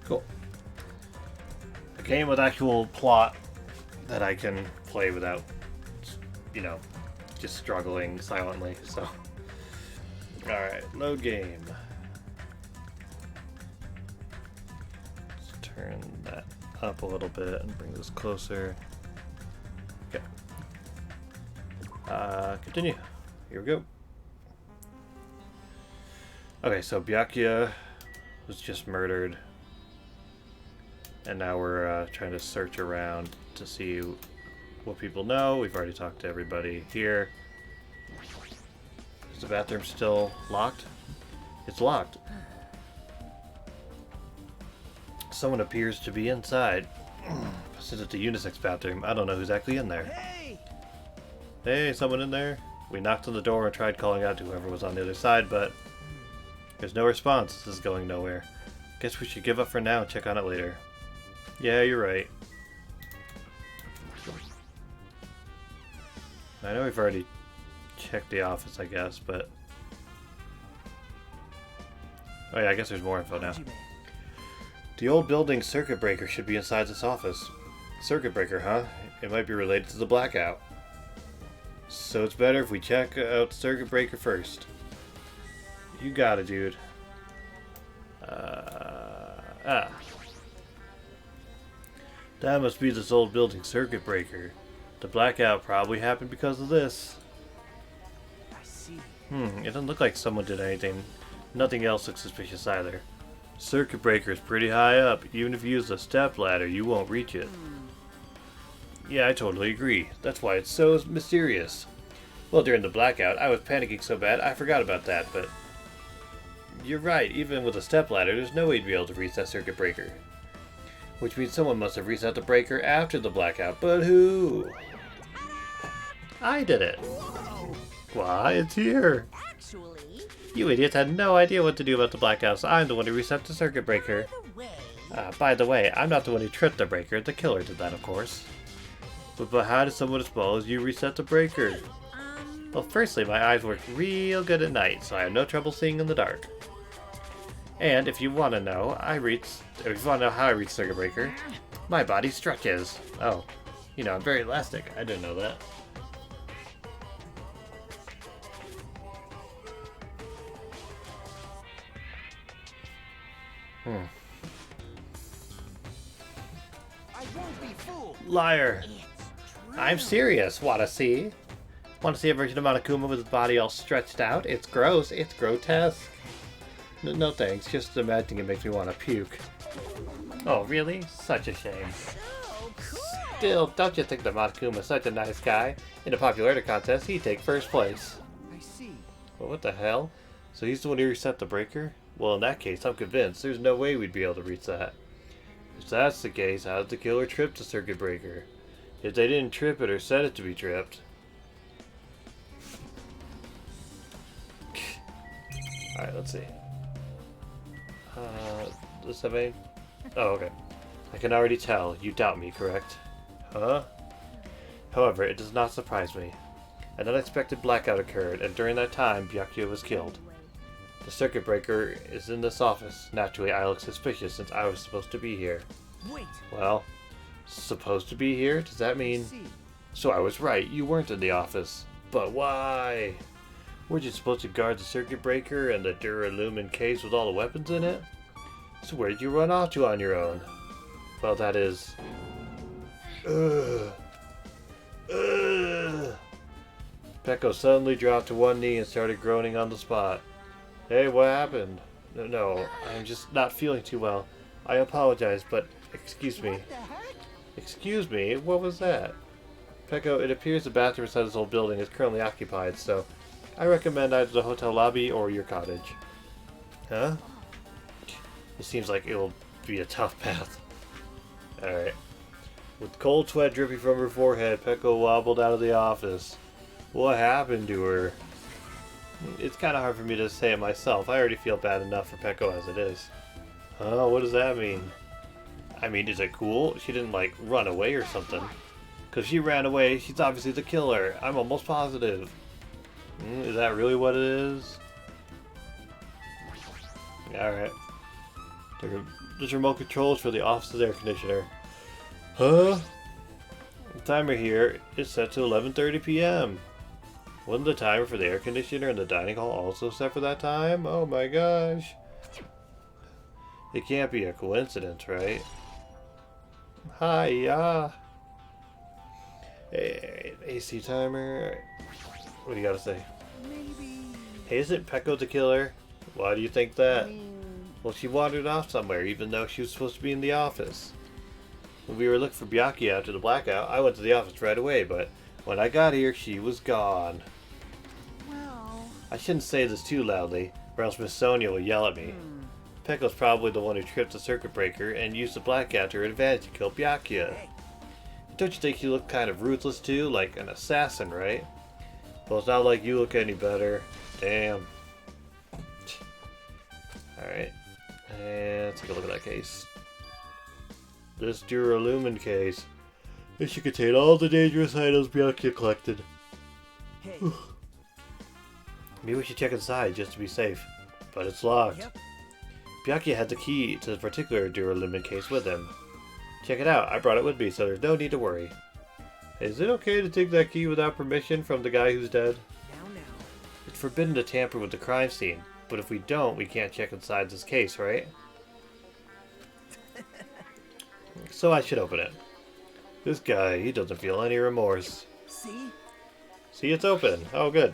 Cool. A game with actual plot that I can play without, you know, just struggling silently, so. Alright, load game. Let's turn that up a little bit and bring this closer. Okay. Continue. Here we go. Okay, so Byakuya was just murdered. And now we're trying to search around to see what people know. We've already talked to everybody here. Is the bathroom still locked? It's locked. Someone appears to be inside. Since it's a unisex bathroom, I don't know who's actually in there. Hey! Hey, someone in there? We knocked on the door and tried calling out to whoever was on the other side, but there's no response. This is going nowhere. Guess we should give up for now and check on it later. Yeah, you're right. I know we've already checked the office, I guess, but... Oh yeah, I guess there's more info now. The old building circuit breaker should be inside this office. Circuit breaker, huh? It might be related to the blackout. So it's better if we check out the circuit breaker first. You got it, dude. That must be this old building circuit breaker. The blackout probably happened because of this. I see. It doesn't look like someone did anything. Nothing else looks suspicious either. Circuit breaker is pretty high up. Even if you use a step ladder, you won't reach it. Yeah, I totally agree. That's why it's so mysterious. Well, during the blackout, I was panicking so bad I forgot about that, but... You're right, even with a step ladder, there's no way to be able to reach that circuit breaker. Which means someone must have reset the breaker after the blackout, but who? I did it. Whoa! Why, it's here. Actually, You idiots had no idea what to do about the blackout, so I'm the one who reset the circuit breaker. the way. By the way, I'm not the one who tripped the breaker. The killer did that, of course. But how did someone as small as you reset the breaker? Well, firstly, my eyes work real good at night, so I have no trouble seeing in the dark. And if you want to know, how I reach circuit breaker, my body stretches. Oh, you know, I'm very elastic. I didn't know that. I won't be fooled. Liar. It's true. I'm serious. Wanna see? Wanna see a version of Monokuma with his body all stretched out? It's gross. It's grotesque. No thanks. Just imagining it makes me want to puke. Oh, really? Such a shame. So cool. Still, don't you think that Monokuma is such a nice guy? In a popularity contest, he'd take first place. I see. Well, what the hell? So he's the one who reset the breaker? Well, in that case, I'm convinced there's no way we'd be able to reach that. If that's the case, how did the killer trip the circuit breaker? If they didn't trip it or set it to be tripped. Alright, let's see. Does that mean? Oh, okay. I can already tell. You doubt me, correct? Huh? However, it does not surprise me. An unexpected blackout occurred, and during that time, Byakuya was killed. The circuit breaker is in this office. Naturally, I look suspicious since I was supposed to be here. Wait. Well, supposed to be here? Does that I mean... see. So I was right, you weren't in the office. But why? Weren't you supposed to guard the circuit breaker and the Duralumin case with all the weapons in it? So where did you run off to on your own? Well, that is... Ugh. Peko suddenly dropped to one knee and started groaning on the spot. Hey, what happened? No, I'm just not feeling too well. I apologize, but excuse me. What the heck? Excuse me? What was that? Peko, it appears the bathroom inside this old building is currently occupied, so I recommend either the hotel lobby or your cottage. Huh? It seems like it'll be a tough path. Alright. With cold sweat dripping from her forehead, Peko wobbled out of the office. What happened to her? It's kind of hard for me to say it myself. I already feel bad enough for Peko as it is. Huh? What does that mean? I mean, is it cool? She didn't, like, run away or something. Because she ran away, she's obviously the killer. I'm almost positive. Is that really what it is? Alright. There's remote controls for the office's air conditioner. Huh? The timer here is set to 11:30 p.m. Wasn't the timer for the air conditioner in the dining hall also set for that time? Oh my gosh. It can't be a coincidence, right? Hiya. Hey, AC timer. What do you gotta say? Maybe. Hey, isn't Peko the killer? Why do you think that? I mean, Well, she wandered off somewhere, even though she was supposed to be in the office. When we were looking for Byakuya after the blackout, I went to the office right away, but when I got here, she was gone. well. I shouldn't say this too loudly, or else Miss Sonia will yell at me. Peko's probably the one who tripped the circuit breaker and used the blackout to her advantage to kill Byakuya. Don't you think you look kind of ruthless too, like an assassin, right? Well, it's not like you look any better. Damn. Alright. And let's take a look at that case. This Duralumin case. It should contain all the dangerous items Byakuya collected. Hey. Maybe we should check inside just to be safe. But it's locked. Yep. Byakuya had the key to the particular Duralumin case with him. Check it out, I brought it with me, so there's no need to worry. Is it okay to take that key without permission from the guy who's dead? Now. It's forbidden to tamper with the crime scene, but if we don't, we can't check inside this case, right? So I should open it. This guy, he doesn't feel any remorse. See? See, it's open. Oh, good.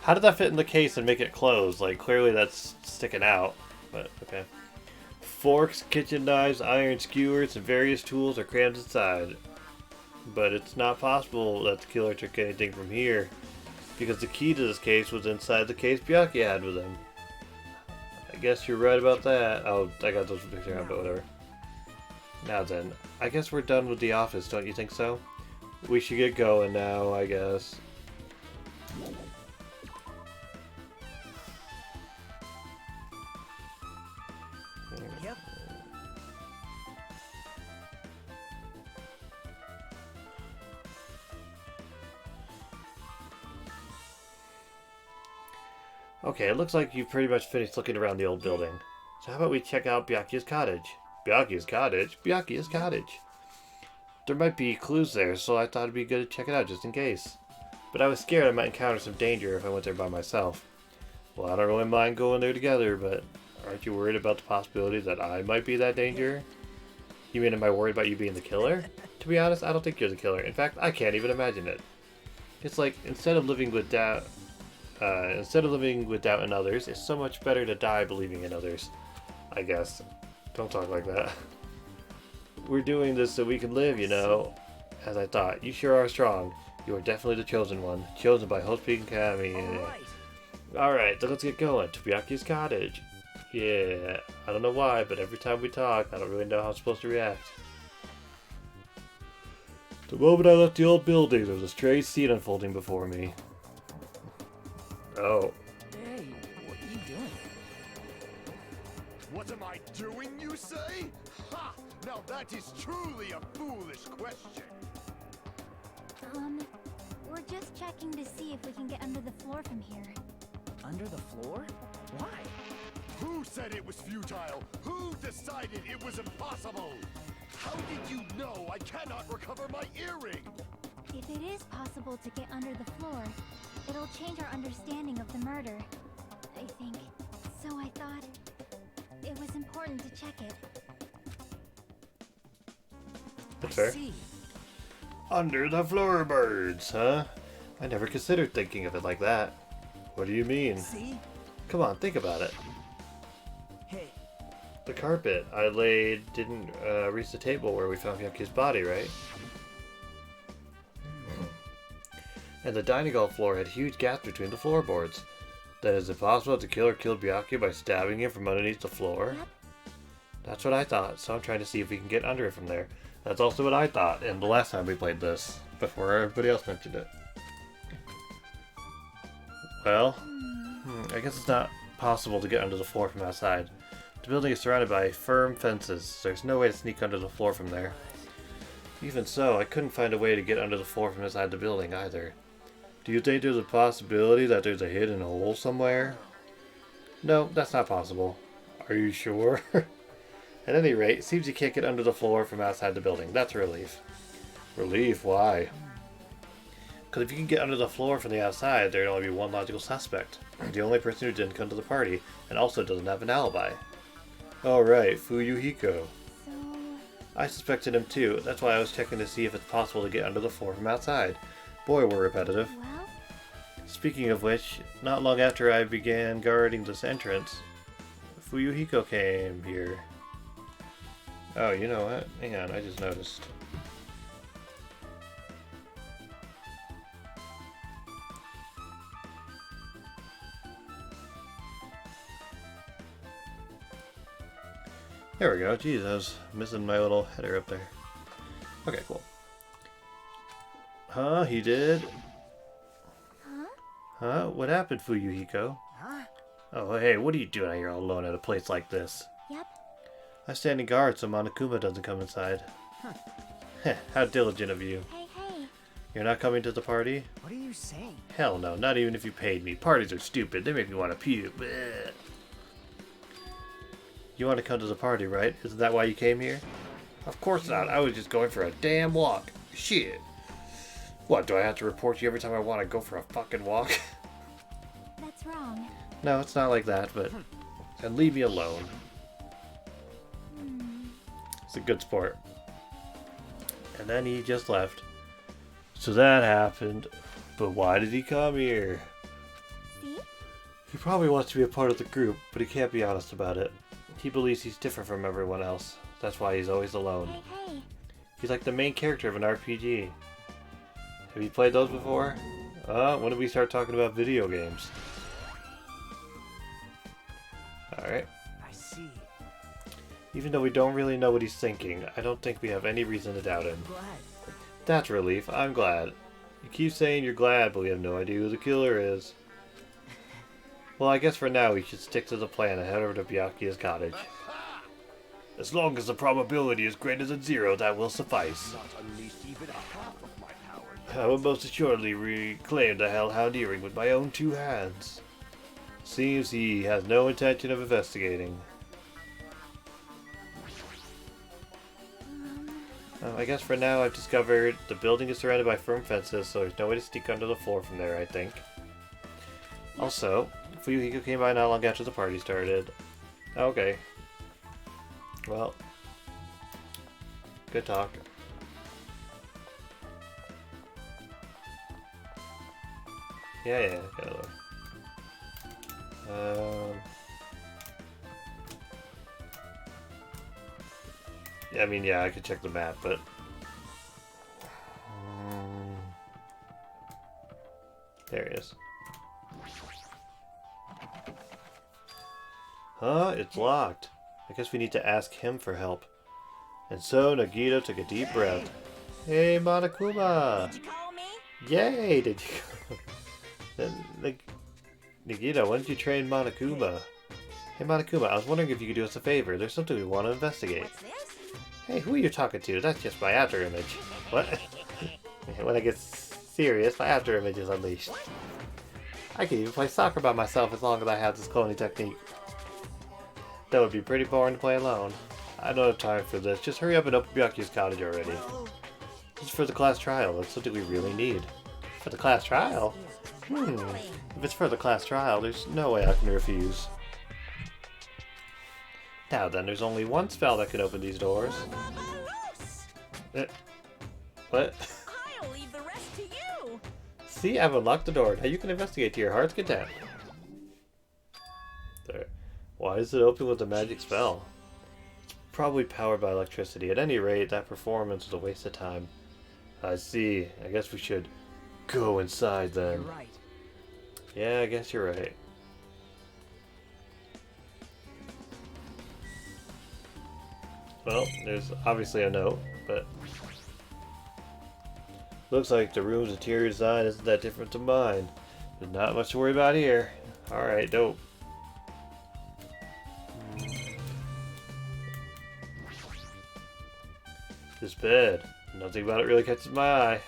How did that fit in the case and make it closed? Like, clearly that's sticking out, but okay. Forks, kitchen knives, iron skewers, and various tools are crammed inside. But it's not possible that the killer took anything from here, because the key to this case was inside the case Byakuya had with him. I guess you're right about that. Oh, I got those pictures out, but whatever. Now then, I guess we're done with the office, don't you think so? We should get going now, I guess. Yep. Okay, it looks like you've pretty much finished looking around the old building. So how about we check out Byakuya's cottage? Byakuya's cottage? Byakuya's cottage. There might be clues there, so I thought it'd be good to check it out just in case. But I was scared I might encounter some danger if I went there by myself. Well, I don't really mind going there together, but aren't you worried about the possibility that I might be that danger? You mean am I worried about you being the killer? To be honest, I don't think you're the killer. In fact, I can't even imagine it. It's like, instead of living with doubt in others, it's so much better to die believing in others. I guess. Don't talk like that. We're doing this so we can live, you know. As I thought, you sure are strong. You are definitely the chosen one. Chosen by Hopepeak Academy. Alright. Alright, then let's get going. To Byakuya's cottage. Yeah, I don't know why, but every time we talk, I don't really know how I'm supposed to react. The moment I left the old building, there was a strange scene unfolding before me. Oh. Hey, what are you doing? What am I doing, you say? Ha! Now that is truly a foolish question. We're just checking to see if we can get under the floor from here. Under the floor? Why? Who said it was futile? Who decided it was impossible? How did you know I cannot recover my earring? If it is possible to get under the floor, it'll change our understanding of the murder, I think. So I thought it was important to check it. That's I fair. see. Under the floorboards, huh? I never considered thinking of it like that. What do you mean? See? Come on, think about it. Hey, The carpet I laid didn't reach the table where we found Byakuya's body, right? And the dining hall floor had huge gaps between the floorboards. Then is it possible that the killer killed Byakuya by stabbing him from underneath the floor? Yep. That's what I thought, so I'm trying to see if we can get under it from there. That's also what I thought, and the last time we played this, before everybody else mentioned it. Well, I guess it's not possible to get under the floor from outside. The building is surrounded by firm fences, so there's no way to sneak under the floor from there. Even so, I couldn't find a way to get under the floor from inside the building either. Do you think there's a possibility that there's a hidden hole somewhere? No, that's not possible. Are you sure? At any rate, it seems you can't get under the floor from outside the building. That's a relief. Relief? Why? Because if you can get under the floor from the outside, there'd only be one logical suspect. The only person who didn't come to the party, and also doesn't have an alibi. Alright, Fuyuhiko. So, I suspected him too. That's why I was checking to see if it's possible to get under the floor from outside. Boy, we're repetitive. well, Speaking of which, not long after I began guarding this entrance, Fuyuhiko came here. Oh, you know what? Hang on, I just noticed. There we go. Jeez, I was missing my little header up there. Okay, cool. Huh? He did? huh? Huh? What happened, Fuyuhiko? Huh? Oh, hey, what are you doing out here all alone at a place like this? Yep. I'm standing guard so Monokuma doesn't come inside. Heh, how diligent of you. Hey, hey. You're not coming to the party? What are you saying? Hell no, not even if you paid me. Parties are stupid. They make me want to puke. Bleh. You want to come to the party, right? Isn't that why you came here? Of course not. I was just going for a damn walk. Shit. What, do I have to report you every time I want to go for a fucking walk? That's wrong. No, it's not like that, but... And leave me alone. It's a good sport. And then he just left. So that happened. But why did he come here? See? He probably wants to be a part of the group, but he can't be honest about it. He believes he's different from everyone else. That's why he's always alone. Hey, hey. He's like the main character of an RPG. Have you played those before? When did we start talking about video games? Alright. I see. Even though we don't really know what he's thinking, I don't think we have any reason to doubt him. Glad. That's a relief. I'm glad. You keep saying you're glad, but we have no idea who the killer is. Well, I guess for now we should stick to the plan and head over to Byakuya's cottage. As long as the probability is greater than 0, that will suffice. Not unleashed even half of my power. I will most assuredly reclaim the Hellhound earring with my own 2 hands. Seems he has no intention of investigating. I guess for now I've discovered the building is surrounded by firm fences, so there's no way to sneak under the floor from there, I think. Also, Fuyuhiko came by not long after the party started. Okay. Well. Good talk. Yeah, gotta look. Yeah, I mean, yeah, I could check the map, but... There he is. Huh? It's locked. I guess we need to ask him for help. And so Nagito took a deep breath. Hey, Monokuma! Did you call me? Yay! Did you... Then, Nagito, when did you train Monokuma? Hey, Monokuma, I was wondering if you could do us a favor. There's something we want to investigate. What's this? Hey, who are you talking to? That's just my after image. What? When I get serious, my after image is unleashed. I can even play soccer by myself as long as I have this cloning technique. That would be pretty boring to play alone. I don't have time for this. Just hurry up and open Byakuya's cottage already. This is for the class trial. That's something we really need. For the class trial? If it's for the class trial, there's no way I can refuse. Now then, there's only one spell that can open these doors. What? I'll leave the rest to you. See, I've unlocked the door. Now you can investigate to your heart's content. There. Why is it open with a magic spell? It's probably powered by electricity. At any rate, that performance was a waste of time. I see. I guess we should go inside then. You're right. Yeah, I guess you're right. Well, there's obviously a note, but... Looks like the room's interior design isn't that different to mine. There's not much to worry about here. Alright, dope. This bed. Nothing about it really catches my eye.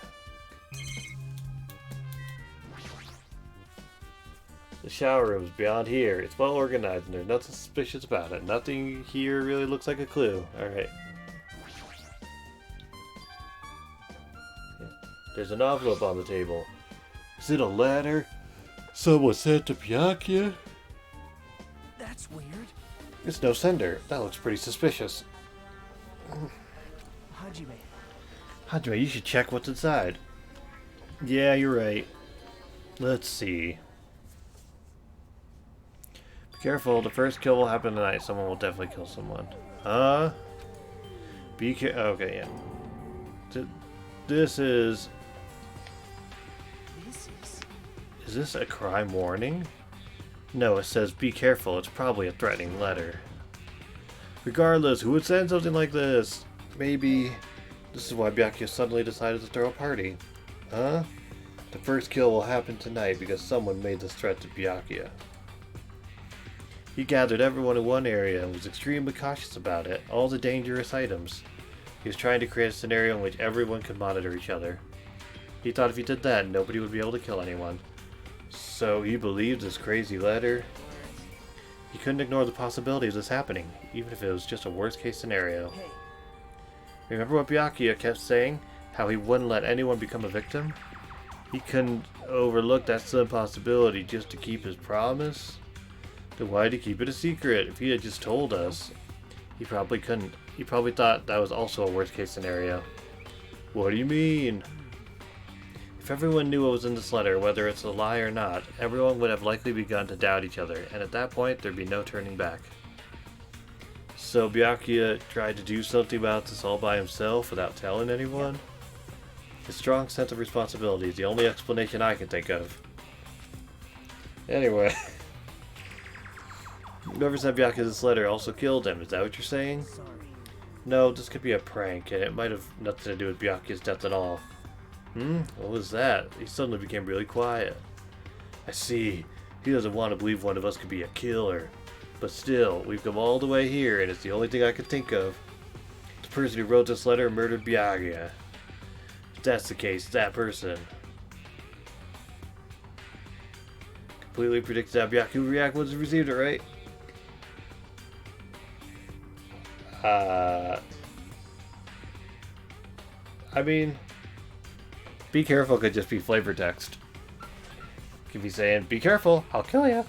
The shower room is beyond here. It's well organized and there's nothing suspicious about it. Nothing here really looks like a clue. Alright. There's an envelope on the table. Is it a letter? Someone sent to Byakuya? That's weird. It's no sender. That looks pretty suspicious. Hajime. Hajime, you should check what's inside. Yeah, you're right. Let's see. Be careful, the first kill will happen tonight. Someone will definitely kill someone. Huh? Be careful. Okay, yeah. This is... Is this a crime warning? No, it says be careful. It's probably a threatening letter. Regardless, who would send something like this? Maybe this is why Byakuya suddenly decided to throw a party. Huh? The first kill will happen tonight because someone made this threat to Byakuya. He gathered everyone in one area and was extremely cautious about it, all the dangerous items. He was trying to create a scenario in which everyone could monitor each other. He thought if he did that, nobody would be able to kill anyone. So he believed this crazy letter. He couldn't ignore the possibility of this happening, even if it was just a worst-case scenario. Hey. Remember what Byakuya kept saying? How he wouldn't let anyone become a victim? He couldn't overlook that slim possibility just to keep his promise? Then why'd he keep it a secret? If he had just told us, he probably couldn't. He probably thought that was also a worst-case scenario. What do you mean? If everyone knew what was in this letter, whether it's a lie or not, everyone would have likely begun to doubt each other, and at that point, there'd be no turning back. So Byakuya tried to do something about this all by himself without telling anyone? His strong sense of responsibility is the only explanation I can think of. Anyway. Whoever sent Byakuya this letter also killed him, is that what you're saying? Sorry. No, this could be a prank, and it might have nothing to do with Byakuya's death at all. What was that? He suddenly became really quiet. I see. He doesn't want to believe one of us could be a killer. But still, we've come all the way here, and it's the only thing I could think of. The person who wrote this letter murdered Byakuya. If that's the case, that person completely predicted how Byakuya would react once he received it, right? I mean, be careful could just be flavor text. Could be saying, be careful, I'll kill you.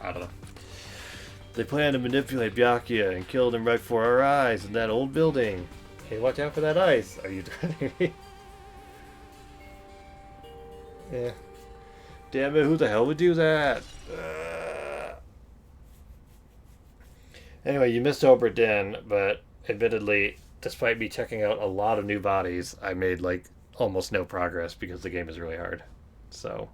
I don't know. They planned to manipulate Byakuya and killed him right before our eyes in that old building. Hey, watch out for that ice. Are you threatening me? Yeah. Damn it, who the hell would do that? Anyway, you missed Obra Dinn, but admittedly, despite me checking out a lot of new bodies, I made like almost no progress because the game is really hard. So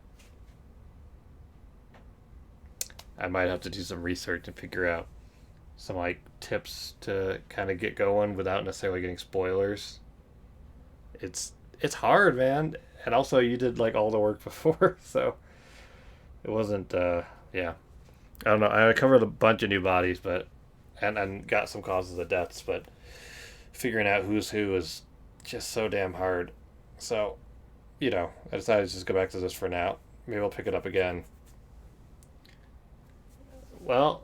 I might have to do some research and figure out some like tips to kind of get going without necessarily getting spoilers. It's hard, man. And also you did like all the work before, so it wasn't yeah. I don't know. I covered a bunch of new bodies, but and got some causes of deaths, but figuring out who's who is just so damn hard. So, you know, I decided to just go back to this for now. Maybe I'll pick it up again. Well,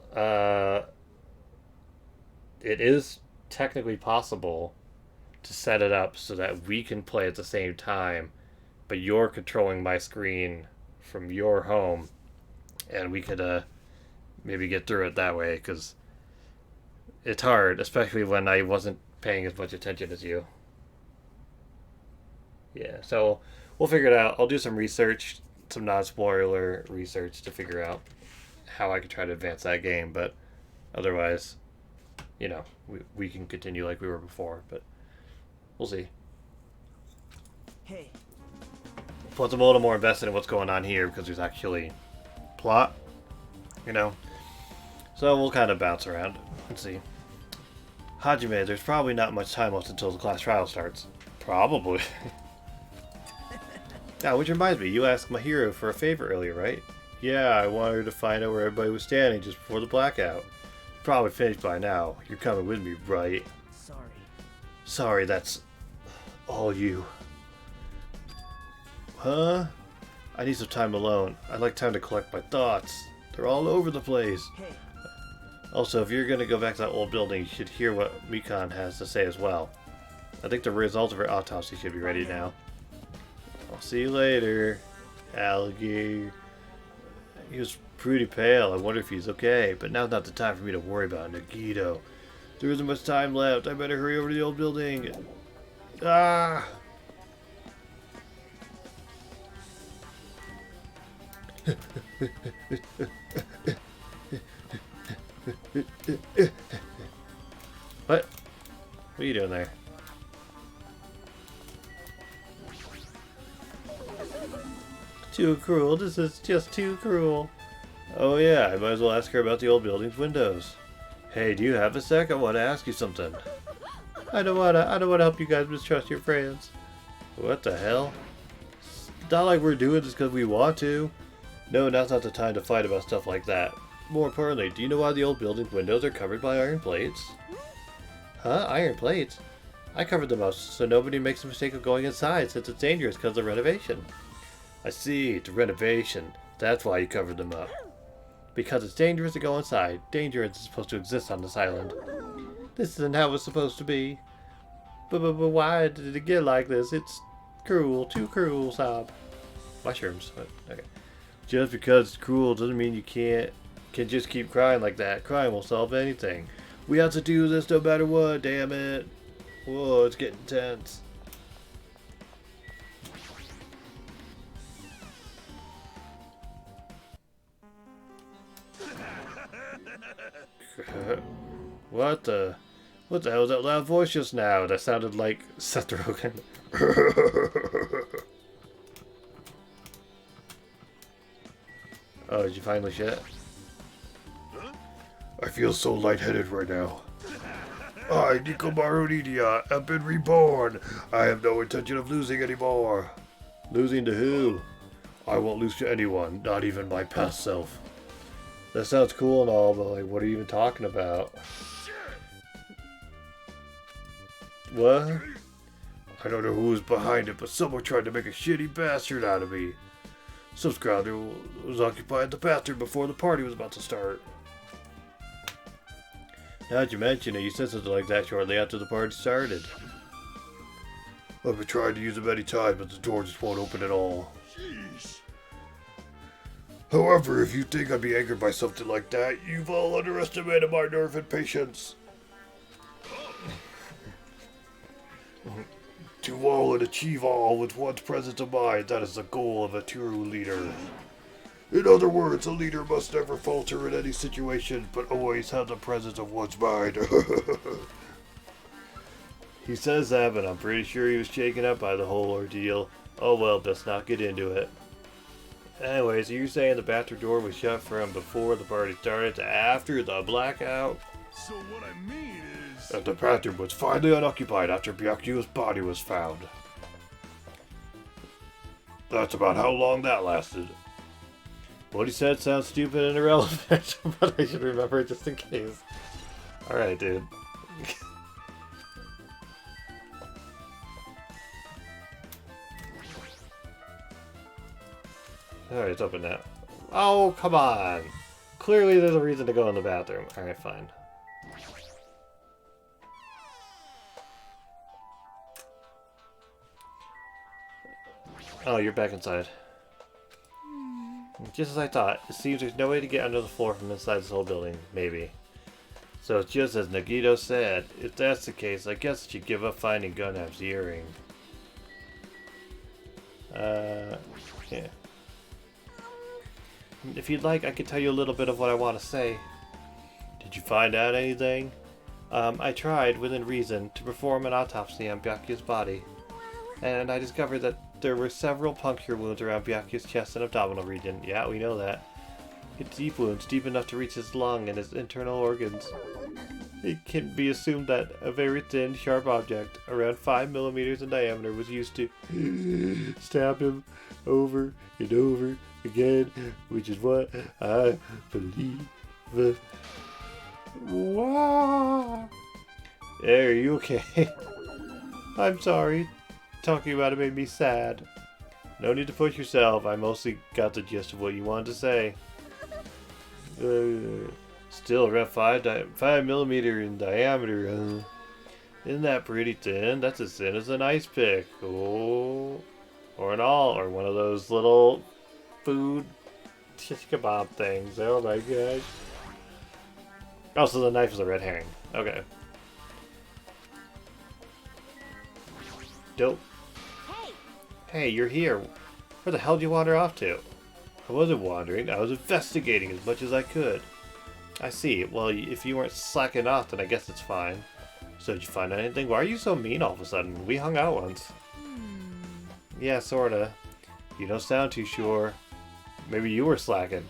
it is technically possible to set it up so that we can play at the same time, but you're controlling my screen from your home, and we could maybe get through it that way, because it's hard, especially when I wasn't paying as much attention as you. Yeah, so we'll figure it out. I'll do some research, some non-spoiler research to figure out how I could try to advance that game, but otherwise, you know, we can continue like we were before, but we'll see. Hey. Plus, I'm a little more invested in what's going on here because there's actually plot, you know? So we'll kind of bounce around and see. Hajime, there's probably not much time left until the class trial starts. Probably. Which reminds me, you asked Mahiro for a favor earlier, right? Yeah, I wanted to find out where everybody was standing just before the blackout. Probably finished by now. You're coming with me, right? Sorry. Sorry, that's all you. Huh? I need some time alone. I'd like time to collect my thoughts. They're all over the place. Hey, Also, if you're going to go back to that old building, you should hear what Mikan has to say as well. I think the results of her autopsy should be ready now. I'll see you later, alligator. He was pretty pale. I wonder if he's okay. But now's not the time for me to worry about Nagito. There isn't much time left. I better hurry over to the old building. Ah! What? What are you doing there? Too cruel. This is just too cruel. Oh yeah, I might as well ask her about the old building's windows. Hey, do you have a sec? I want to ask you something. I don't wanna help you guys mistrust your friends. What the hell? It's not like we're doing this because we want to. No, now's not the time to fight about stuff like that. More importantly, do you know why the old building's windows are covered by iron plates? Huh? Iron plates? I covered them up so nobody makes the mistake of going inside since it's dangerous because of renovation. I see, the renovation. That's why you covered them up. Because it's dangerous to go inside. Danger isn't supposed to exist on this island. This isn't how it's supposed to be. But why did it get like this? It's cruel. Too cruel, Sob. Mushrooms. Okay. Just because it's cruel doesn't mean you can just keep crying like that. Crying won't solve anything. We have to do this no matter what, damn it. Whoa, it's getting tense. What the hell was that loud voice just now? That sounded like Seth Rogen. Oh, did you finally shit? I feel so lightheaded right now. I, Nikomaru Nidia, have been reborn. I have no intention of losing anymore. Losing to who? I won't lose to anyone, not even my past self. That sounds cool and all, but like, what are you even talking about? What? I don't know who was behind it, but someone tried to make a shitty bastard out of me. Some scoundrel was occupying the bathroom before the party was about to start. Now that you mention it, you said something like that shortly after the party started. I've been trying to use it many times, but the door just won't open at all. Jeez. However, if you think I'd be angered by something like that, you've all underestimated my nerve and patience. To all and achieve all with one's presence of mind, that is the goal of a true leader. In other words, a leader must never falter in any situation, but always have the presence of one's mind. He says that, but I'm pretty sure he was shaken up by the whole ordeal. Oh well, let's not get into it. Anyways, are you saying the bathroom door was shut from before the party started to after the blackout? So what I mean is... that the bathroom was finally unoccupied after Byakuyo's body was found. That's about how long that lasted. What he said sounds stupid and irrelevant, but I should remember it just in case. Alright, dude. Alright, it's open now. Oh, come on! Clearly there's a reason to go in the bathroom. Alright, fine. Oh, you're back inside. Just as I thought, it seems there's no way to get under the floor from inside this whole building, maybe. So it's just as Nagito said. If that's the case, I guess I should give up finding Gunhab's earring. Yeah. If you'd like, I could tell you a little bit of what I want to say. Did you find out anything? I tried, within reason, to perform an autopsy on Byakuyo's body. And I discovered that there were several puncture wounds around Byakuyo's chest and abdominal region. Yeah, we know that. It's deep wounds, deep enough to reach his lung and his internal organs. It can be assumed that a very thin, sharp object, around 5 millimeters in diameter, was used to stab him over and over again, which is what I believe. Wow. Hey, are you okay? I'm sorry. Talking about it made me sad. No need to push yourself. I mostly got the gist of what you wanted to say. Still around 5 millimeter in diameter. Isn't that pretty thin? That's as thin as an ice pick. Oh, or an awl, or one of those little food shish kebab things. Oh my gosh. Also, the knife is a red herring. Okay. Dope. Hey, Hey, you're here. Where the hell did you wander off to? I wasn't wandering. I was investigating as much as I could. I see. Well, if you weren't slacking off, then I guess it's fine. So did you find anything? Why are you so mean all of a sudden? We hung out once. Yeah, sorta. You don't sound too sure. Maybe you were slacking.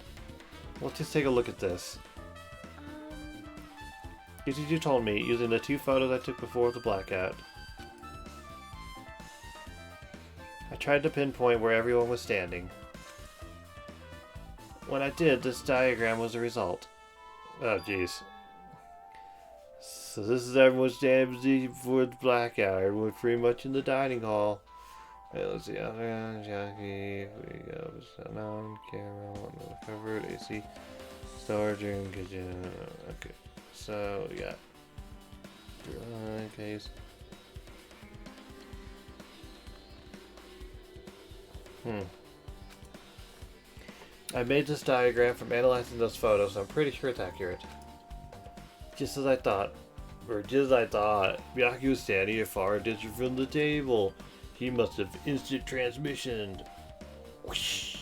Well, just take a look at this. Here's what you told me, using the 2 photos I took before the blackout. I tried to pinpoint where everyone was standing. When I did, this diagram was the result. Oh, jeez. So this is everyone's standing before the blackout. Everyone pretty much in the dining hall. Wait, let's see. Jackie, we go. On camera, on the covered AC storage room, kitchen. Okay, so we got case. I made this diagram from analyzing those photos, so I'm pretty sure it's accurate. Just as I thought. Or just as I thought. Miyaki was standing a far distance from the table. He must have instant transmissioned. Whoosh.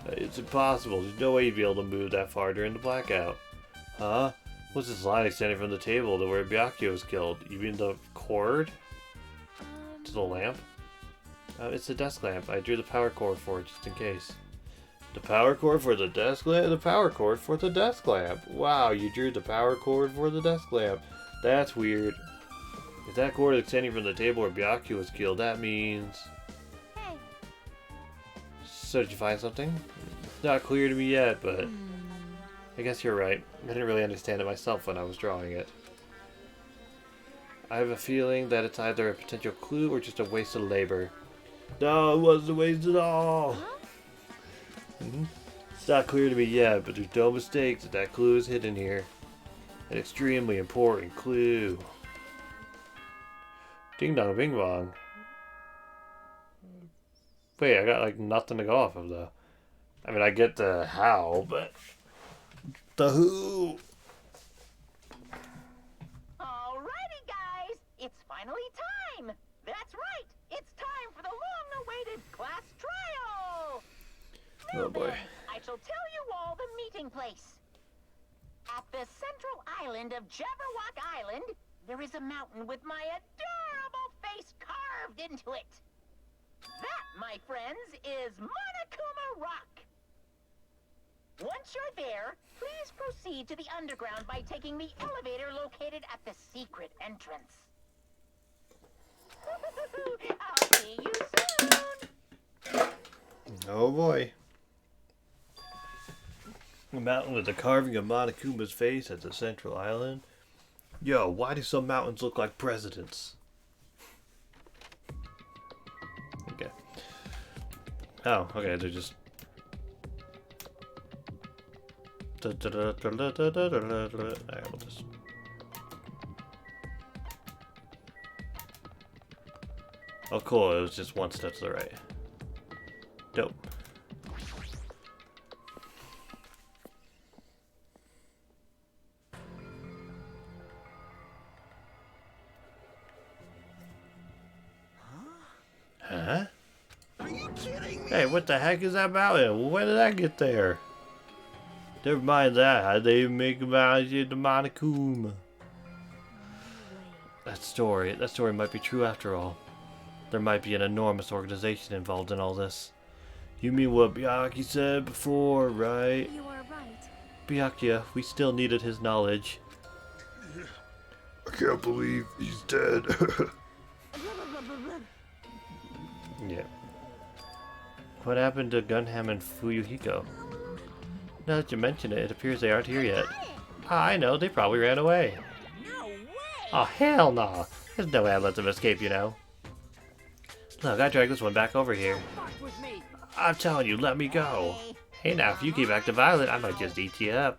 It's impossible. There's no way you'd be able to move that far during the blackout. Huh? What's this line extending from the table to where Byakuya was killed? You mean the cord? To the lamp? It's the desk lamp. I drew the power cord for it just in case. The power cord for the desk lamp? The power cord for the desk lamp. Wow, you drew the power cord for the desk lamp. That's weird. If that cord is extending from the table where Byakuya was killed, that means... Hey. So did you find something? It's not clear to me yet, but... I guess you're right. I didn't really understand it myself when I was drawing it. I have a feeling that it's either a potential clue or just a waste of labor. No, it wasn't a waste at all! Huh? It's not clear to me yet, but there's no mistake that that clue is hidden here. An extremely important clue. Ding dong bing bong. Wait, I got like nothing to go off of though. I mean, I get the how, but the who. alrighty, guys. It's finally time. That's right. It's time for the long-awaited class trial. Oh boy. I shall tell you all the meeting place. At the central island of Jabberwock Island, there is a mountain with my adorable face carved into it. That, my friends, is Monokuma Rock. Once you're there, please proceed to the underground by taking the elevator located at the secret entrance. I'll see you soon. Oh boy. A mountain with the carving of Monokuma's face at the central island. Yo, why do some mountains look like presidents? Okay. Oh, okay, they're just... Alright, we'll just... Oh cool, it was just one step to the right. Dope. Huh? Are you kidding me? Hey, what the heck is that mountain? When did that get there? Never mind that. How'd they even make a mountain to Monokuma? That story might be true after all. There might be an enormous organization involved in all this. You mean what Byakuya said before, right? You are right. Byakuya, we still needed his knowledge. I can't believe he's dead. Yeah. What happened to Gunham and Fuyuhiko? Now that you mention it, it appears they aren't here yet. Ah, I know, they probably ran away. No way! Oh, hell no! There's no way I'd let them escape, you know. Look, I dragged this one back over here. I'm telling you, let me go. Hey now, if you keep acting violent, I might just eat you up.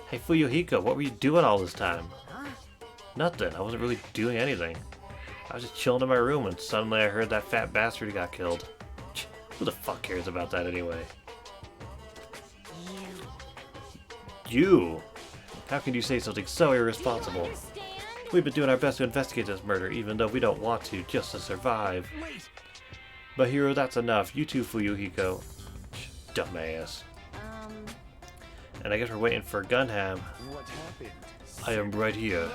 Hey Fuyuhiko, what were you doing all this time? Nothing, I wasn't really doing anything. I was just chilling in my room and suddenly I heard that fat bastard got killed. Who the fuck cares about that anyway? You? How can you say something so irresponsible? We've been doing our best to investigate this murder, even though we don't want to, just to survive. But Hiro, that's enough. You too, Fuyuhiko. Dumbass. And I guess we're waiting for Gunham. What happened? I am right here.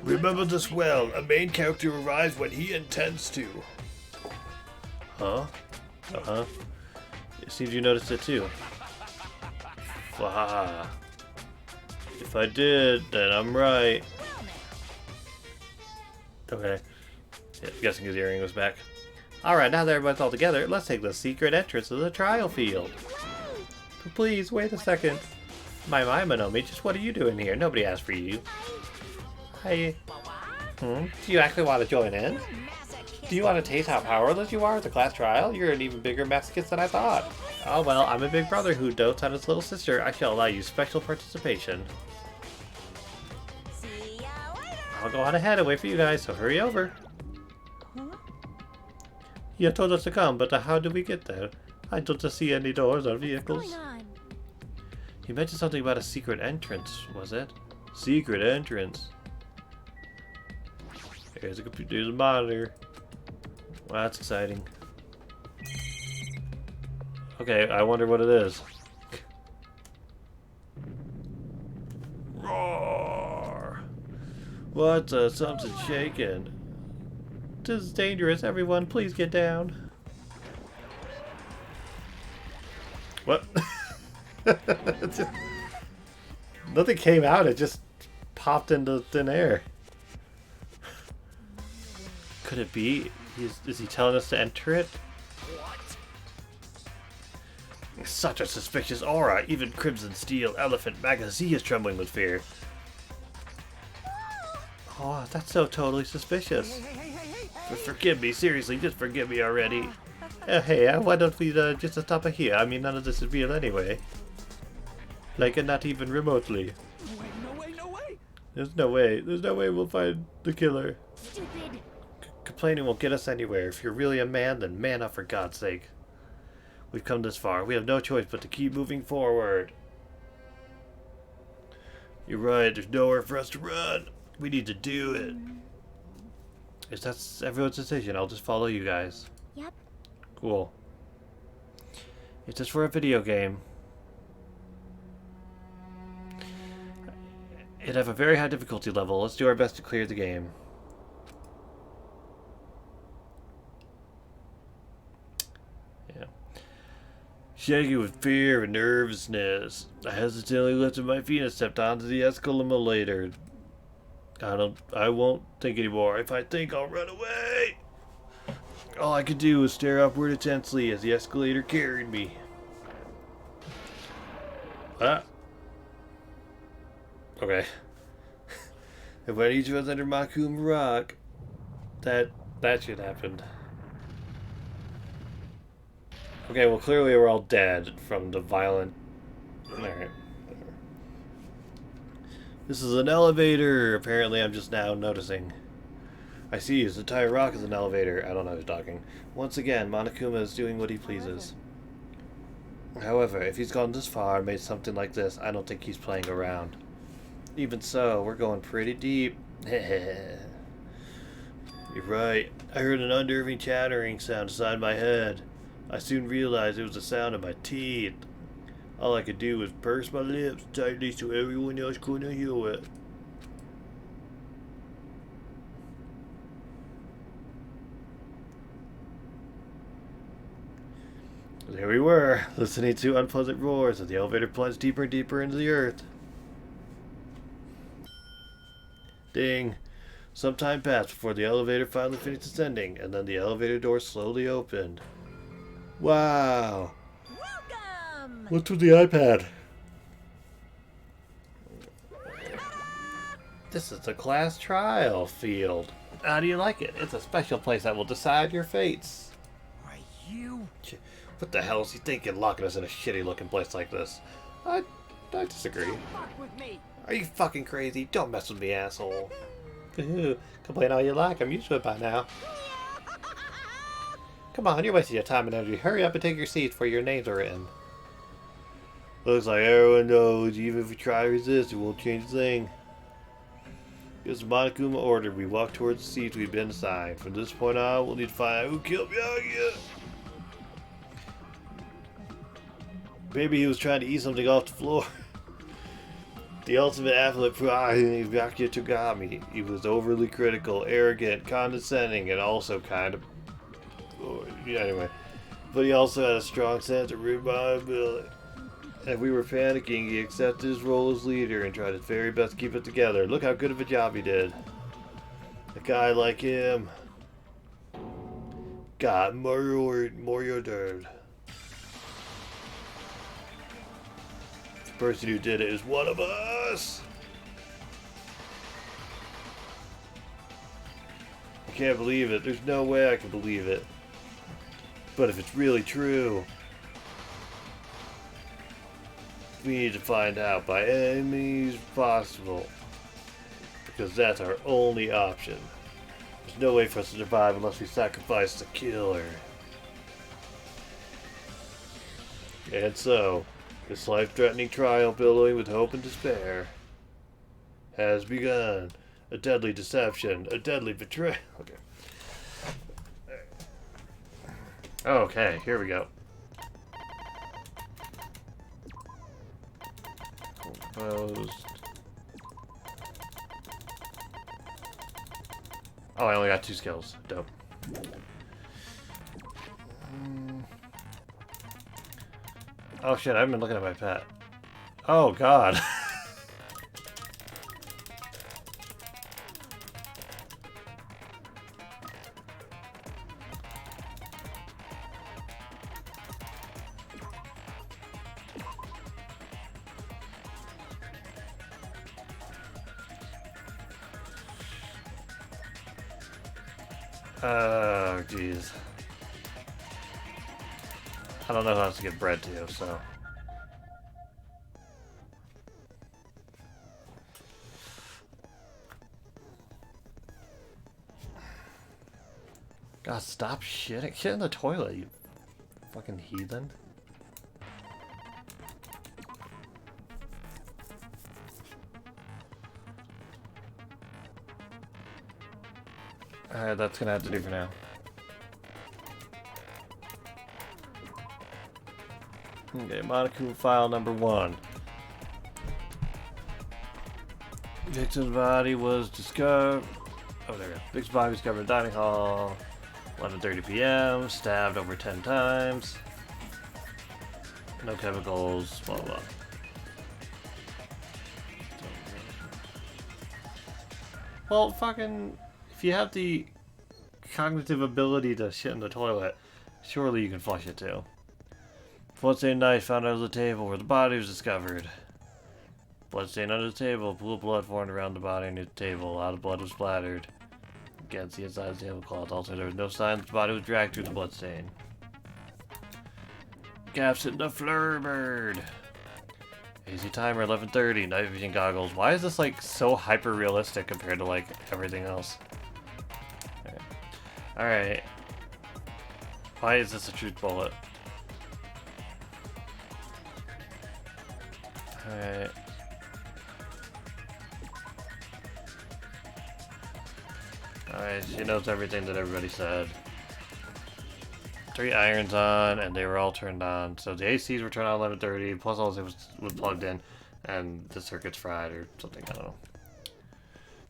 Remember this well. A main character arrives when he intends to. Huh? Uh-huh. It seems you noticed it too. Wahaha. If I did, then I'm right. Okay. Yeah, I'm guessing his earring was back. Alright, now that everyone's all together, let's take the secret entrance to the trial field. But please, wait a second. My Manomi, just what are you doing here? Nobody asked for you. Do you actually want to join in? Do you want to taste how powerless you are at the class trial? You're an even bigger masochist than I thought. Oh well, I'm a big brother who dotes on his little sister. I shall allow you special participation. I'll go on ahead and wait for you guys, so hurry over. You told us to come, but how do we get there? I don't see any doors or vehicles. What's going on? You mentioned something about a secret entrance, was it? Secret entrance. There's a computer, there's a monitor. Wow, that's exciting. Okay, I wonder what it is. Roar! What something shaking? This is dangerous, everyone, please get down. What? Nothing came out, it just popped into thin air. Could it be? Is he telling us to enter it? Such a suspicious aura. Even Crimson Steel Elephant Magazine is trembling with fear. Oh, that's so totally suspicious. Forgive me, seriously, just forgive me already. Hey, why don't we just stop here? I mean, none of this is real anyway. Like, not even remotely. No way, no way! There's no way we'll find the killer. Stupid. Complaining won't get us anywhere. If you're really a man, then man up for God's sake. We've come this far. We have no choice but to keep moving forward. You're right. There's nowhere for us to run. We need to do it. If that's everyone's decision, I'll just follow you guys. Yep. Cool. It's just for a video game. It'd have a very high difficulty level. Let's do our best to clear the game. Shaking with fear and nervousness, I hesitantly lifted my feet and stepped onto the escalator. I won't think anymore. If I think, I'll run away. All I could do was stare upward intensely as the escalator carried me. Ah. Okay. And when each of us entered Makuma Rock, that shit happened. Okay, well clearly we're all dead from the violent... Alright. This is an elevator! Apparently I'm just now noticing. I see, the entire rock is an elevator. I don't know who's talking. Once again, Monokuma is doing what he pleases. However, if he's gone this far and made something like this, I don't think he's playing around. Even so, we're going pretty deep. You're right. I heard an unnerving chattering sound inside my head. I soon realized it was the sound of my teeth. All I could do was purse my lips tightly so everyone else couldn't hear it. There we were, listening to unpleasant roars as the elevator plunged deeper and deeper into the earth. Ding. Some time passed before the elevator finally finished ascending, and then the elevator door slowly opened. Wow. Welcome. What's with the iPad? This is the class trial field. How do you like it? It's a special place that will decide your fates. Why, you? What the hell is he thinking locking us in a shitty looking place like this? I disagree. Fuck with me. Are you fucking crazy? Don't mess with me, asshole. Complain all you like. I'm used to it by now. Come on, you're wasting your time and energy. Hurry up and take your seats where your names are written. Looks like everyone knows, even if we try to resist, it won't change a thing. It's the Monokuma order. We walk towards the seats we've been assigned. From this point on, we'll need to find out who killed Miyagi. Maybe he was trying to eat something off the floor. The ultimate athlete named Miyagi Togami. He was overly critical, arrogant, condescending, and also kind of... yeah, anyway. But he also had a strong sense of reliability. If we were panicking, he accepted his role as leader and tried his very best to keep it together. Look how good of a job he did. A guy like him got murdered. The person who did it is one of us. I can't believe it. There's no way I can believe it. But if it's really true, we need to find out by any means possible, because that's our only option. There's no way for us to survive unless we sacrifice the killer. And so, this life-threatening trial billowing with hope and despair has begun. A deadly deception, a deadly betrayal. Okay, here we go. Composed. Oh, I only got 2 skills. Dope. Oh shit, I haven't been looking at my pet. Oh god. Oh, jeez. I don't know who else to give bread to, so... God, stop shitting. Shit in the toilet, you fucking heathen. Alright, that's gonna have to do for now. Okay, Monokuma file number 1. Victim's body was discovered. Oh, there we go. Victim's body was discovered in the dining hall. 11:30 p.m. Stabbed over 10 times. No chemicals. Blah blah. Well, fucking. If you have the cognitive ability to shit in the toilet, surely you can flush it too. Bloodstained knife found under the table where the body was discovered. Bloodstain under the table. Pool of blood formed around the body near the table. A lot of blood was splattered against the inside of the tablecloth. Also, there was no sign that the body was dragged through the bloodstain. Gaps in the floorbird. Easy timer, 11:30. Night vision goggles. Why is this like so hyper realistic compared to like everything else? Alright. Why is this a truth bullet? Alright. Alright, she knows everything that everybody said. 3 irons on, and they were all turned on. So the ACs were turned on 11:30, plus all this was plugged in, and the circuit's fried or something, I don't know.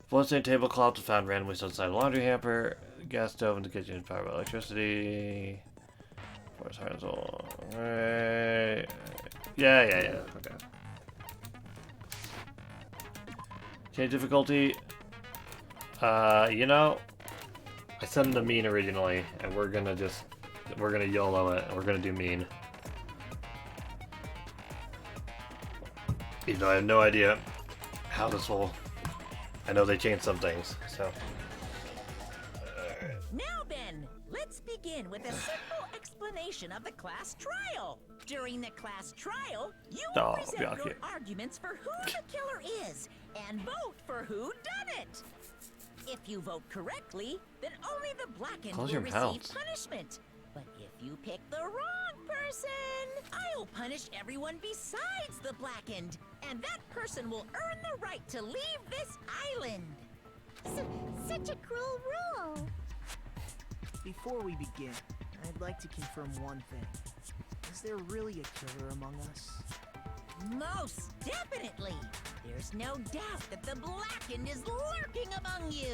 Bloodstained tablecloth was found randomly outside the laundry hamper. Gas stove in the kitchen is powered by electricity. Alright. Yeah. Okay. Change difficulty. You know, I set him to mean originally, and we're gonna YOLO it, and we're gonna do mean. Even though I have no idea how this will... I know they changed some things, so... Now then, let's begin with a simple explanation of the class trial. During the class trial, you will present your arguments for who the killer is and vote for who done it. If you vote correctly, then only the blackened will receive punishment. But if you pick the wrong person, I'll punish everyone besides the blackened, and that person will earn the right to leave this island. Such a cruel rule. Before we begin, I'd like to confirm one thing. Is there really a killer among us? Most definitely. There's no doubt that the blackened is lurking among you.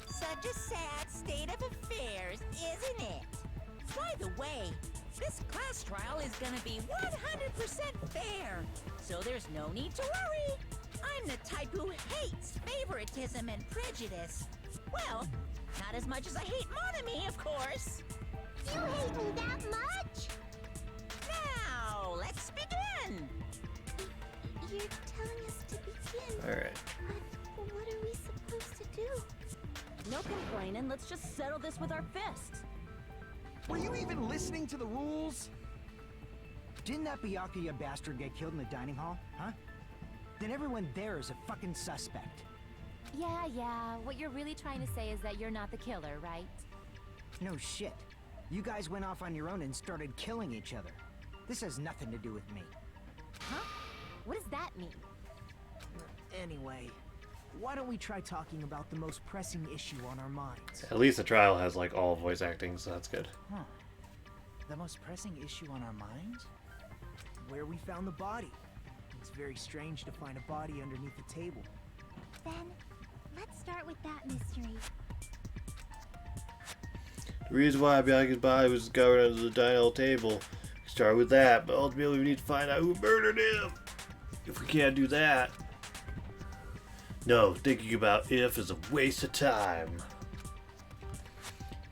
Such a sad state of affairs, isn't it? By the way, this class trial is gonna be 100% fair, so there's no need to worry. I'm the type who hates favoritism and prejudice. Well, not as much as I hate Monami, of course. You hate me that much? Now, let's begin. You're telling us to begin. Alright. But what are we supposed to do? No complaining, let's just settle this with our fists. Were you even listening to the rules? Didn't that Byakuya bastard get killed in the dining hall, huh? Then everyone there is a fucking suspect. Yeah, what you're really trying to say is that you're not the killer, right? No shit. You guys went off on your own and started killing each other. This has nothing to do with me. Huh? What does that mean? Anyway, why don't we try talking about the most pressing issue on our minds? At least the trial has like all voice acting, so that's good. Huh. The most pressing issue on our minds? Where we found the body. It's very strange to find a body underneath the table. Then, let's start with that mystery. The reason why Bianca's body was discovered under the dining hall table. We start with that, but ultimately we need to find out who murdered him. If we can't do that, no, thinking about if is a waste of time.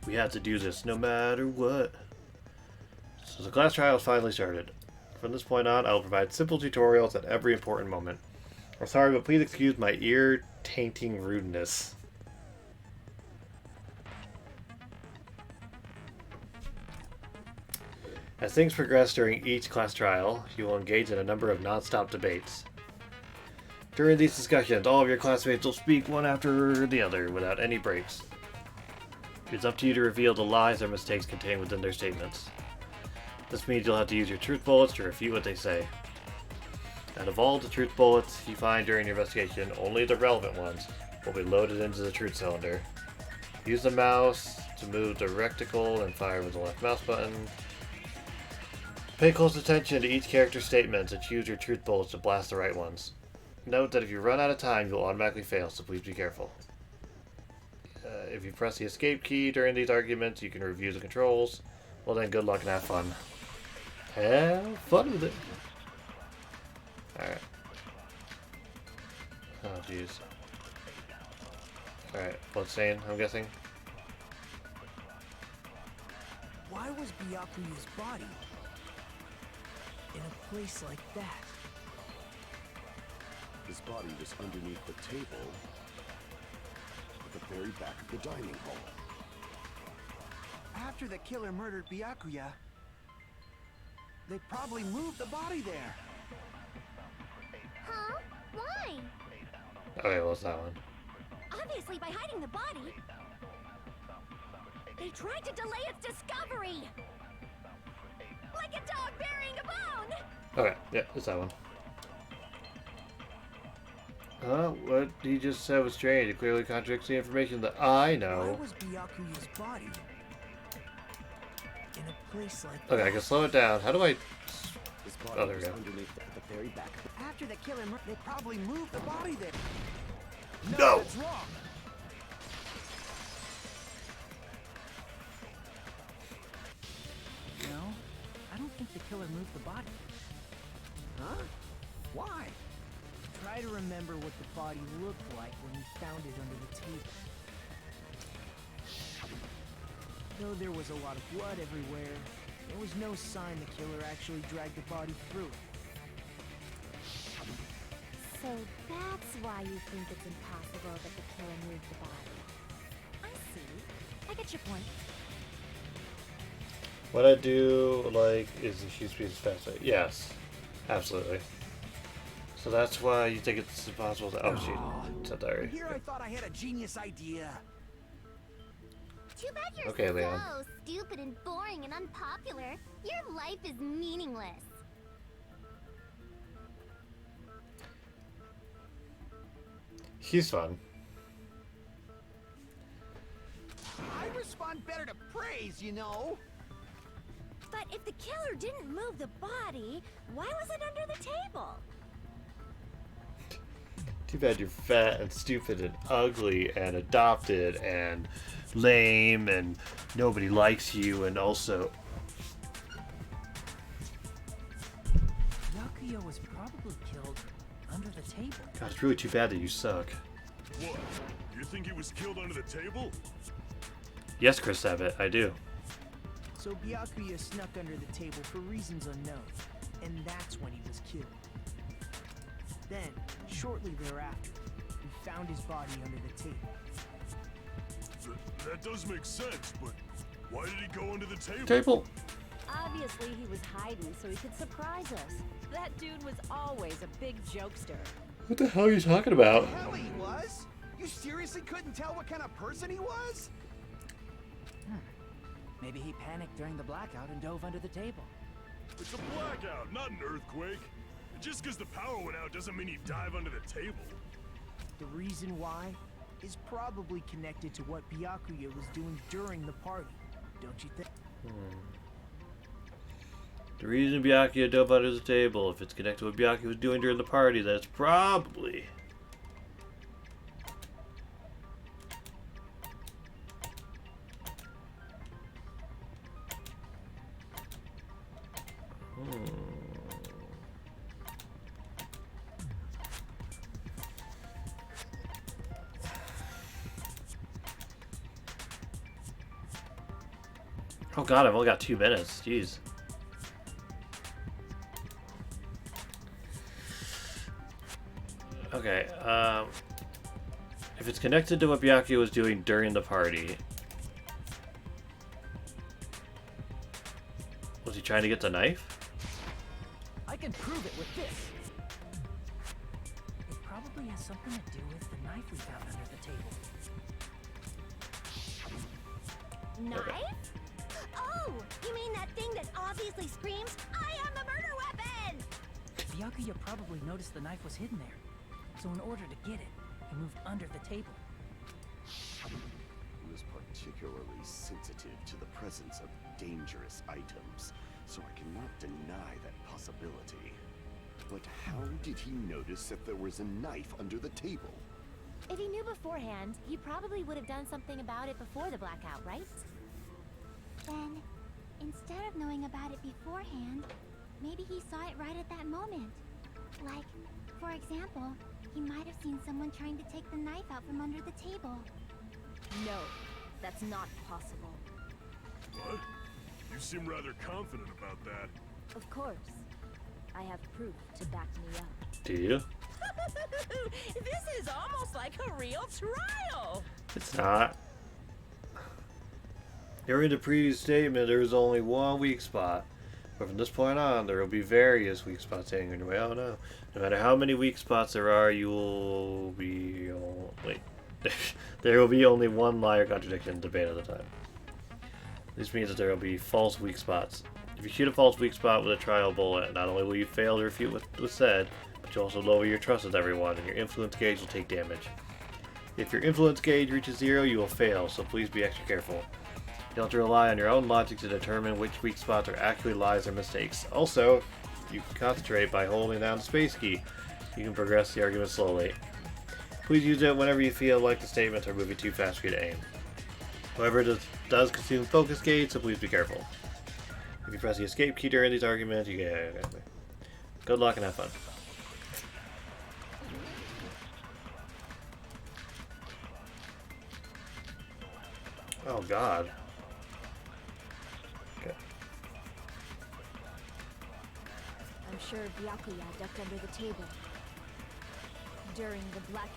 We have to do this no matter what. So the class trial has finally started. From this point on, I will provide simple tutorials at every important moment. I'm sorry, but please excuse my ear-tainting rudeness. As things progress during each class trial, you will engage in a number of non-stop debates. During these discussions, all of your classmates will speak one after the other without any breaks. It's up to you to reveal the lies or mistakes contained within their statements. This means you'll have to use your truth bullets to refute what they say. Out of all the truth bullets you find during your investigation, only the relevant ones will be loaded into the truth cylinder. Use the mouse to move the reticle and fire with the left mouse button. Pay close attention to each character's statements and choose your truth bullets to blast the right ones. Note that if you run out of time, you'll automatically fail, so please be careful. If you press the escape key during these arguments, you can review the controls. Well then, good luck and have fun. Have fun with it. Alright. Oh, jeez. Alright, bloodstain, I'm guessing. Why was Byakuya's body in a place like that? His body was underneath the table at the very back of the dining hall. After the killer murdered Byakuya, they probably moved the body there. Huh? Why? Okay, what's that one? Obviously by hiding the body. They tried to delay its discovery. Like a dog burying a bone. Okay, yeah, it's that one. What he just said was strange. It clearly contradicts the information that I know. Why was Byakuya's body in a place like Okay, that? I can slow it down. How do I... His Oh, body there we was go. underneath at the very back of the After the killer murdered, they probably moved the body there. No! That's wrong. No, I don't think the killer moved the body. Huh? Why? Try to remember what the body looked like when you found it under the table. Though there was a lot of blood everywhere, there was no sign the killer actually dragged the body through it. So that's why you think it's impossible that the killer moved the body. I see. I Get your point. What I do like is the shoot speed is faster. Yes, absolutely. So that's why you think it's impossible to. Oh shoot, it's not diary. Here I thought I had a genius idea. Too bad you're Okay, Leon. so stupid and boring and unpopular. Your life is meaningless. He's fun. I respond better to praise, you know. But if the killer didn't move the body, why was it under the table? Too bad you're fat and stupid and ugly and adopted and lame and nobody likes you and also. Yakuya was probably killed under the table. God, it's really too bad that you suck. What? You think he was killed under the table? Yes, Chris Abbott, I do. So Byakuya snuck under the table for reasons unknown, and that's when he was killed. Then, shortly thereafter, we found his body under the table. That does make sense, but why did he go under the table? Table. Obviously, he was hiding so he could surprise us. That dude was always a big jokester. What the hell are you talking about? Hell he was? You seriously couldn't tell what kind of person he was? Maybe he panicked during the blackout and dove under the table. It's a blackout, not an earthquake. Just because the power went out doesn't mean you dive under the table. The reason why is probably connected to what Byakuya was doing during the party, don't you think? The reason Byakuya dove under the table, if it's connected to what Byakuya was doing during the party, that's probably. Oh god, I've only got 2 minutes. Jeez. Okay, if it's connected to what Byakuya was doing during the party, was he trying to get the knife? I can prove it with this. It probably has something to do with the knife we found under the table. Knife? Oh, you mean that thing that obviously screams, "I am the murder weapon"? Byakuya probably noticed the knife was hidden there. So in order to get it, he moved under the table. He was particularly sensitive to the presence of dangerous items, so I cannot deny that possibility. But how did he notice that there was a knife under the table? If he knew beforehand, he probably would have done something about it before the blackout, right? Then, instead of knowing about it beforehand, maybe he saw it right at that moment. Like, for example, he might have seen someone trying to take the knife out from under the table. No, that's not possible. What? You seem rather confident about that. Of course. I have proof to back me up. Do you? This is almost like a real trial. It's not. During the previous statement, there was only one weak spot. But from this point on, there will be various weak spots hanging your way. Oh no. No matter how many weak spots there are, you will be... Wait. There will be only one lie or contradiction debate at a time. This means that there will be false weak spots. If you shoot a false weak spot with a trial bullet, not only will you fail to refute what was said, but you also lower your trust with everyone, and your influence gauge will take damage. If your influence gauge reaches 0, you will fail, so please be extra careful. You'll have to rely on your own logic to determine which weak spots are actually lies or mistakes. Also, you can concentrate by holding down the space key. You can progress the argument slowly. Please use it whenever you feel like the statements are moving too fast for you to aim. However, it does consume focus gauge, so please be careful. If you press the escape key during these arguments, you get... Good luck and have fun. Oh god. Okay. I'm sure Byakuya ducked under the table during the blackout.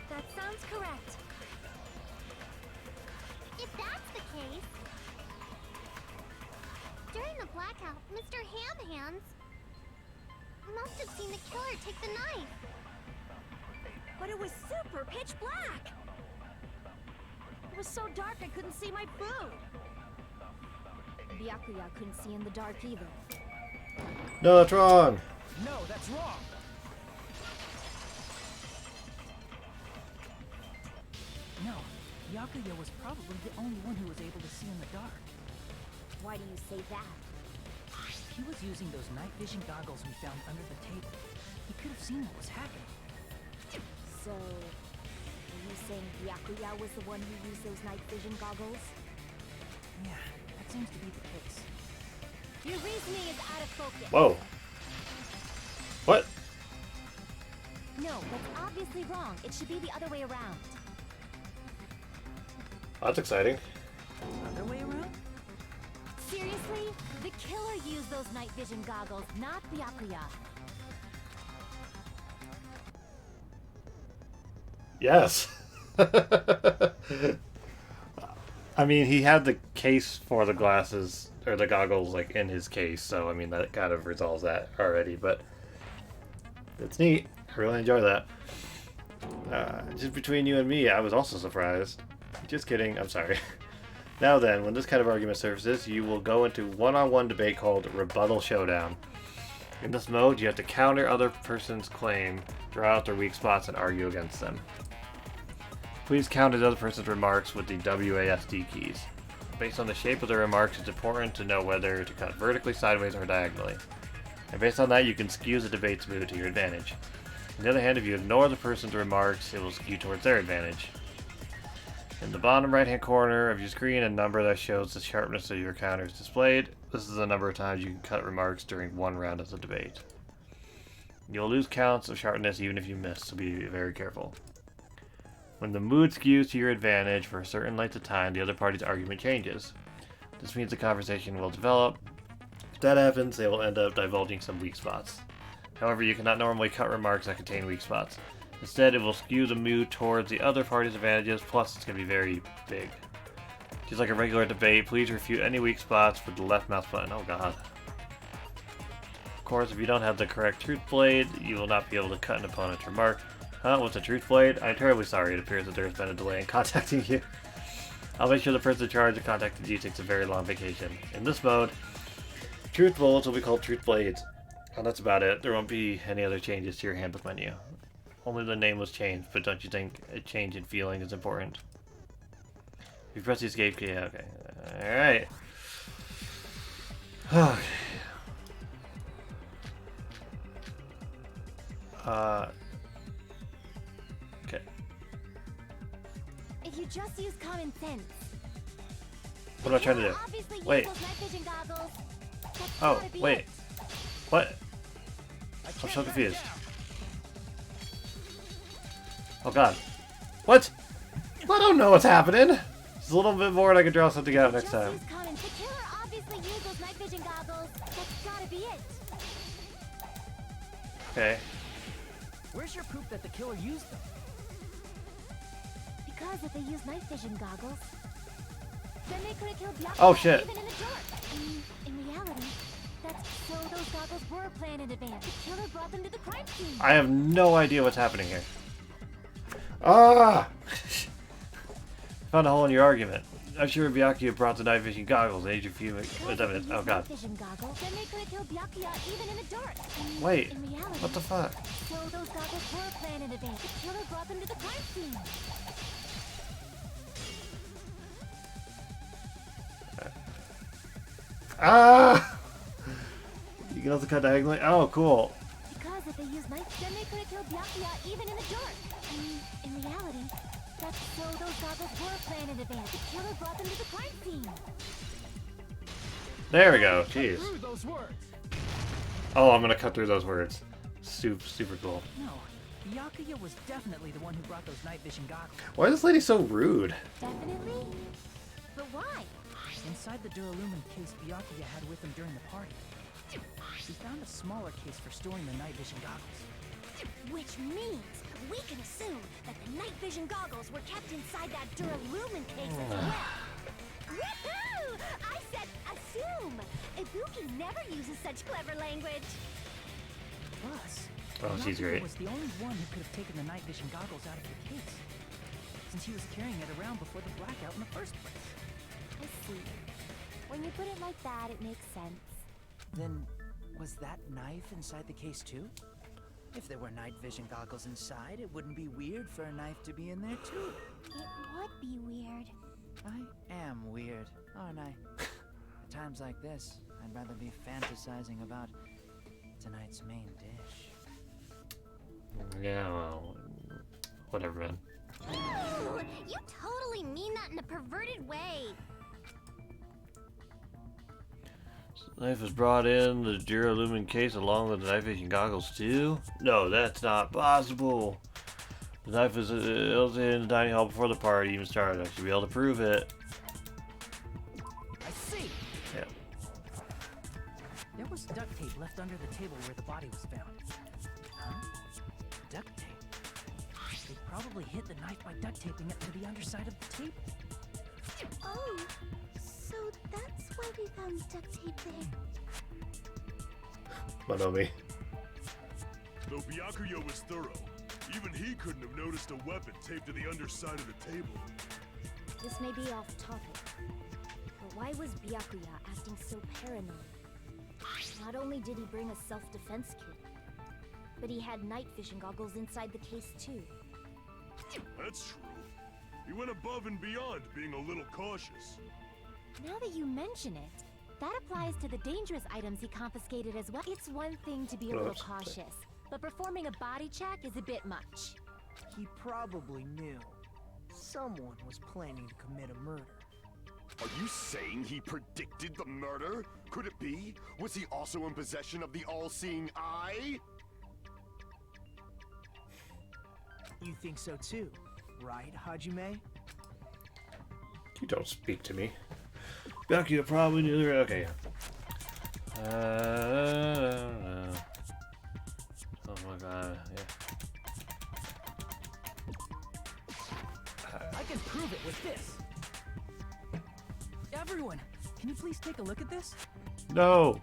That sounds correct. If that's the case... During the blackout, Mr. Ham must have seen the killer take the knife. But it was super pitch black! It was so dark I couldn't see my food. Byakuya couldn't see in the dark either. No, that's wrong. No, that's wrong. No, Byakuya was probably the only one who was able to see in the dark. Why do you say that? He was using those night vision goggles we found under the table. He could have seen what was happening. So, are you saying Byakuya was the one who used those night vision goggles? Yeah, that seems to be the case. Your reasoning is out of focus. Whoa. What? No, that's obviously wrong. It should be the other way around. That's exciting. Other way around? Seriously? The killer used those night vision goggles, not Byakuya. Yes. I mean, he had the case for the glasses, or the goggles, like, in his case, so, I mean, that kind of resolves that already, but it's neat. I really enjoy that. Just between you and me, I was also surprised. Just kidding, I'm sorry. Now then, when this kind of argument surfaces, you will go into one-on-one debate called Rebuttal Showdown. In this mode, you have to counter other person's claim, draw out their weak spots, and argue against them. Please counter the other person's remarks with the WASD keys. Based on the shape of the remarks, it's important to know whether to cut vertically, sideways, or diagonally. And based on that, you can skew the debate's mood to your advantage. On the other hand, if you ignore the person's remarks, it will skew towards their advantage. In the bottom right-hand corner of your screen, a number that shows the sharpness of your counter is displayed. This is the number of times you can cut remarks during one round of the debate. You'll lose counts of sharpness even if you miss, so be very careful. When the mood skews to your advantage for a certain length of time, the other party's argument changes. This means the conversation will develop. If that happens, they will end up divulging some weak spots. However, you cannot normally cut remarks that contain weak spots. Instead, it will skew the mood towards the other party's advantages, plus it's going to be very big. Just like a regular debate, please refute any weak spots with the left mouse button. Oh god. Of course, if you don't have the correct truth blade, you will not be able to cut an opponent's remark. Huh? What's a truth blade? I'm terribly sorry. It appears that there has been a delay in contacting you. I'll make sure the person in charge of contacting you takes a very long vacation. In this mode, truth bullets will be called truth blades. And that's about it. There won't be any other changes to your handbook menu. Only the name was changed, but don't you think a change in feeling is important? If you press the escape key, okay. Alright. Okay. Okay. If you just use common sense. What am I trying to do? Wait. Oh, wait. What? I'm so confused. Oh god. What? I don't know what's happening. Just a little bit more and I can draw something out next time. The killer obviously used those night vision goggles. That's gotta be it. Okay. Where's your proof that the killer used them? Because if they used night vision goggles, then they could have killed Byakuya Oh shit. even in the dark. In reality, that's so those goggles were planned in advance. The killer brought them to the crime scene. I have no idea what's happening here. Ah! Found a hole in your argument. I'm sure Byakuya brought the night vision goggles. Age of few evidence. Oh god. Vision goggles, then they could have killed Byakuya even in the dark. Wait. In reality, What the fuck? so those goggles were planned in advance. The killer brought them to the crime scene. Ah! You can also cut diagonally. Oh, cool. Because if they used night, then they could have killed Byakuya even in the dark. In reality, that's so those goggles were planned in advance. The killer brought them to the crime scene. There we go. Jeez. Through those words. Oh, I'm gonna cut through those words. Super cool. No, Byakuya was definitely the one who brought those night vision goggles. Why is this lady so rude? Definitely? But why? Inside the Duralumin case Byakuya had with him during the party, we found a smaller case for storing the night vision goggles. Which means we can assume that the night vision goggles were kept inside that Duralumin case as well. Woohoo! I said assume! Ibuki never uses such clever language. Plus, Oh, she's Naruto great. was the only one who could have taken the night vision goggles out of the case, since he was carrying it around before the blackout in the first place. I see. When you put it like that, it makes sense. Then, was that knife inside the case too? If there were night vision goggles inside, it wouldn't be weird for a knife to be in there too. It would be weird. I am weird, aren't I? At times like this, I'd rather be fantasizing about tonight's main dish. Yeah, well, whatever, man. Ew, you totally mean that in a perverted way. The knife was brought in the Duralumin case along with the night vision goggles too? No, that's not possible. The knife was in the dining hall before the party even started. I should be able to prove it. I see! Yeah. There was duct tape left under the table where the body was found. Huh? Duct tape? They probably hid the knife by duct taping it to the underside of the table. Oh, so that's why we found duct tape there. Monomi. Though Byakuya was thorough, even he couldn't have noticed a weapon taped to the underside of the table. This may be off topic, but why was Byakuya acting so paranoid? Not only did he bring a self-defense kit, but he had night vision goggles inside the case too. That's true. He went above and beyond, being a little cautious. Now that you mention it, that applies to the dangerous items he confiscated as well. It's one thing to be a little Oops. cautious, but performing a body check is a bit much. He probably knew someone was planning to commit a murder. Are you saying he predicted the murder? Could it be? Was he also in possession of the all-seeing eye? You think so too, right, Hajime? You don't speak to me. Byakuya probably knew the okay. Oh my god, yeah. I can prove it with this. Everyone, can you please take a look at this? No!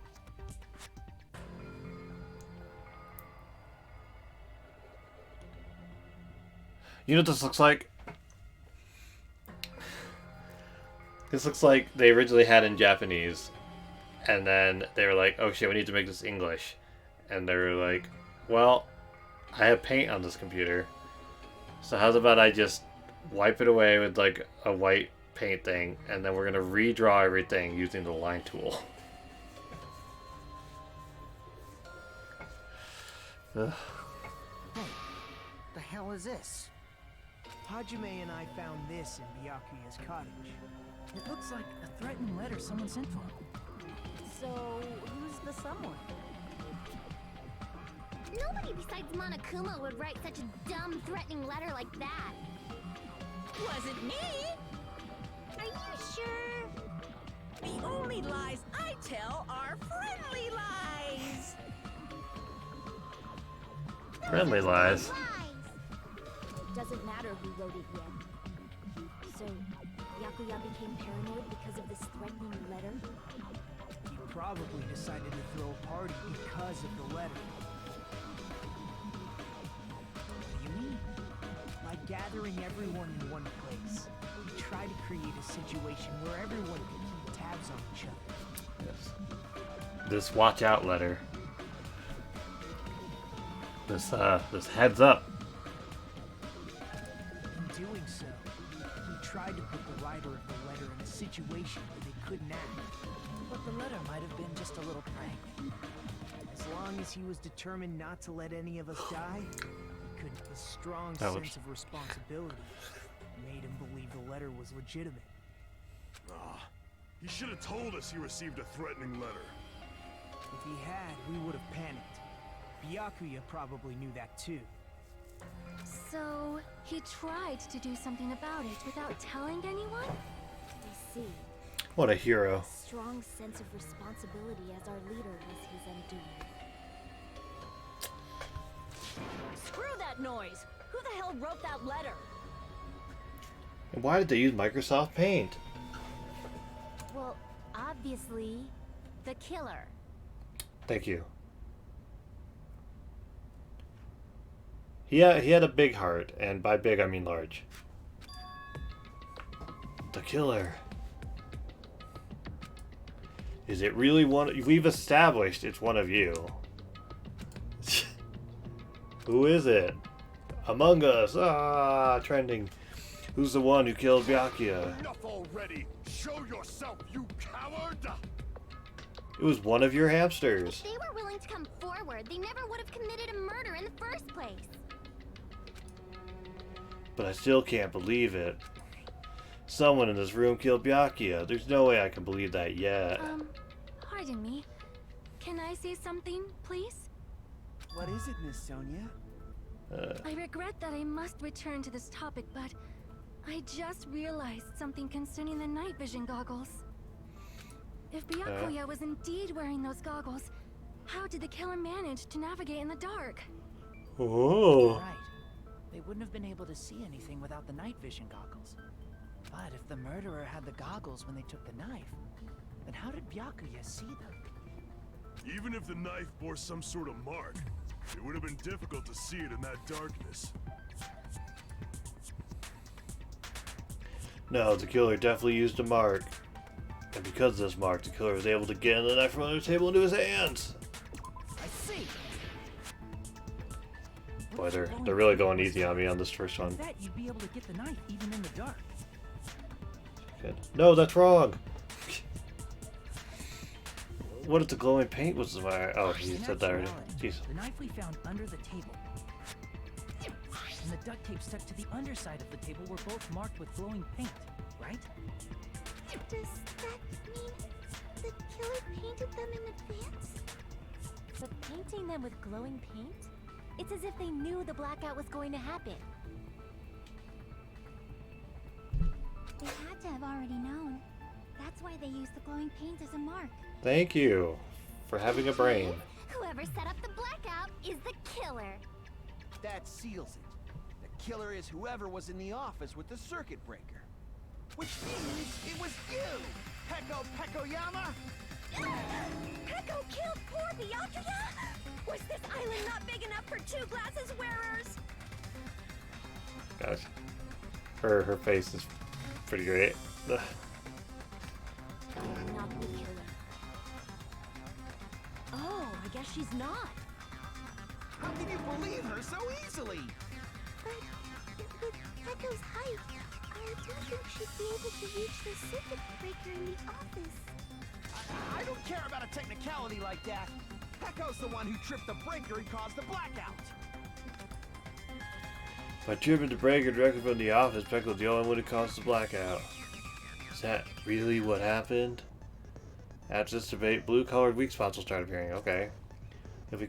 You know what this looks like? This looks like they originally had in Japanese, and then they were like, oh shit, we need to make this English. And they were like, well, I have paint on this computer, so how's about I just wipe it away with like a white paint thing, and then we're gonna redraw everything using the line tool. Ugh. Hey, the hell is this? Hajime and I found this in Byakuya's cottage. It looks like a threatening letter someone sent to him. So, who's the someone? Nobody besides Monokuma would write such a dumb, threatening letter like that. Wasn't me! Are you sure? The only lies I tell are friendly lies! Friendly lies. It doesn't matter who wrote it yet. So, Byakuya became paranoid because of this threatening letter? He probably decided to throw a party because of the letter. What do you mean? By gathering everyone in one place, we try to create a situation where everyone can keep tabs on each other. Yes. This watch out letter. This heads up. In doing so, he tried to put the writer of the letter in a situation where they couldn't act. But the letter might have been just a little prank. As long as he was determined not to let any of us die, he couldn't. His strong sense of responsibility made him believe the letter was legitimate. Ah, he should have told us he received a threatening letter. If he had, we would have panicked. Byakuya probably knew that too. So, he tried to do something about it without telling anyone? I see. What a hero. A strong sense of responsibility as our leader was his undoing. Screw that noise! Who the hell wrote that letter? And why did they use Microsoft Paint? Well, obviously, the killer. Thank you. He had a big heart, and by big I mean large. The killer. Is it really one? We've established it's one of you. Who is it? Among Us. Ah, trending. Who's the one who killed Byakuya? Enough already! Show yourself, you coward! It was one of your hamsters. If they were willing to come forward, they never would have committed a murder in the first place. But I still can't believe it. Someone in this room killed Byakuya. There's no way I can believe that yet. Pardon me. Can I say something, please? What is it, Miss Sonia? I regret that I must return to this topic, but I just realized something concerning the night vision goggles. If Byakuya was indeed wearing those goggles, how did the killer manage to navigate in the dark? Oh. Right. They wouldn't have been able to see anything without the night vision goggles. But if the murderer had the goggles when they took the knife, then how did Byakuya see them? Even if the knife bore some sort of mark, it would have been difficult to see it in that darkness. No, the killer definitely used a mark. And because of this mark, the killer was able to get the knife from under the table into his hands. I see. Boy, they're really going easy on me on this first one. I bet you'd be able to get the knife even in the dark. Good. No, that's wrong. What if the glowing paint was my... Oh, he said that already. Jeez. The knife we found under the table and the duct tape stuck to the underside of the table were both marked with glowing paint, right? Does that mean the killer painted them in advance? But painting them with glowing paint? It's as if they knew the blackout was going to happen. They had to have already known. That's why they used the glowing paint as a mark. Thank you for having a brain. Whoever set up the blackout is the killer. That seals it. The killer is whoever was in the office with the circuit breaker. Which means it was you, Peko Pekoyama! Peko killed poor Byakuya? Was this island not big enough for two glasses wearers? Gosh. Her face is pretty great. I'm not the killer. Oh, I guess she's not. How can you believe her so easily? But with Peko's height, I don't think she'd be able to reach the circuit breaker in the office. I don't care about a technicality like that. Peko's the one who tripped the breaker and caused the blackout. By tripping the breaker directly from the office, Pecco's the only one who caused the blackout. Is that really what happened? After this debate, blue-colored weak spots will start appearing. Okay. If we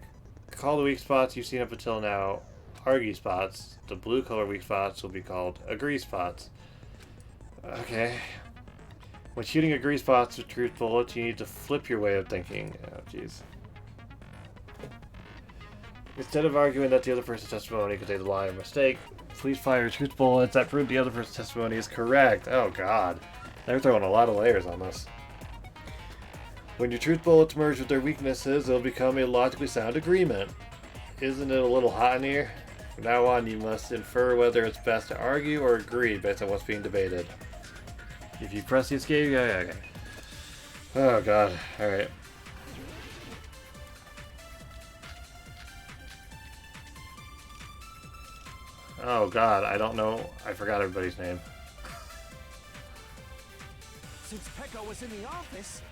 call the weak spots you've seen up until now argy spots, the blue-colored weak spots will be called agree spots. Okay. When shooting agree spots with truth bullets, you need to flip your way of thinking. Oh, jeez. Instead of arguing that the other person's testimony contains a lie or mistake, please fire truth bullets that prove the other person's testimony is correct. Oh, God. They're throwing a lot of layers on this. When your truth bullets merge with their weaknesses, it'll become a logically sound agreement. Isn't it a little hot in here? From now on, you must infer whether it's best to argue or agree based on what's being debated. If you press the escape, yeah, okay. Oh, God. Alright. Oh, God. I don't know. I forgot everybody's name. Since Peko was in the office,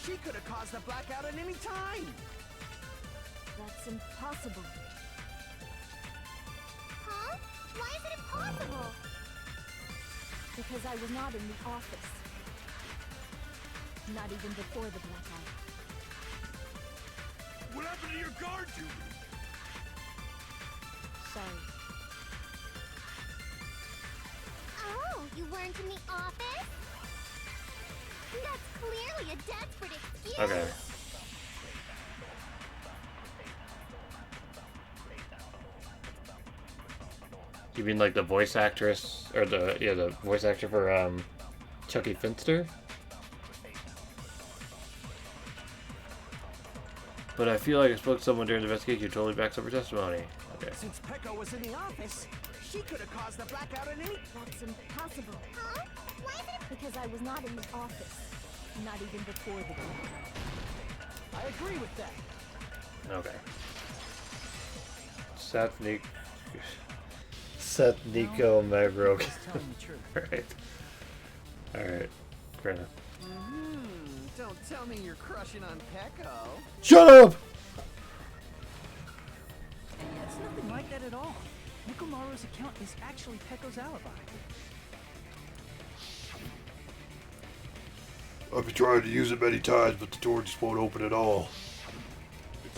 she could have caused the blackout at any time. That's impossible. Huh? Why is it impossible? Because I was not in the office. Not even before the blackout. What happened to your guard duty? Sorry. Oh, you weren't in the office? That's clearly a desperate excuse. Okay. You mean like the voice actress, or the voice actor for Chucky Finster? But I feel like I spoke to someone during the investigation who totally backs up her testimony. Okay. Since Peko was in the office, she could have caused the blackout in any... That's impossible. Huh? Why is it? Because I was not in the office. Not even before the blackout. I agree with that. Okay. Seth, Nico, Magro. Just telling the truth. Alright. Alright. Fair enough. Don't tell me you're crushing on Peko. Shut up! It's nothing like that at all. Nikomaru's account is actually Peko's alibi. I've been trying to use it many times, but the door just won't open at all.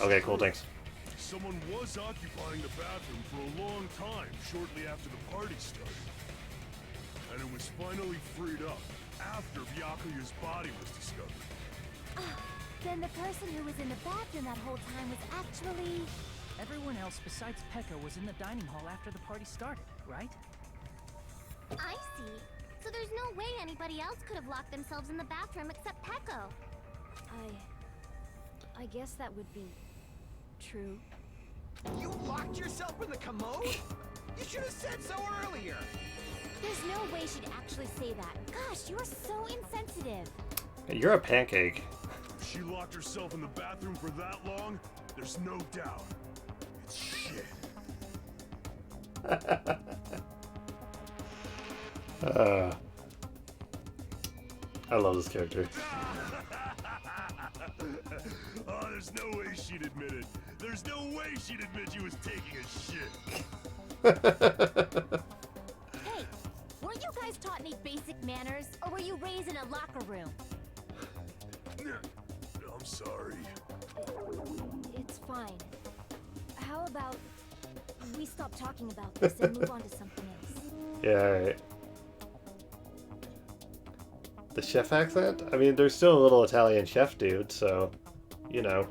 Okay, cool, thanks. Someone was occupying the bathroom for a long time shortly after the party started. And it was finally freed up after Byakuya's body was discovered. Then the person who was in the bathroom that whole time was actually... Everyone else besides Peko was in the dining hall after the party started, right? I see. So there's no way anybody else could have locked themselves in the bathroom except Peko. I guess that would be true. You locked yourself in the commode? You should have said so earlier. There's no way she'd actually say that. Gosh, you are so insensitive. You're a pancake. If she locked herself in the bathroom for that long, there's no doubt. It's shit. I love this character. Oh, there's no way she'd admit it. There's no way she'd admit she was taking a shit. Hey, weren't you guys taught any basic manners? Or were you raised in a locker room? I'm sorry. It's fine. How about we stop talking about this and move on to something else? Yeah, alright. The chef accent? I mean, there's still a little Italian chef dude, so, you know.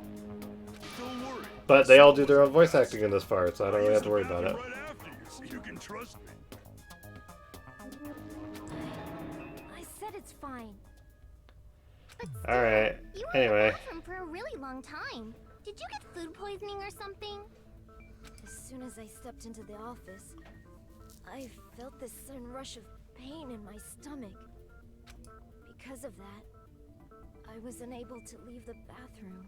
Don't worry. But they all do their own voice acting in this part, so I don't really have to worry about it. Right after you, so you can trust me. I said it's fine. But still, Alright, you were in anyway. the bathroom for a really long time. Did you get food poisoning or something? As soon as I stepped into the office, I felt this sudden rush of pain in my stomach. Because of that, I was unable to leave the bathroom,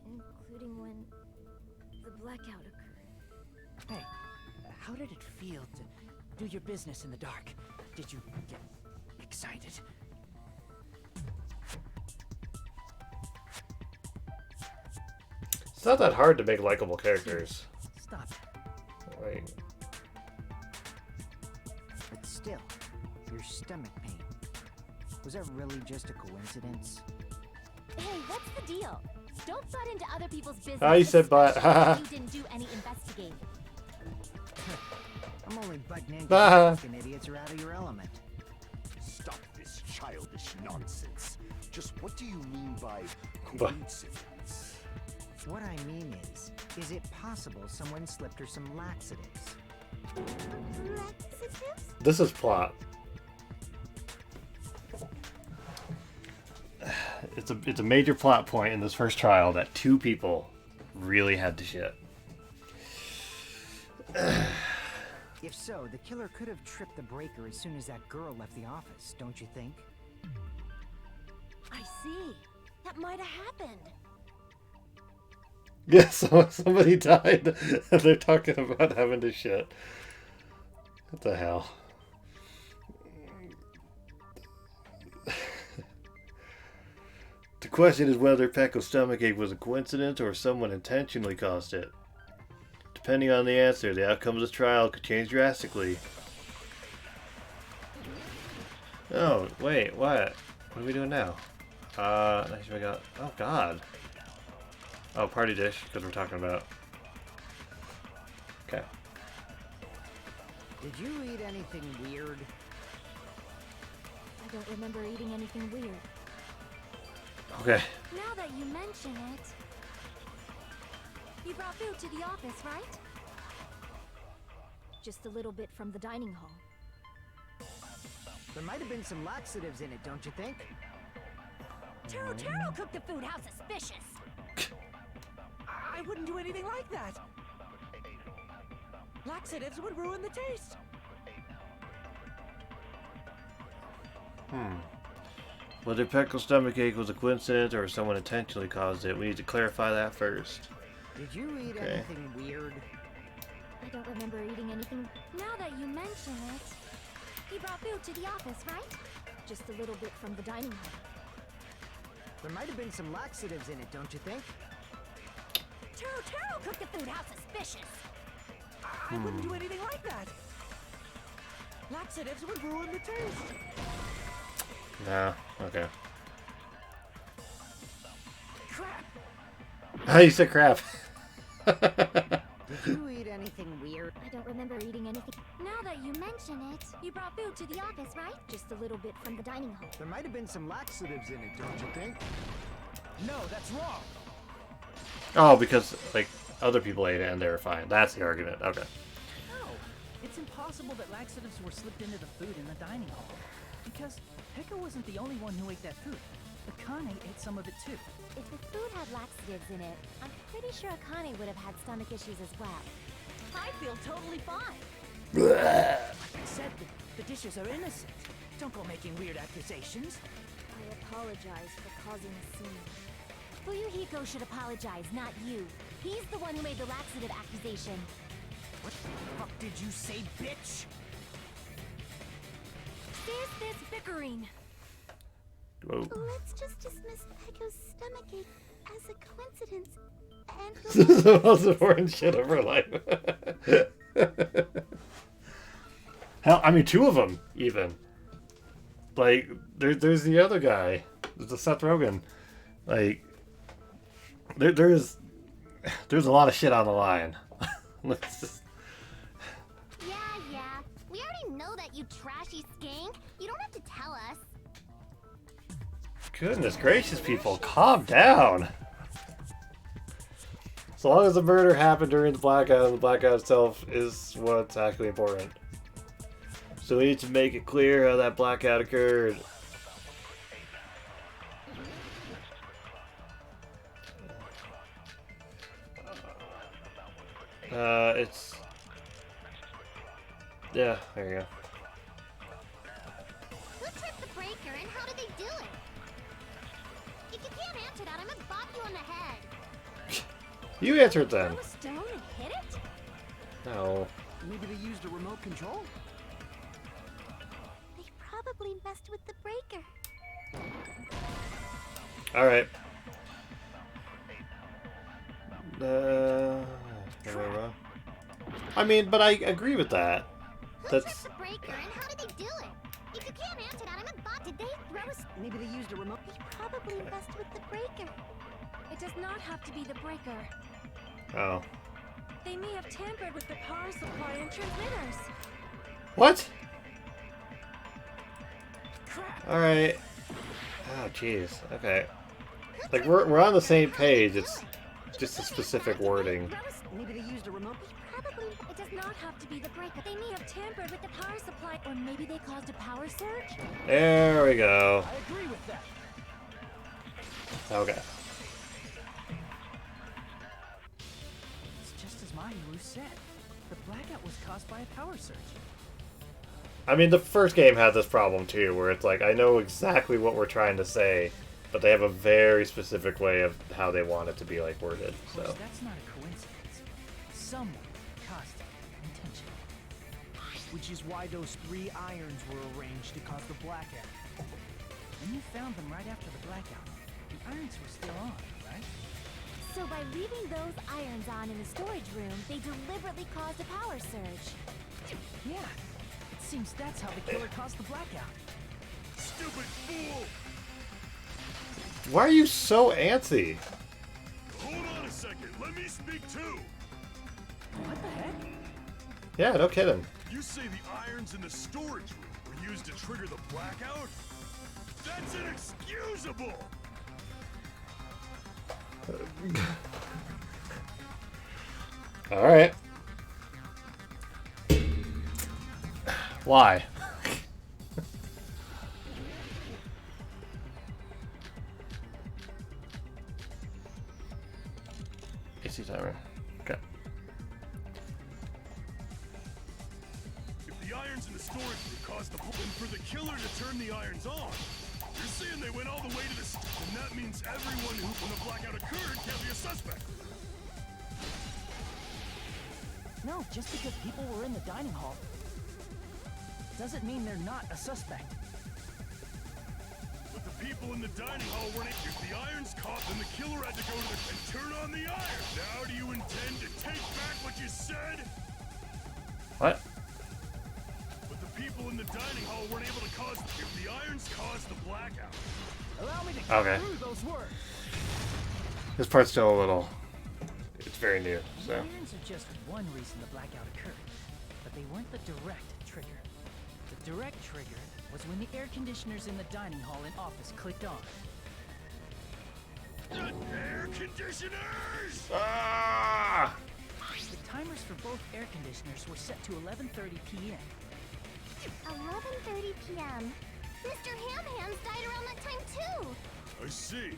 including when the blackout occurred. Hey, how did it feel to do your business in the dark? Did you get excited? It's not that hard to make likable characters. Stop. Like, But still, your stomach pain. Was that really just a coincidence? Hey, what's the deal? Don't butt into other people's business. you said butt. especially if you didn't do any investigating. I'm only butting in Ah. 'cause you fucking idiots are out of your element. Stop this childish nonsense. Just what do you mean by But- coincidence? What I mean is it possible someone slipped her some laxatives? Laxatives? This is plot. It's a major plot point in this first trial that two people really had to shit. If so, the killer could have tripped the breaker as soon as that girl left the office, don't you think? I see. That might have happened. Yeah, so somebody died and they're talking about having to shit. What the hell? The question is whether Peko's stomachache was a coincidence or someone intentionally caused it. Depending on the answer, the outcome of the trial could change drastically. Oh, wait, what? What are we doing now? Next we got... Oh, God. Oh, party dish, because we're talking about... Okay. Did you eat anything weird? I don't remember eating anything weird. Okay. Now that you mention it, you brought food to the office, right? Just a little bit from the dining hall. There might have been some laxatives in it, don't you think? Taro cooked the food. How suspicious! I wouldn't do anything like that. Laxatives would ruin the taste. Whether Pecco's stomachache was a coincidence or someone intentionally caused it, we need to clarify that first. Did you eat anything weird? I don't remember eating anything. Now that you mention it, you brought food to the office, right? Just a little bit from the dining hall. There might have been some laxatives in it, don't you think? Taro cooked the food. How suspicious! I wouldn't do anything like that. Laxatives would ruin the taste. Nah, okay. Crap. Ah, you said crap. Did you eat anything weird? I don't remember eating anything. Now that you mention it, you brought food to the office, right? Just a little bit from the dining hall. There might have been some laxatives in it, don't you think? No, that's wrong. Oh, because, like, other people ate it and they were fine. That's the argument. Okay. No, it's impossible that laxatives were slipped into the food in the dining hall. Because Pekka wasn't the only one who ate that food. Akane ate some of it too. If the food had laxatives in it, I'm pretty sure Akane would have had stomach issues as well. I feel totally fine. Like I said, the dishes are innocent. Don't go making weird accusations. I apologize for causing a scene. Fuyuhiko should apologize, not you. He's the one who made the laxative accusation. What the fuck did you say, bitch? There's this bickering. Whoa. Let's just dismiss Pecco's stomachache as a coincidence and This is the most important shit of her life. Hell, I mean, two of them, even. Like, there's the other guy. There's the Seth Rogen. Like, there's a lot of shit on the line. Let's just... Yeah. We already know that, you trashy skank. You don't have to tell us. Goodness gracious, people, calm down. As long as the murder happened during the blackout, and the blackout itself is what's actually important. So we need to make it clear how that blackout occurred. It's... Yeah, there you go. Who tripped the breaker and how did they do it? If you can't answer that, I'm gonna bop you on the head. You answered then. Throw a stone and hit it? No. Maybe they used a remote control? They probably messed with the breaker. Alright. I mean, but I agree with that. Who That's... tripped the breaker and how did they do it? If you can't answer that, I'm gonna bop. Did they throw a... Maybe they used a remote... They probably messed with the breaker. It does not have to be the breaker. Oh. They may have tampered with the power supply and transmitters. What? Alright. Oh, jeez. Okay. Like, we're on the same page. It's just a specific wording. Maybe they used a remote... Probably. It does not have to be the breaker. They may have tampered with the power supply, or maybe they caused a power surge. There we go. I agree with that. Okay. It's just as Mahiru said. The blackout was caused by a power surge. I mean, the first game had this problem too, where it's like, I know exactly what we're trying to say, but they have a very specific way of how they want it to be, like, worded, Of course, so... that's not a coincidence. Someone caused it intentionally. Which is why those 3 irons were arranged to cause the blackout. When you found them right after the blackout, the irons were still on, right? So by leaving those irons on in the storage room, they deliberately caused a power surge. Yeah. It seems that's how the killer caused the blackout. Stupid fool! Why are you so antsy? Hold on a second, let me speak too! What the heck? Yeah, no kidding. You say the irons in the storage room were used to trigger the blackout? That's inexcusable! Alright. DC timer. Okay. If the irons in the storage room caused the and for the killer to turn the irons on, you're saying they went all the way to the and that means everyone who when the blackout occurred can't be a suspect. No, just because people were in the dining hall doesn't mean they're not a suspect. But the people in the dining hall weren't. If the irons caught, then the killer had to go to the and turn on the iron. Now do you intend to take back what you said? What? But the people in the dining hall weren't able to cause. If the irons caused the blackout. Allow me to Okay. get through those words. This part's still a little. It's very new, so. The irons are just one reason the blackout occurred, but they weren't the direct trigger. The direct trigger was when the air conditioners in the dining hall and office clicked on. The air conditioners! Ah! The timers for both air conditioners were set to 11:30 p.m. 11:30 p.m. Mr. Ham-Hams died around that time too. I see.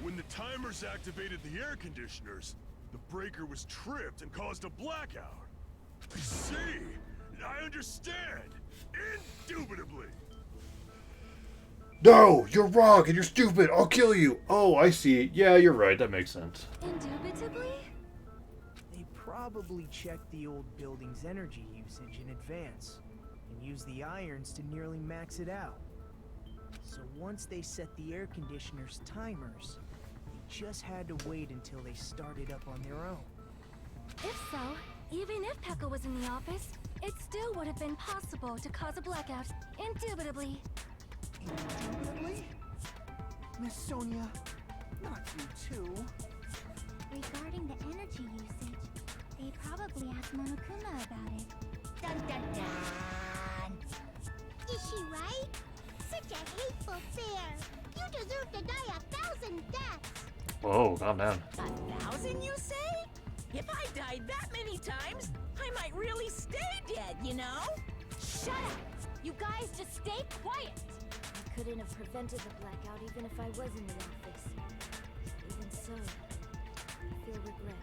When the timers activated the air conditioners, the breaker was tripped and caused a blackout. I see. I understand. Indubitably. No, you're wrong and you're stupid. I'll kill you. Oh, I see. Yeah, you're right. That makes sense. Indubitably? They probably checked the old building's energy usage in advance and used the irons to nearly max it out. So once they set the air conditioner's timers, they just had to wait until they started up on their own. If so, even if Pekka was in the office, it still would have been possible to cause a blackout. Indubitably. Indubitably? Miss Sonia, not you too. Regarding the energy usage, they probably asked Monokuma about it. Dun dun dun! Is she right? Such a hateful bear! You deserve to die 1,000 deaths! Whoa, calm down. 1,000, you say? If I died that many times, I might really stay dead, you know? Shut up! You guys just stay quiet! I couldn't have prevented the blackout even if I was in the office. Even so, I feel regret.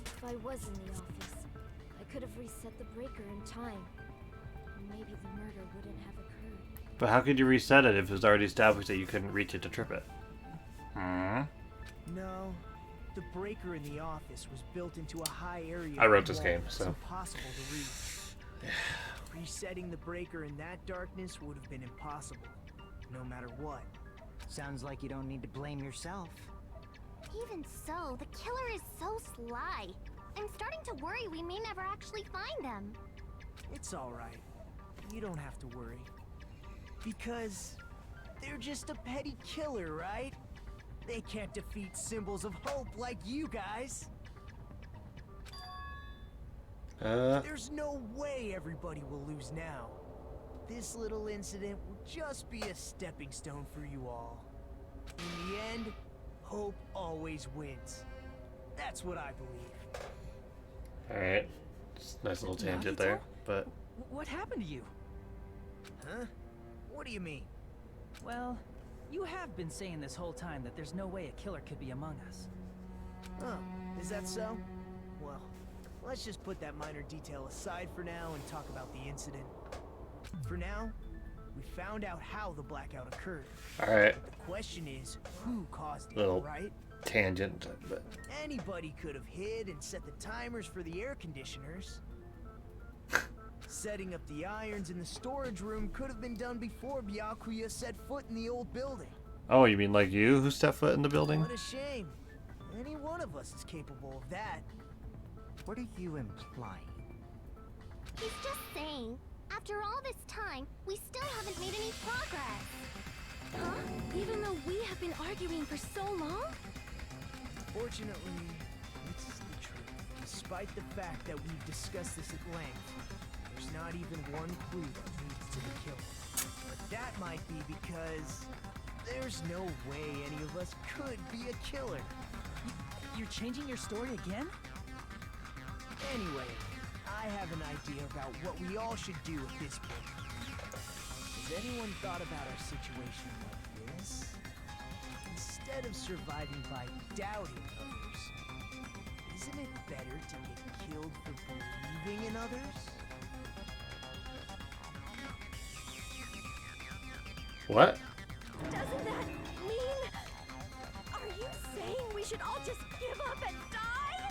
If I was in the office, I could have reset the breaker in time. And maybe the murder wouldn't have occurred. But how could you reset it if it was already established that you couldn't reach it to trip it? Hmm? No, the breaker in the office was built into a high area. I wrote of this wall game, that's so. impossible to reach. Resetting the breaker in that darkness would have been impossible, no matter what. Sounds like you don't need to blame yourself. Even so, the killer is so sly. I'm starting to worry we may never actually find them. It's alright. You don't have to worry. Because they're just a petty killer, right? They can't defeat symbols of hope like you guys. There's no way everybody will lose now. This little incident will just be a stepping stone for you all. In the end, hope always wins. That's what I believe. Alright. Nice little tangent there, but. What happened to you? Huh? What do you mean? Well, you have been saying this whole time that there's no way a killer could be among us. Oh, is that so? Well, let's just put that minor detail aside for now and talk about the incident. For now, we found out how the blackout occurred. Alright. The question is, who caused it, Little right? tangent, but. Anybody could have hid and set the timers for the air conditioners. Setting up the irons in the storage room could have been done before Byakuya set foot in the old building. Oh, you mean like you who stepped foot in the building? What a shame. Any one of us is capable of that. What are you implying? He's just saying, after all this time, we still haven't made any progress. Huh? Even though we have been arguing for so long? Fortunately, this is the truth. Despite the fact that we've discussed this at length, there's not even one clue that leads to the killer. But that might be because there's no way any of us could be a killer. You're changing your story again? Anyway, I have an idea about what we all should do at this point. Has anyone thought about our situation like this? Instead of surviving by doubting others, Isn't it better to get killed for believing in others? What? Doesn't that mean... Are you saying we should all just give up and die?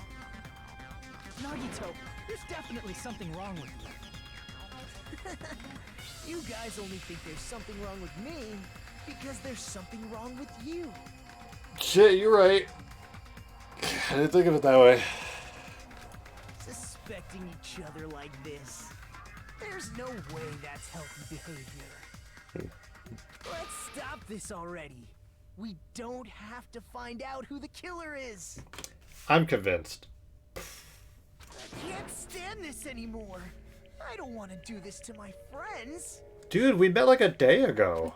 Nagito, there's definitely something wrong with you. You guys only think there's something wrong with me because there's something wrong with you. Shit, you're right. I didn't think of it that way. Suspecting each other like this. There's no way that's healthy behavior. Let's stop this already. We don't have to find out who the killer is. I'm convinced. I can't stand this anymore. I don't want to do this to my friends. Dude, we met like a day ago.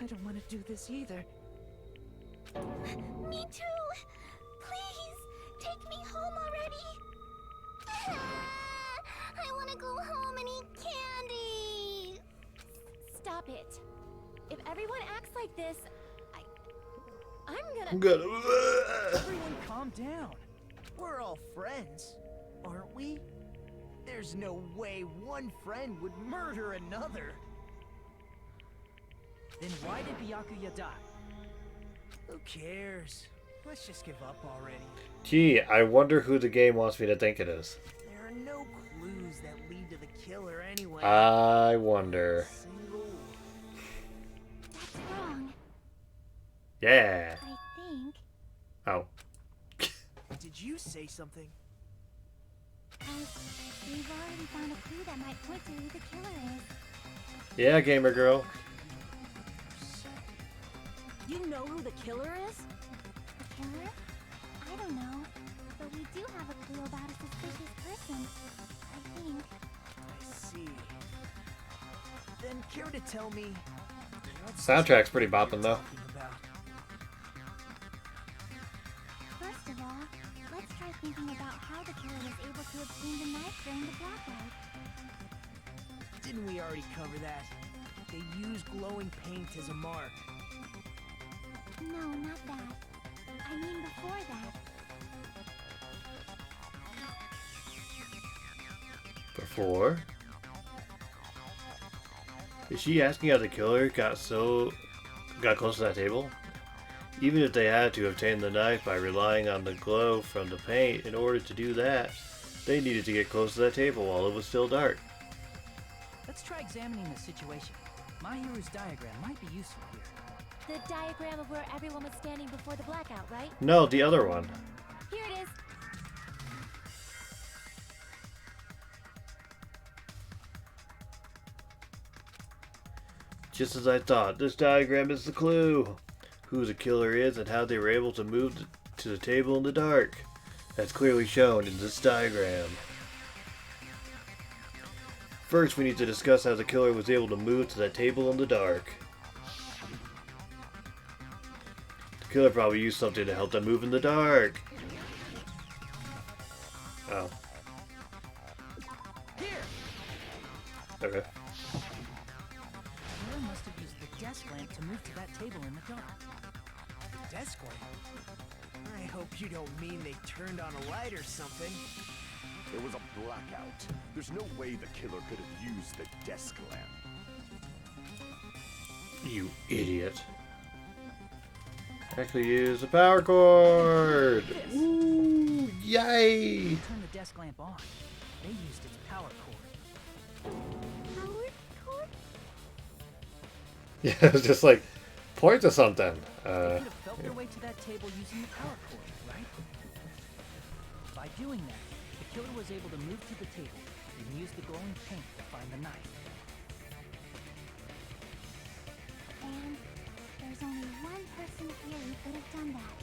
I don't want to do this either. Me too! Please, take me home already! I want to go home and eat candy! Stop it. If everyone acts like this, I'm gonna... Everyone calm down. We're all friends, aren't we? There's no way one friend would murder another. Then why did Byakuya die? Who cares? Let's just give up already. Gee, I wonder who the game wants me to think it is. There are no clues that lead to the killer anyway. I wonder. That's wrong. Yeah. I think... Oh. Did you say something? We've already found a clue that might point to who the killer is. Yeah, gamer girl. you know who the killer is? The killer? I don't know. But we do have a clue about a suspicious person. I think. I see. Then care to tell me... Soundtrack's pretty bopping though. First of all, let's try thinking about how the killer was able to obtain the knife during the blackout. Didn't we already cover that? They use glowing paint as a mark. No, not that. I mean before that. Before? Is she asking how the killer got close to that table? Even if they had to obtain the knife by relying on the glow from the paint, in order to do that, they needed to get close to that table while it was still dark. Let's try examining the situation. Mahiru's diagram might be useful here. The diagram of where everyone was standing before the blackout, right? No, the other one. Here it is. Just as I thought, this diagram is the clue. Who the killer is and how they were able to move to the table in the dark. That's clearly shown in this diagram. First, we need to discuss how the killer was able to move to that table in the dark. The killer probably used something to help them move in the dark. Oh. Okay. Killer must have used the desk lamp to move to that table in the dark. The desk lamp? I hope you don't mean they turned on a light or something. There was a blackout. There's no way the killer could have used the desk lamp. You idiot. Actually use the power cord! Ooh, yay! Turn the desk lamp on. They used its power cord. Power cord? Yeah, it was just like, point to something. They could have felt their way to that table using the power cord, right? By doing that, the killer was able to move to the table and use the glowing paint to find the knife. And there's only one person here who could have done that.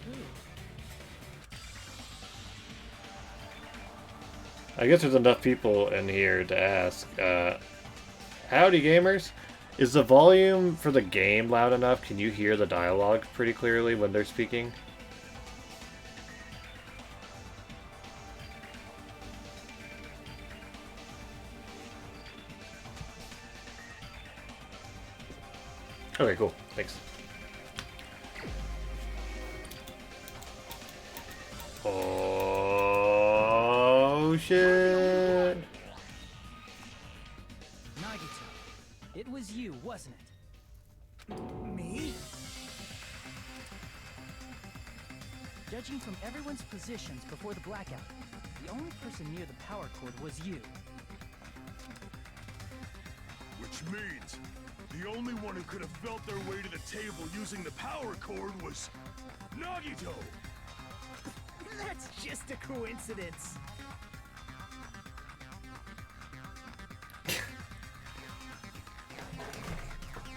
Who? I guess there's enough people in here to ask. Howdy gamers! Is the volume for the game loud enough? Can you hear the dialogue pretty clearly when they're speaking? Okay, cool. Thanks. Oh shit! Nagito, it was you, wasn't it? Me? Judging from everyone's positions before the blackout, the only person near the power cord was you. Which means the only one who could have felt their way to the table using the power cord was Nagito! That's just a coincidence.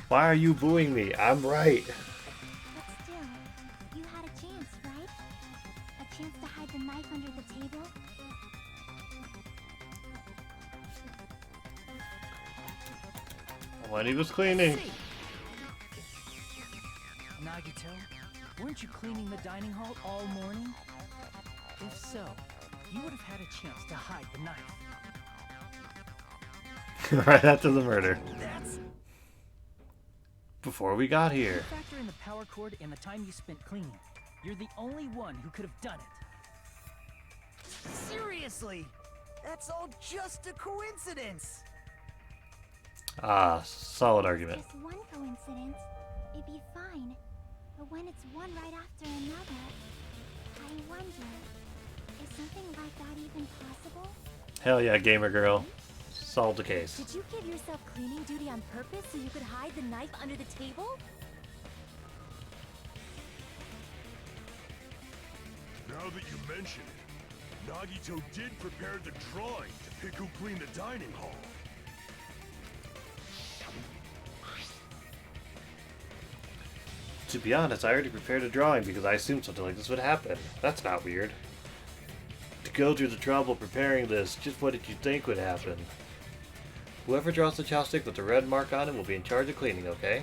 Why are you booing me? I'm right. But still, you had a chance, right? A chance to hide the knife under the table? When he was cleaning. Nagito, weren't you cleaning the dining hall all morning? If so, you would have had a chance to hide the knife. Right after the murder. That's... Before we got here. Factor in the power cord and the time you spent cleaning. You're the only one who could have done it. Seriously, that's all just a coincidence. Ah, solid argument. Just one coincidence, it'd be fine. But when it's one right after another, I wonder, is something like that even possible? Hell yeah, gamer girl. Solved the case. Did you give yourself cleaning duty on purpose so you could hide the knife under the table? Now that you mention it, Nagito did prepare the drawing to pick who cleaned the dining hall. To be honest, I already prepared a drawing because I assumed something like this would happen. That's not weird. To go through the trouble preparing this, just what did you think would happen? Whoever draws the chopstick with the red mark on it will be in charge of cleaning, okay?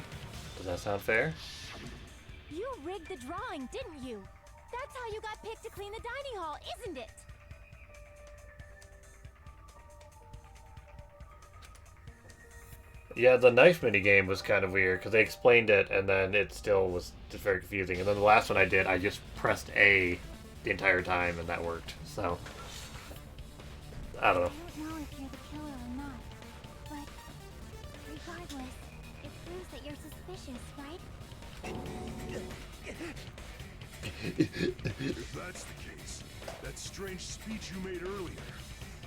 Does that sound fair? You rigged the drawing, didn't you? That's how you got picked to clean the dining hall, isn't it? Yeah, the knife minigame was kind of weird because they explained it and then it still was just very confusing. And then the last one I did, I just pressed A the entire time and that worked. So, I don't know. I don't know if you're the killer or not, but regardless, it proves that you're suspicious, right? If that's the case, that strange speech you made earlier,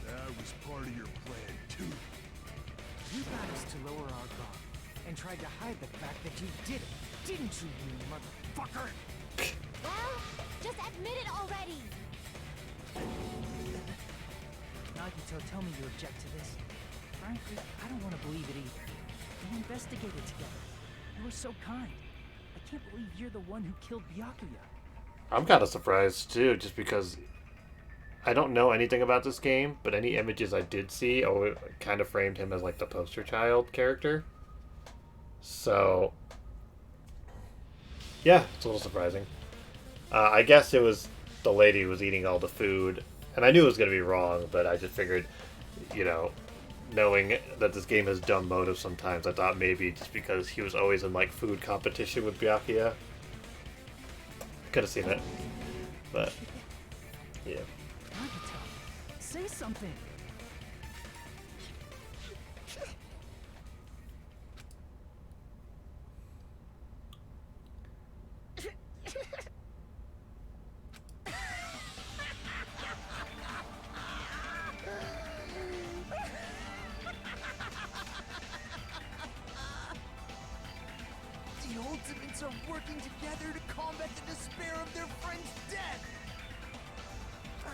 that was part of your plan too. You got us to lower our guard and tried to hide the fact that you did it, didn't you, you motherfucker? Well, just admit it already! Nagito, tell me you object to this. Frankly, I don't want to believe it either. We investigated together. You were so kind. I can't believe you're the one who killed Byakuya. I'm kind of surprised too, just because I don't know anything about this game, but any images I did see kind of framed him as like the poster child character. So, yeah, it's a little surprising. I guess it was the lady who was eating all the food, and I knew it was going to be wrong, but I just figured, you know, knowing that this game has dumb motives sometimes, I thought maybe just because he was always in like food competition with Byakuya. Could have seen it, but yeah. Nagito, say something. The Ultimates are working together to combat the despair of their friend's death! Ah,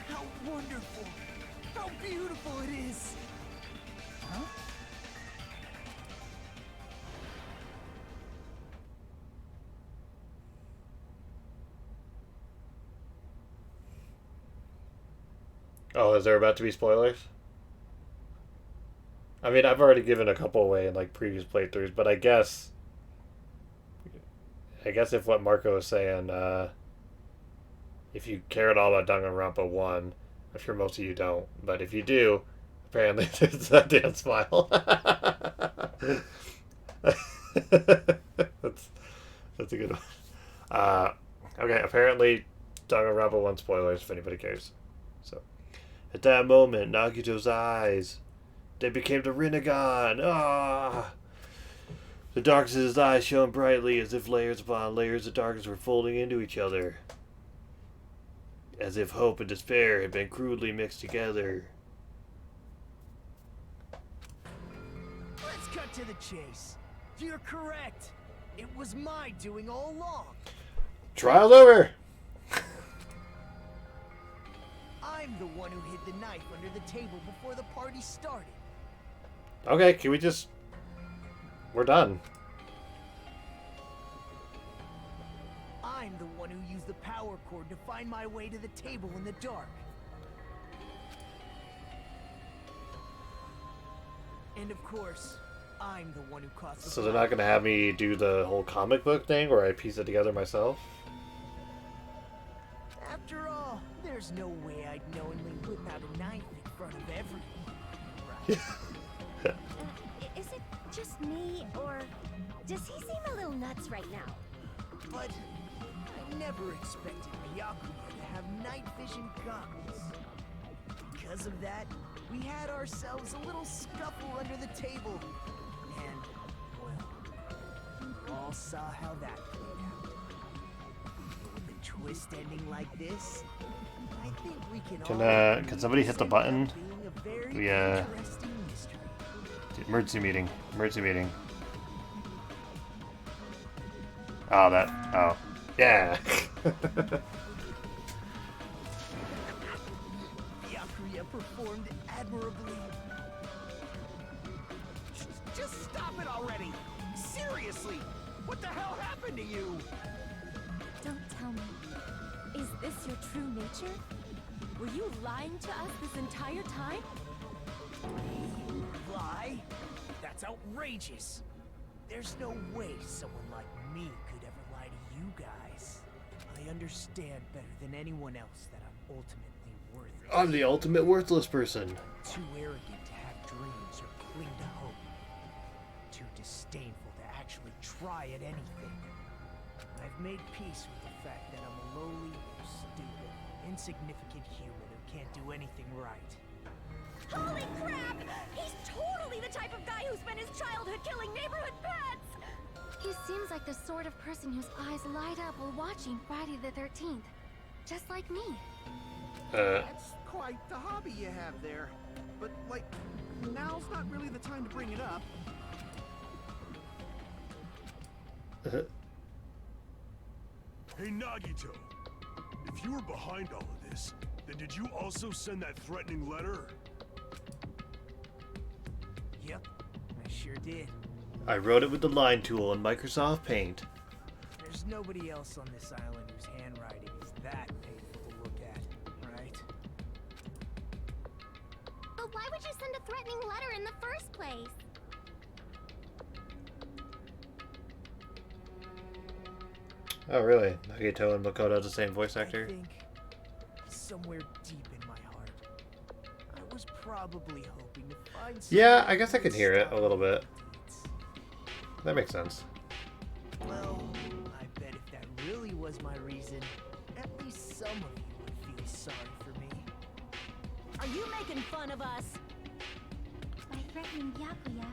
how wonderful! How beautiful it is! Huh? Oh, is there about to be spoilers? I mean, I've already given a couple away in like previous playthroughs, but I guess if what Marco was saying, if you care at all about Danganronpa 1, I'm sure most of you don't, but if you do, apparently there's that damn smile. that's a good one. Okay, apparently Danganronpa 1 spoilers if anybody cares. So, at that moment, Nagito's eyes, they became the Rinnegan. Ah! The darkness in his eyes shone brightly as if layers upon layers of darkness were folding into each other. As if hope and despair had been crudely mixed together. Let's cut to the chase. You're correct. It was my doing all along. Trial's over! I'm the one who hid the knife under the table before the party started. Okay, can we just... We're done. I'm the one who used the power cord to find my way to the table in the dark. And of course, I'm the one who caused the So they're not going to have me do the whole comic book thing where I piece it together myself? After all, there's no way I'd knowingly whip out a knife in front of everyone. Right? Is it just me, or does he seem a little nuts right now? But I never expected Byakuya to have night vision goggles. Because of that, we had ourselves a little scuffle under the table. And, well, we all saw how that played out. With the twist ending like this, I think we Can somebody hit the button? The emergency meeting. Emergency meeting. Oh, that. Oh. Yeah. Byakuya performed admirably. Just stop it already! Seriously! What the hell happened to you? Don't tell me. Is this your true nature? Were you lying to us this entire time? Lie? That's outrageous. There's no way someone like me could ever lie to you guys. I understand better than anyone else that I'm ultimately worthless. I'm the ultimate worthless person. Too arrogant to have dreams or cling to hope. Too disdainful to actually try at anything. I've made peace with the fact that I'm a lowly, stupid, insignificant human who can't do anything right. Holy crap! He's totally the type of guy who spent his childhood killing neighborhood pets! He seems like the sort of person whose eyes light up while watching Friday the 13th. Just like me. That's quite the hobby you have there. But, like, now's not really the time to bring it up. Hey, Nagito. If you were behind all of this, then did you also send that threatening letter? Yep, I sure did. I wrote it with the line tool in Microsoft Paint. There's nobody else on this island whose handwriting is that painful to look at, right? But why would you send a threatening letter in the first place? Oh, really? Nagito and Makoto the same voice actor? I think somewhere deep in my heart, I was probably hoping to find. Yeah, I guess I can hear it a little bit. That makes sense. Well, I bet if that really was my reason, at least some of you would feel sorry for me. Are you making fun of us? By threatening Byakuya,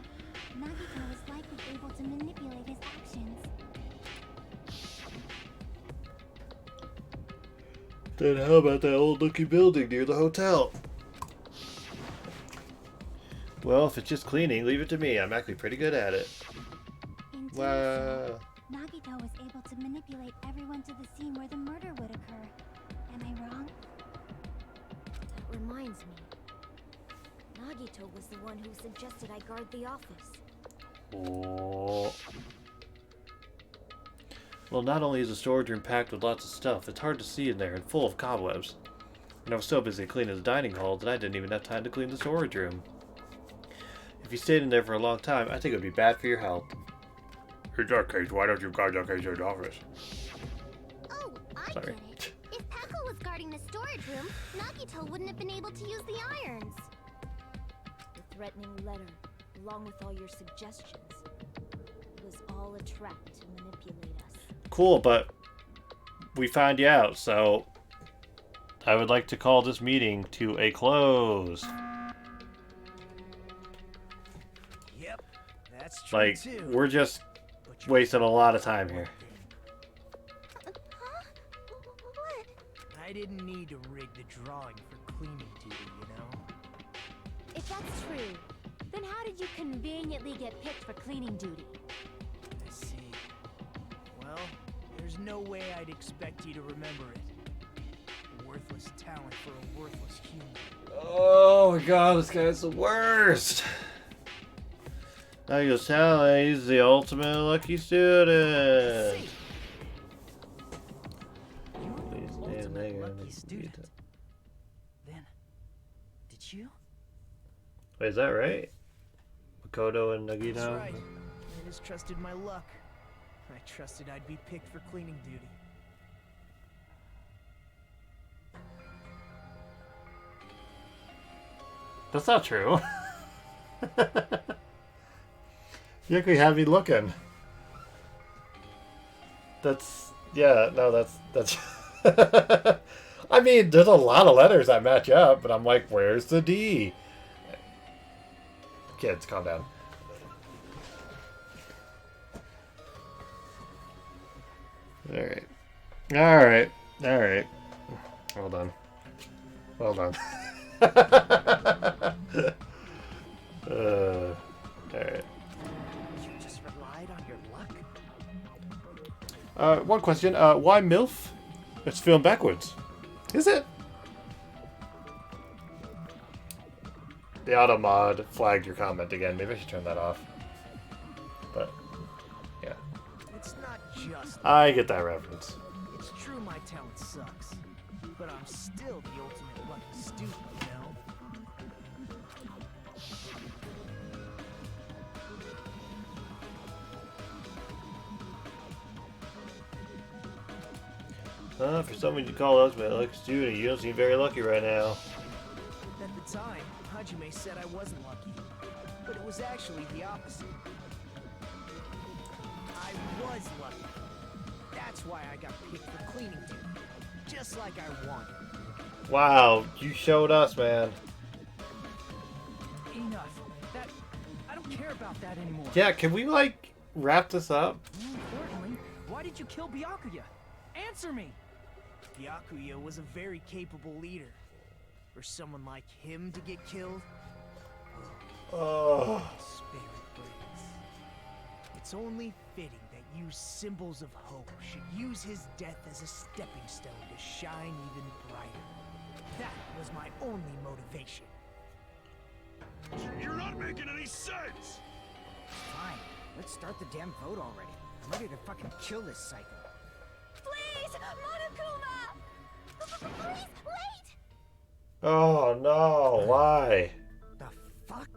Nagito is likely able to manipulate his actions. Then how about that old-looking building near the hotel? Well, if it's just cleaning, leave it to me. I'm actually pretty good at it. Indeed, Wow. Nagito was able to manipulate everyone to the scene where the murder would occur. Am I wrong? That reminds me. Nagito was the one who suggested I guard the office. Oh. Well, not only is the storage room packed with lots of stuff, it's hard to see in there and full of cobwebs. And I was so busy cleaning the dining hall that I didn't even have time to clean the storage room. If you stayed in there for a long time, I think it would be bad for your health. In that case, why don't you guard the case in the office? Oh, I Sorry. get it. If Peko was guarding the storage room, Nagito wouldn't have been able to use the irons. The threatening letter, along with all your suggestions, was all a trap to manipulate us. Cool, but we found you out, so I would like to call this meeting to a close. Yep, that's true Like, too. we're just wasting a lot of time here. Huh? What? I didn't need to rig the drawing for cleaning duty, you know? If that's true, then how did you conveniently get picked for cleaning duty? I see. Well, there's no way I'd expect you to remember it. A worthless talent for a worthless human. Oh my god, this guy's the worst! I just tell he's the ultimate lucky student. You're the ultimate lucky student. Then, did you? Wait, is that right? Makoto and Nagito? That's right. I just trusted my luck. I trusted I'd be picked for cleaning duty. That's not true. You actually have me looking. That's... yeah, no, that's... I mean, there's a lot of letters that match up, but I'm like, where's the D? Kids, calm down. Alright. Alright. Alright. Well done. Well done. Alright. You just relied on your luck? One question. Why MILF? It's filmed backwards. Is it? The auto mod flagged your comment again. Maybe I should turn that off. But, yeah. It's not just... I get that reference. It's true my talent sucks. But I'm still the ultimate lucky student, you know? For someone you call ultimate lucky student, you don't seem very lucky right now. At the time, Hajime said I wasn't lucky. But it was actually the opposite. I was lucky. That's why I got picked for cleaning duty. Just like I wanted. Wow, you showed us, man. Enough. That... I don't care about that anymore. Yeah, can we, like, wrap this up? More importantly, why did you kill Byakuya? Answer me! Byakuya was a very capable leader. For someone like him to get killed? Oh. Spirit breaks. It's only fitting that you symbols of hope should use his death as a stepping stone to shine even brighter. That was my only motivation. You're not making any sense! Fine, let's start the damn vote already. I'm ready to fucking kill this psycho. Please, Monokuma! Please, wait! Oh no, why? The fuck?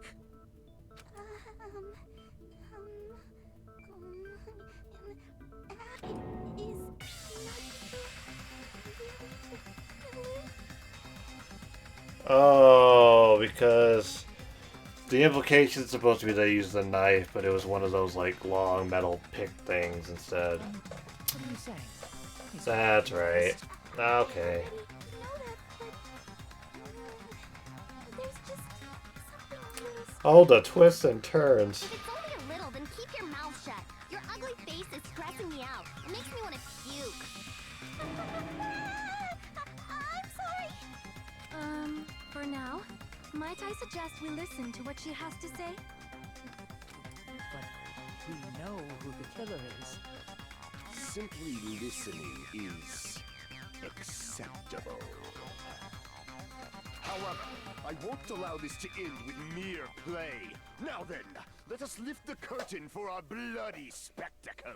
Oh, because the implication's supposed to be they used the knife, but it was one of those like long metal pick things instead. What are you saying? That's right. Okay. Oh, the twists and turns. If it's only a little, then keep your mouth shut. Your ugly face is stressing me out. It makes me want to puke. I'm sorry. For now, might I suggest we listen to what she has to say? But we know who the killer is. Simply listening is acceptable. However, I won't allow this to end with mere play. Now then, let us lift the curtain for our bloody spectacle.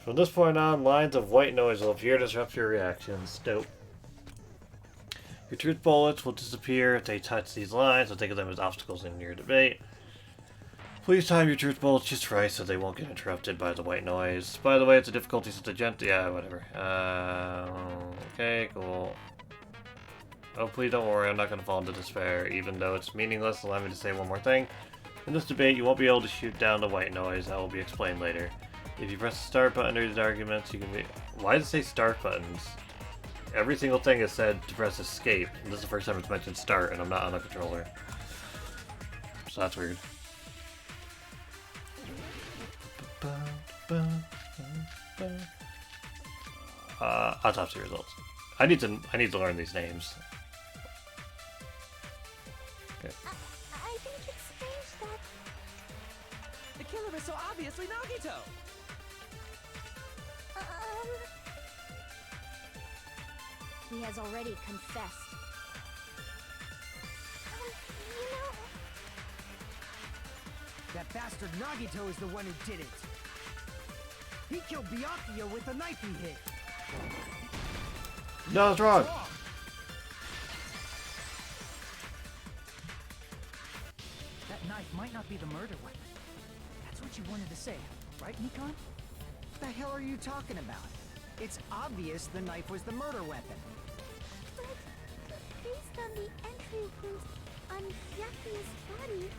From this point on, lines of white noise will appear to disrupt your reactions. Nope. Your truth bullets will disappear if they touch these lines, so think of them as obstacles in your debate. Please time your truth bullets just right so they won't get interrupted by the white noise. By the way, it's a difficulty set to gentle. Yeah, whatever. Okay, cool. Oh, please don't worry, I'm not going to fall into despair, even though it's meaningless. Allow me to say one more thing. In this debate, you won't be able to shoot down the white noise. That will be explained later. If you press the start button under these arguments, you can be... Why does it say start buttons? Every single thing is said to press escape. And this is the first time it's mentioned start, and I'm not on a controller. So that's weird. Autopsy results. I need to learn these names. Okay. I think it's strange that... The killer is so obviously Nagito! He has already confessed. You know... That bastard Nagito is the one who did it. He killed Byakuya with the knife he hit. No, that's wrong. That knife might not be the murder weapon. That's what you wanted to say, right, Nikon? What the hell are you talking about? It's obvious the knife was the murder weapon. But based on the entry clues on Byakuya's body,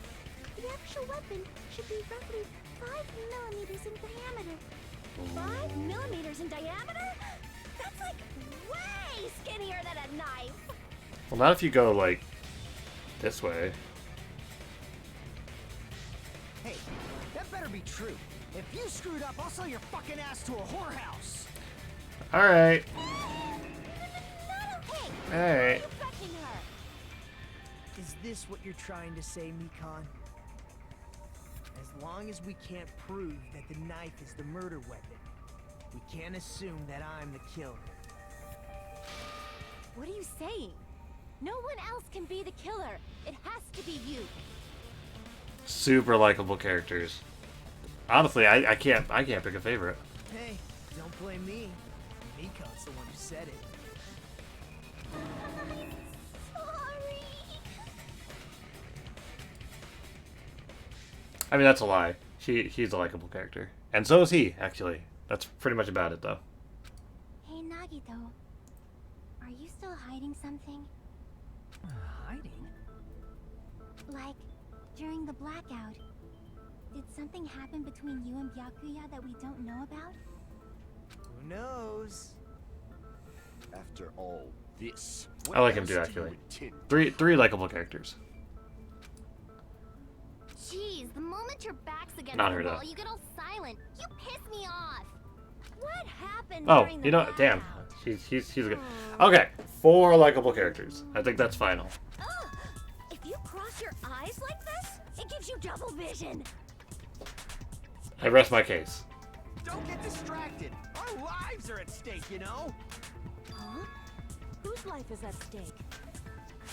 the actual weapon should be roughly 5 millimeters in diameter. 5 millimeters in diameter? That's like way skinnier than a knife! Well, not if you go, like, this way. Hey, that better be true. If you screwed up, I'll sell your fucking ass to a whorehouse. Alright. Not okay! Alright. You're fetching her! Is this what you're trying to say, Mikon? As long as we can't prove that the knife is the murder weapon, we can't assume that I'm the killer. What are you saying? No one else can be the killer. It has to be you. Super likable characters. Honestly, I can't pick a favorite. Hey, don't blame me. Mikon's the one who said it. Sorry. I mean, that's a lie. He's a likable character. And so is he, actually. That's pretty much about it, though. Hey, Nagito. Are you still hiding something? Hiding? Like, during the blackout, did something happen between you and Byakuya that we don't know about? Who knows? After all this, I like him else too, do you actually. intend- Three likable characters. Jeez, the moment your back's against Not the her, wall, though. you get all silent. You piss me off. What happened Oh, during the you know, blackout? damn. He's a good. Okay, 4 likable characters. I think that's final. Ugh! If you cross your eyes like this, it gives you double vision. I rest my case. Don't get distracted. Our lives are at stake, you know? Huh? Whose life is at stake?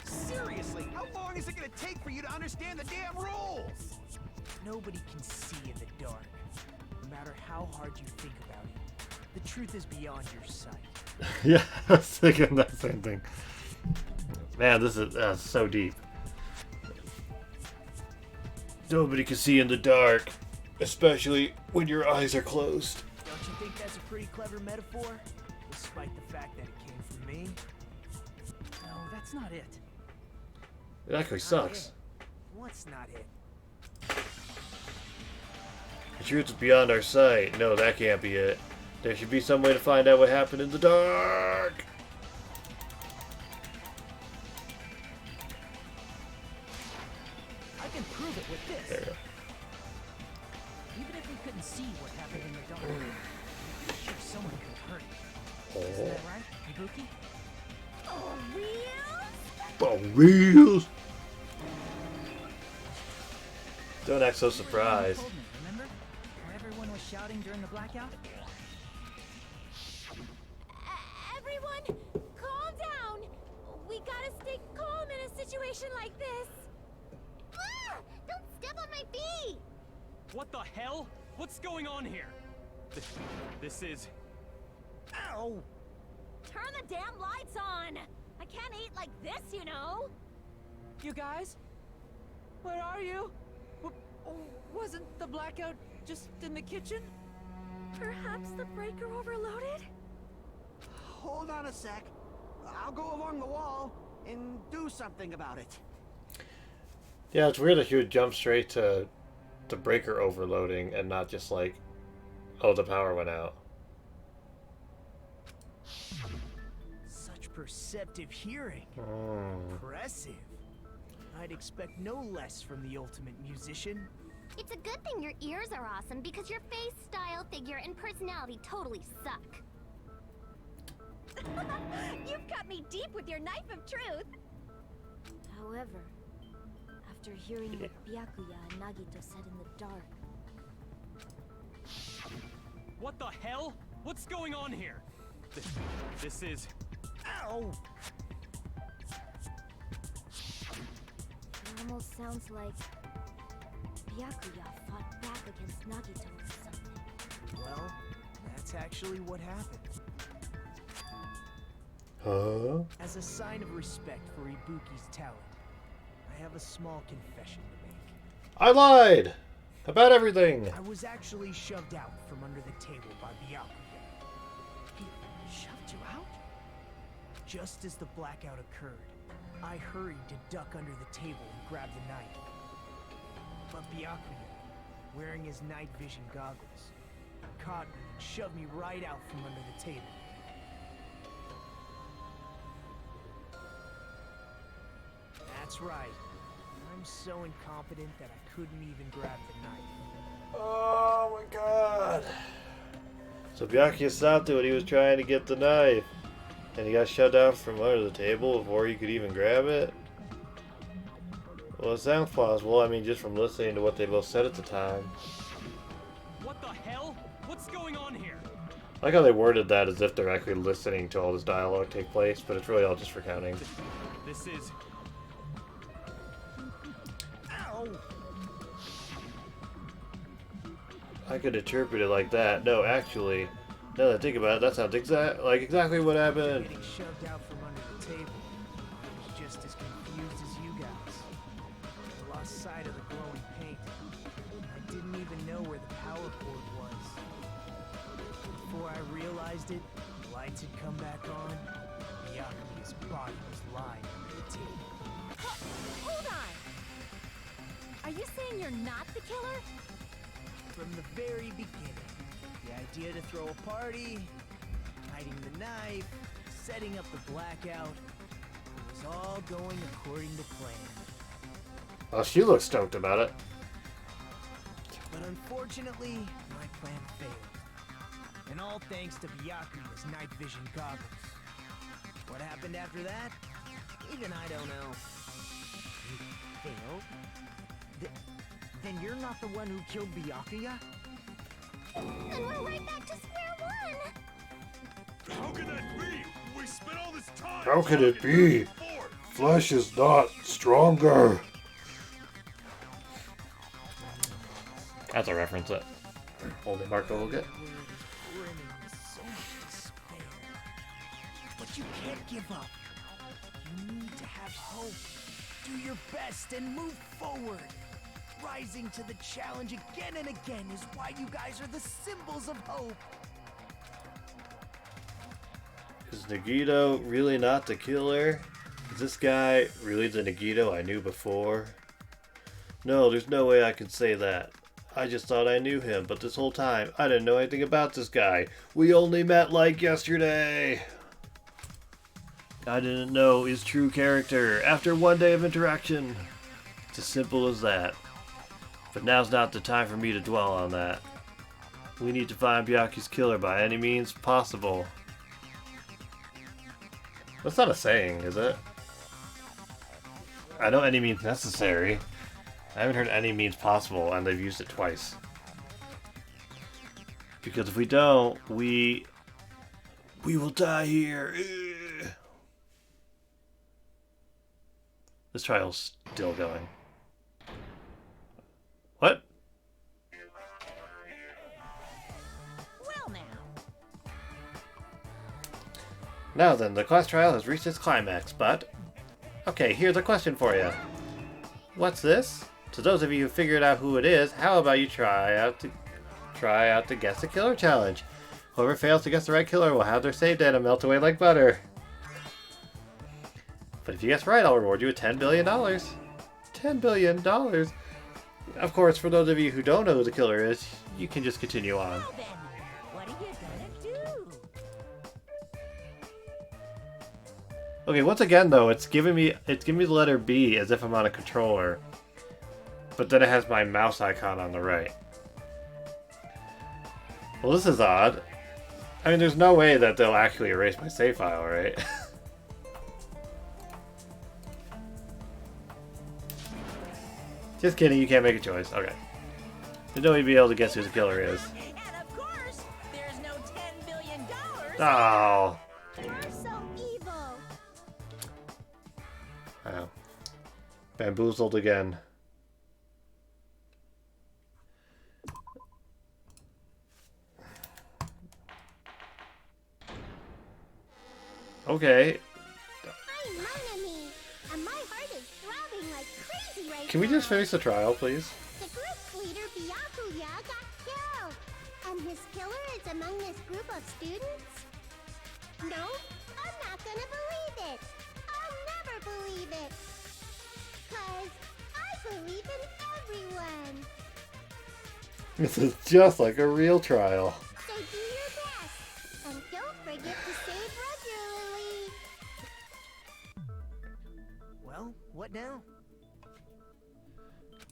Seriously, how long is it gonna take for you to understand the damn rules? Nobody can see in the dark. No matter how hard you think about it, the truth is beyond your sight. Yeah, I was thinking that same thing. Man, this is so deep. Nobody can see in the dark, especially when your eyes are closed. Don't you think that's a pretty clever metaphor? Despite the fact that it came from me? No, that's not it. It actually sucks. What's not it? The truth is beyond our sight. No, that can't be it. There should be some way to find out what happened in the dark. I can prove it with this. There. Even if we couldn't see what happened in the dark, I'm sure someone could hurt it. Isn't Oh, that right, Ibuki? Oh, real? oh, wheels. Don't act so You surprised. told me, remember? How everyone was shouting during the blackout? Everyone, calm down. We gotta stay calm in a situation like this. Ah! Don't step on my feet! What the hell? What's going on here? This is... Ow! Turn the damn lights on. I can't eat like this, you know. You guys? Where are you? Wasn't the blackout just in the kitchen? Perhaps the breaker overloaded? Hold on a sec. I'll go along the wall and do something about it. Yeah, it's weird that he would jump straight to the breaker overloading and not just like Oh, the power went out. Such perceptive hearing. Mm. Impressive. I'd expect no less from the ultimate musician. It's a good thing your ears are awesome because your face, style, figure, and personality totally suck. You've cut me deep with your knife of truth. However, after hearing what Byakuya and Nagito said in the dark... What the hell? What's going on here? This is... Ow! It almost sounds like Byakuya fought back against Nagito or something. Well, that's actually what happened. Huh? As a sign of respect for Ibuki's talent, I have a small confession to make. I lied! About everything! I was actually shoved out from under the table by Byakuya. He shoved you out? Just as the blackout occurred, I hurried to duck under the table and grab the knife. But Byakuya, wearing his night vision goggles, caught me and shoved me right out from under the table. That's right. I'm so incompetent that I couldn't even grab the knife. Oh my god! So Byakuya stopped it when he was trying to get the knife. And he got shoved out from under the table before he could even grab it? Well, it sounds plausible. I mean, just from listening to what they both said at the time. What the hell? What's going on here? I like how they worded that as if they're actually listening to all this dialogue take place, but it's really all just for counting. This is... Ow! I could interpret it like that. No, actually, now that I think about it, that sounds exactly what happened. Getting shoved out from under the table, I was just as confused as you guys. I lost sight of the glowing paint. I didn't even know where the power cord was. Before I realized it, the lights had come back on. Byakuya's body was lying under the table. Hold on! Are you saying you're not the killer? From the very beginning, the idea to throw a party, hiding the knife, setting up the blackout, it was all going according to plan. Oh, she looks stoked about it. But unfortunately, my plan failed. And all thanks to Byakuya's night vision goggles. What happened after that? Even I don't know. You failed? Then you're not the one who killed Byakuya? And we're right back to square one! How could that be? We spent all this time. How could it be? Flesh is not stronger. That's a reference that only Marco will get. Brimming with so much despair. But you can't give up. You need to have hope. Do your best and move forward. Rising to the challenge again and again is why you guys are the symbols of hope. Is Nagito really not the killer? Is this guy really the Nagito I knew before? No, there's no way I can say that. I just thought I knew him, but this whole time, I didn't know anything about this guy. We only met like yesterday. I didn't know his true character after one day of interaction. It's as simple as that. But now's not the time for me to dwell on that. We need to find Byakuya's killer by any means possible. That's not a saying, is it? I know any means necessary. I haven't heard any means possible, and they've used it twice. Because if we don't, we will die here. Ugh. This trial's still going. What? Well now. Now then, the class trial has reached its climax, but... Okay, here's a question for you. What's this? To those of you who figured out who it is, how about you try out to guess the killer challenge? Whoever fails to guess the right killer will have their save data melt away like butter. But if you guess right, I'll reward you with $10 billion. $10 billion? Of course, for those of you who don't know who the killer is, you can just continue on. Well then, Okay, once again though, it's giving me the letter B as if I'm on a controller. But then it has my mouse icon on the right. Well, this is odd. I mean, there's no way that they'll actually erase my save file, right? Just kidding, you can't make a choice. Okay. There's no way you'd be able to guess who the killer is. And of course, there's no $10 billion. Oh. You're so evil. Wow. Bamboozled again. Okay. I'm Monami, and my heart is throbbing like crazy right Can we now. just finish the trial, please? The group's leader, Byakuya, got killed. And his killer is among this group of students? No, I'm not gonna believe it. I'll never believe it. 'Cause I believe in everyone. This is just like a real trial. So do your best. And don't forget to save regularly. Well, what now?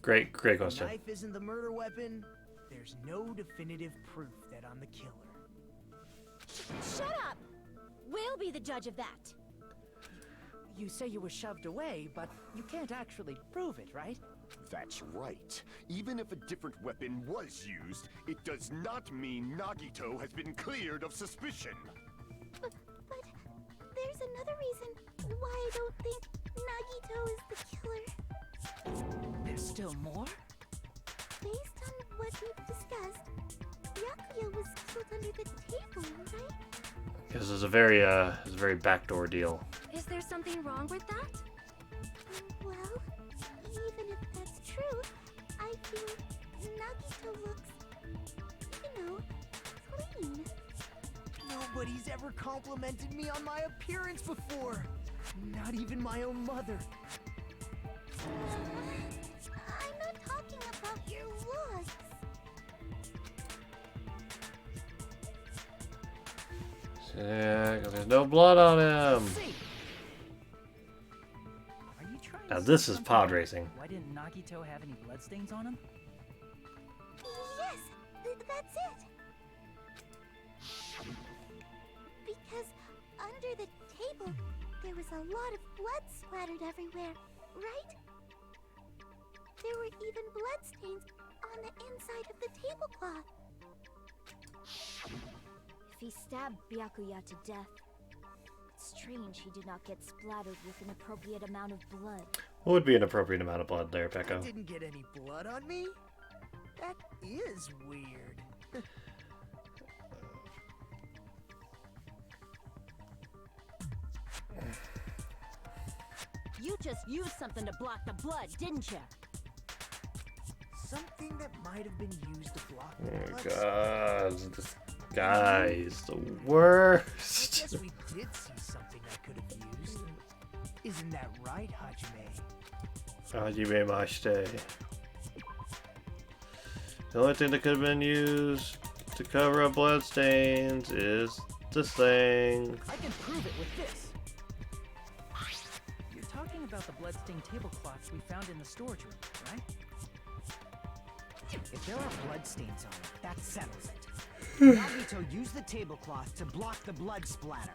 Great The question. knife isn't the murder weapon. There's no definitive proof that I'm the killer. Shut up! We'll be the judge of that. You say you were shoved away, but you can't actually prove it, right? That's right. Even if a different weapon was used, it does not mean Nagito has been cleared of suspicion. But there's another reason why I don't think Nagito is the killer. There's still more? Based on what we've discussed, Byakuya was killed under the table, right? This is a very backdoor deal. Is there something wrong with that? Well, even if that's true, I feel Nagito looks, clean. Nobody's ever complimented me on my appearance before. Not even my own mother. I'm not talking about your looks. Yeah, 'cause there's no blood on him. See. Are you trying Now to this say is something pod about racing. Why didn't Nagito have any bloodstains on him? Yes, that's it. Because under the table, there was a lot of blood splattered everywhere, right? There were even bloodstains on the inside of the tablecloth. If he stabbed Byakuya to death, it's strange he did not get splattered with an appropriate amount of blood. What would be an appropriate amount of blood there, I Pecco? didn't get any blood on me? That is weird. You just used something to block the blood, didn't you? Something that might have been used to block the Oh blood. god, this guy is the I worst. guess we did see something I could have used. Isn't that right, Hajime? Hajime Mashite. The only thing that could have been used to cover up bloodstains is this thing. I can prove it with this. You're talking about the bloodstained tablecloths we found in the storage room, right? If there are bloodstains on it, that settles it. Nagito used the tablecloth to block the blood splatter.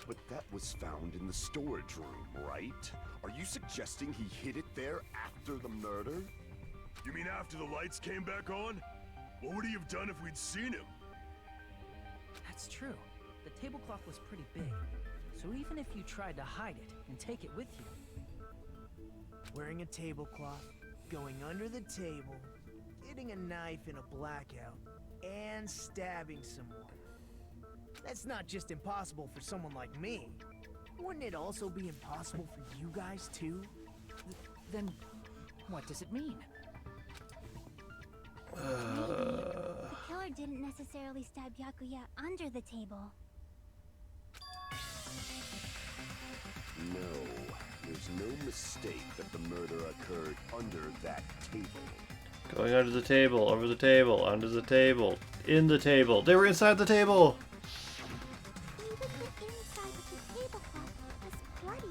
But that was found in the storage room, right? Are you suggesting he hid it there after the murder? You mean after the lights came back on? What would he have done if we'd seen him? That's true. The tablecloth was pretty big. So even if you tried to hide it and take it with you, Wearing a tablecloth, going under the table, getting a knife in a blackout, and stabbing someone. That's not just impossible for someone like me. Wouldn't it also be impossible for you guys too? then what does it mean? Maybe the killer didn't necessarily stab Byakuya under the table. No, there's no mistake that the murder occurred under that table. Going under the table, over the table, under the table, in the table. They were inside the table! Even the inside of the tablecloth was bloody.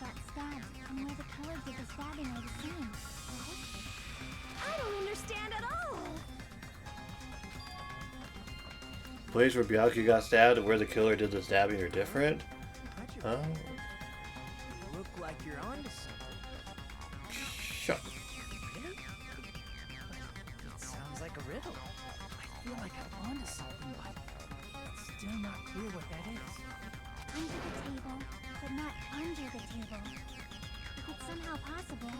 got stabbed and where the killer did the stabbing are the same, right? I don't understand at all. The place where Byakuya got stabbed and where the killer did the stabbing are different? Oh. You look like you're onto something. Shut. Really? It sounds like a riddle. I feel like I'm onto something, but it's still not clear what that is. Under the table, but not under the table. If it's somehow possible,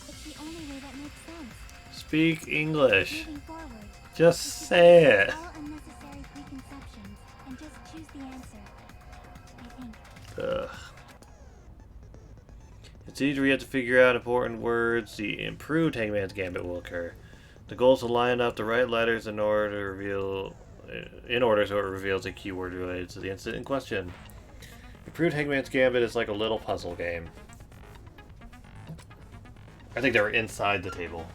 it's the only way that makes sense. Speak English. Moving forward, Just say it. all unnecessary preconceptions and just choose the answer. I think. Ugh. It's easy to to figure out important words. The improved Hangman's Gambit will occur. The goal is to line up the right letters in order so it reveals a keyword related to the incident in question. Improved Hangman's Gambit is like a little puzzle game. I think they were inside the table.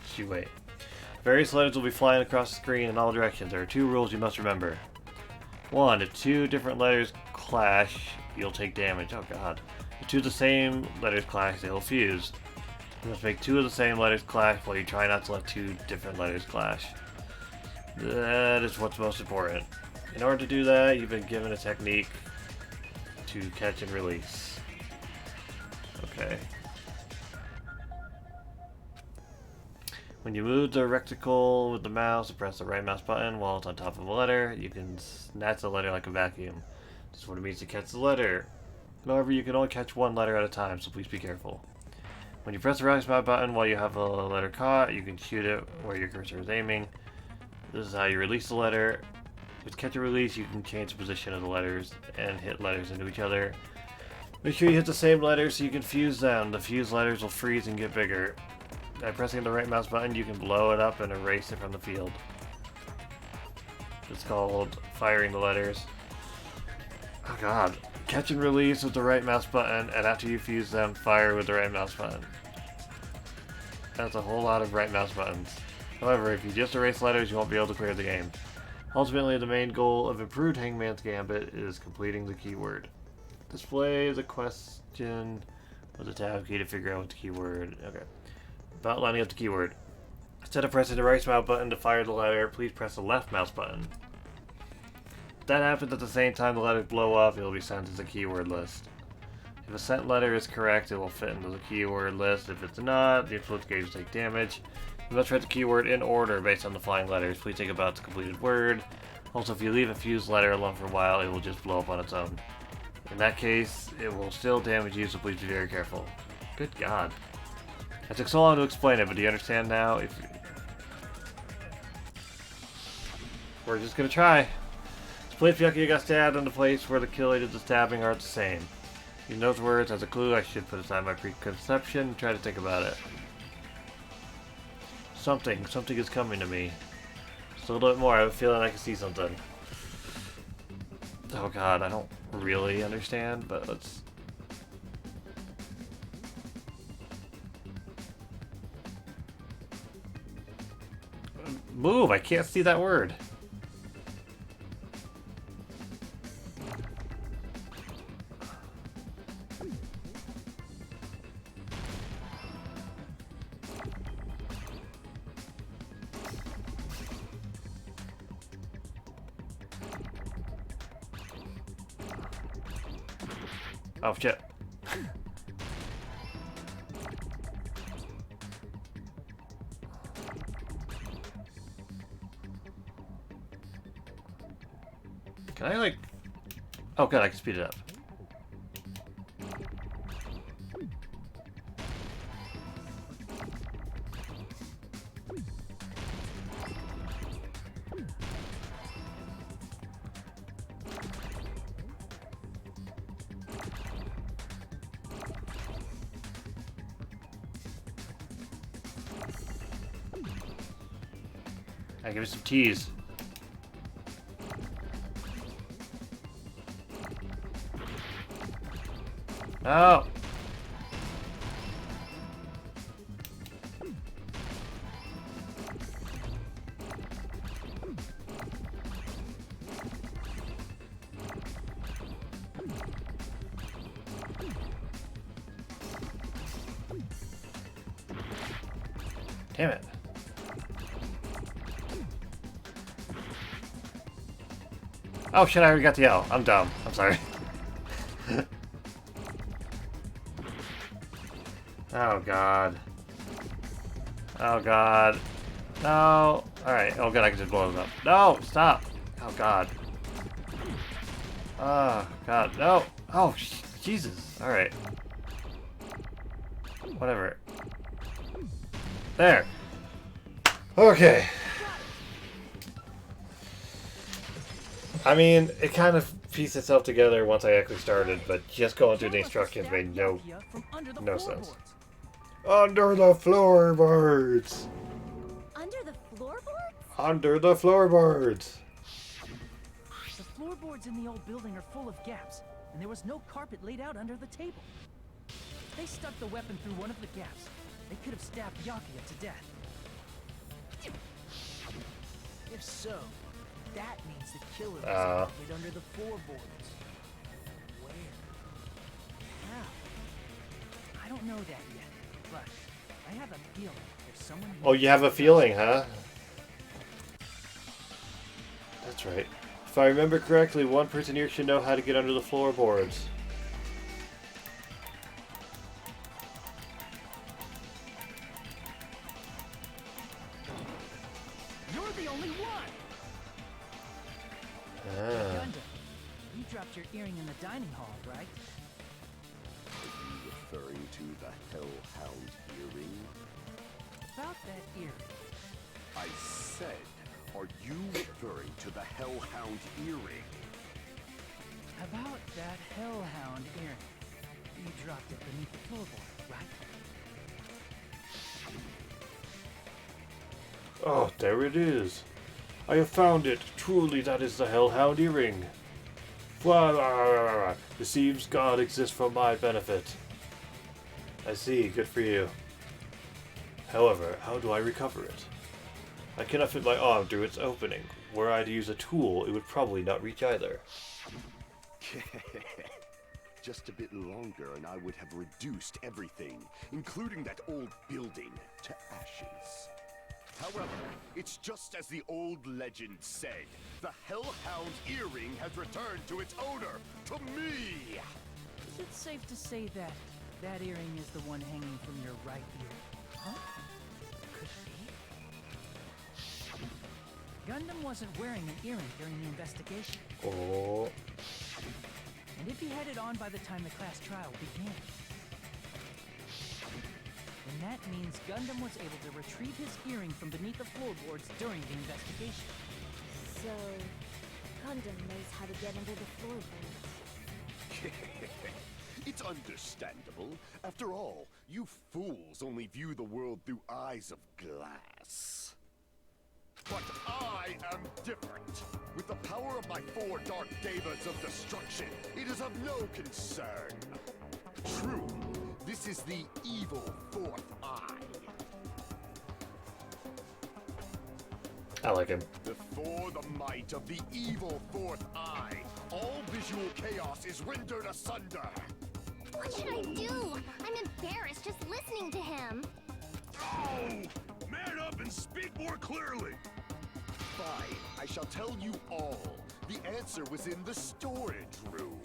Shoot, wait. Various letters will be flying across the screen in all directions. There are 2 rules you must remember. 1. If 2 different letters clash, you'll take damage. Oh god. If 2 of the same letters clash, they will fuse. You must make 2 of the same letters clash while you try not to let 2 different letters clash. That is what's most important. In order to do that, you've been given a technique to catch and release. Okay. When you move the reticle with the mouse, press the right mouse button while it's on top of a letter. You can snatch the letter like a vacuum. This is what it means to catch the letter. However, you can only catch 1 letter at a time, so please be careful. When you press the right mouse button while you have a letter caught, you can shoot it where your cursor is aiming. This is how you release the letter. With catch and release, you can change the position of the letters and hit letters into each other. Make sure you hit the same letters so you can fuse them. The fused letters will freeze and get bigger. By pressing the right mouse button, you can blow it up and erase it from the field. It's called firing the letters. Oh god. Catch and release with the right mouse button, and after you fuse them, fire with the right mouse button. That's a whole lot of right mouse buttons. However, if you just erase letters, you won't be able to clear the game. Ultimately, the main goal of improved Hangman's Gambit is completing the keyword. Display the question with the tab key to figure out what the keyword. Okay. About lining up the keyword. Instead of pressing the right mouse button to fire the letter, please press the left mouse button. If that happens at the same time the letters blow up, it will be sent as a keyword list. If a sent letter is correct, it will fit into the keyword list. If it's not, the influence gauge will take damage. You must write the keyword in order based on the flying letters. Please take about the completed word. Also, if you leave a fused letter alone for a while, it will just blow up on its own. In that case, it will still damage you, so please be very careful. Good god. I took so long to explain it, but do you understand now? We're just gonna try. The place Byakuya got stabbed and the place where the killer did the stabbing are the same. Using those words as a clue, I should put aside my preconception and try to think about it. Something is coming to me. Just a little bit more, I have a feeling I can see something. Oh god, I don't really understand, but let's... Move! I can't see that word. Oh shit. Can I like... Oh good, I can speed it up. I give me some teas. Oh. Damn it. Oh shit, I already got the L. I'm dumb. I'm sorry. Oh god. Oh god. No. Alright. Oh god, I can just blow them up. No! Stop! Oh god. Oh god. No! Oh, Jesus. Alright. Whatever. There! Okay. I mean, it kind of pieced itself together once I actually started, but just going through the instructions made no sense. Under the floorboards! Under the floorboards? Under the floorboards! The floorboards in the old building are full of gaps, and there was no carpet laid out under the table. They stuck the weapon through one of the gaps. They could have stabbed Byakuya to death. If so, that means the killer was able to get under the floorboards. Where? How? I don't know that yet, but I have a feeling there's someone. Oh, you have a feeling, huh? That's right. If I remember correctly, one person here should know how to get under the floorboards. You're the only one! Gundam, you dropped your earring in the dining hall, right? Are you referring to the Hellhound earring? About that earring. I said, are you referring to the Hellhound earring? About that Hellhound earring. You dropped it beneath the floorboard, right? Oh, there it is. I have found it. Truly, that is the Hellhound earring. It seems God exists for my benefit. I see. Good for you. However, how do I recover it? I cannot fit my arm through its opening. Were I to use a tool, it would probably not reach either. Just a bit longer and I would have reduced everything, including that old building, to ashes. However, it's just as the old legend said. The Hellhound earring has returned to its owner, to me! Is it safe to say that that earring is the one hanging from your right ear? Huh? Could be. Gundam wasn't wearing an earring during the investigation. Oh. And if he had it on by the time the class trial began, then that means Gundam was able to retrieve his earring from beneath the floorboards during the investigation. So, Gundam knows how to get under the floorboards. It's understandable. After all, you fools only view the world through eyes of glass. But I am different. With the power of my 4 dark devas of destruction, it is of no concern. True, this is the evil 4th eye. I like him. Before the might of the evil 4th eye, all visual chaos is rendered asunder. What should I do? I'm embarrassed just listening to him. Oh! Man up and speak more clearly! Fine, I shall tell you all. The answer was in the storage room.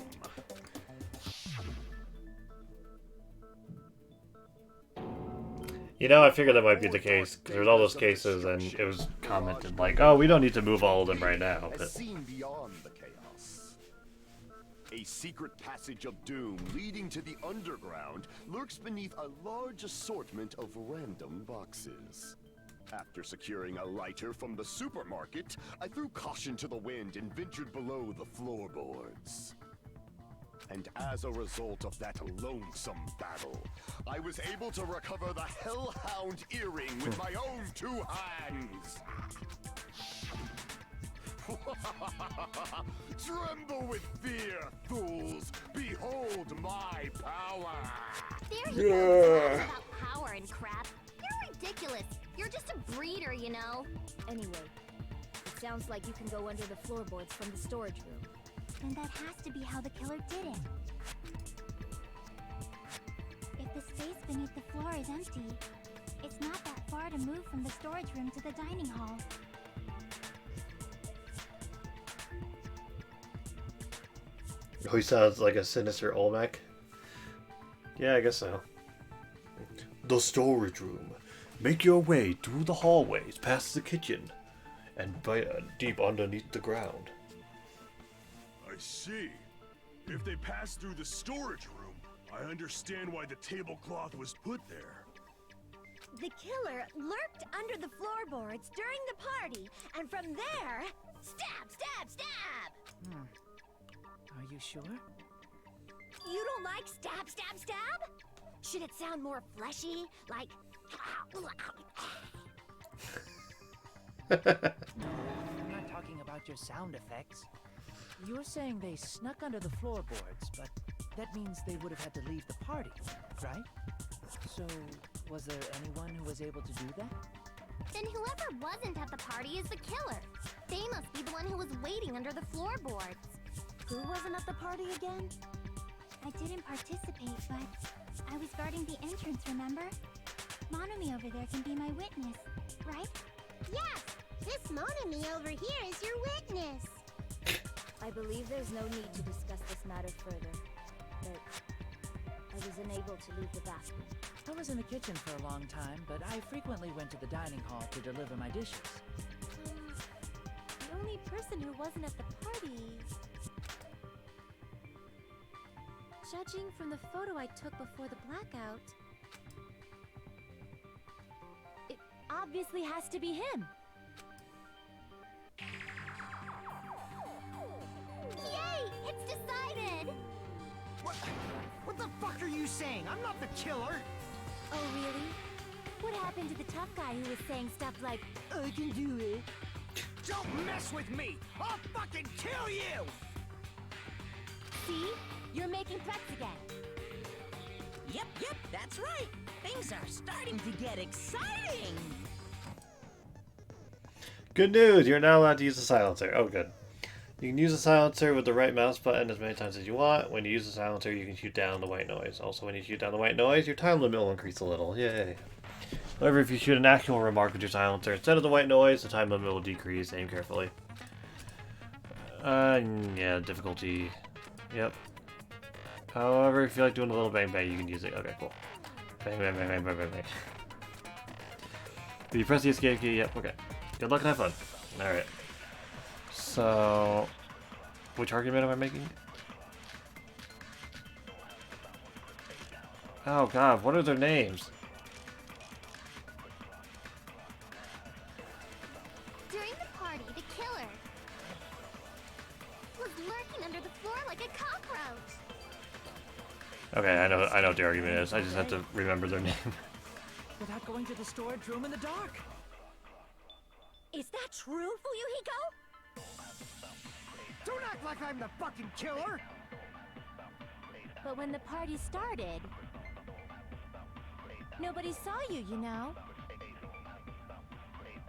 You know, I figured that might be the case, because there's all those cases, and it was commented like, oh, we don't need to move all of them right now, but... Seen beyond the chaos. A secret passage of doom leading to the underground lurks beneath a large assortment of random boxes. After securing a lighter from the supermarket, I threw caution to the wind and ventured below the floorboards. And as a result of that lonesome battle, I was able to recover the Hellhound earring with my own 2 hands. Tremble with fear, fools! Behold my power! There you go, about power and crap. You're ridiculous. You're just a breeder, you know. Anyway, it sounds like you can go under the floorboards from the storage room. Then that has to be how the killer did it. If the space beneath the floor is empty, It's not that far to move from the storage room to the dining hall. Oh, he sounds like a sinister Olmec. Yeah, I guess so. The storage room. Make your way through the hallways, past the kitchen, and deep underneath the ground. I see. If they pass through the storage room, I understand why the tablecloth was put there. The killer lurked under the floorboards during the party, and from there, stab, stab, stab! Are you sure? You don't like stab, stab, stab? Should it sound more fleshy, like... I'm not talking about your sound effects. You were saying they snuck under the floorboards, but that means they would have had to leave the party, right? So, was there anyone who was able to do that? Then whoever wasn't at the party is the killer. They must be the one who was waiting under the floorboards. Who wasn't at the party again? I didn't participate, but I was guarding the entrance, remember? Monomi over there can be my witness, right? Yes! This Monomi over here is your witness! I believe there's no need to discuss this matter further, but I was unable to leave the bathroom. I was in the kitchen for a long time, but I frequently went to the dining hall to deliver my dishes. The only person who wasn't at the party... Judging from the photo I took before the blackout... It obviously has to be him. Yay! It's decided! What the fuck are you saying? I'm not the killer! Oh, really? What happened to the tough guy who was saying stuff like, I can do it. Don't mess with me! I'll fucking kill you! see? You're making threats again. Yep, that's right. Things are starting to get exciting. Good news! You're not allowed to use the silencer. Oh, good. You can use the silencer with the right mouse button as many times as you want. When you use the silencer, you can shoot down the white noise. Also, when you shoot down the white noise, your time limit will increase a little. Yay. However, if you shoot an actual remark with your silencer instead of the white noise, the time limit will decrease. Aim carefully. Yeah, difficulty. Yep. However, if you like doing a little bang bang, you can use it. Okay, cool. Bang bang bang bang bang bang bang. Did you press the escape key? Yep, okay. Good luck and have fun. Alright. So, which argument am I making? Oh god, what are their names? During the party, the killer was lurking under the floor like a cockroach. Okay, I know what the argument is. I just have to remember their name. Without going to the storage room in the dark. Is that true, Fuyuhiko? Don't act like I'm the fucking killer! But when the party started, nobody saw you, you know?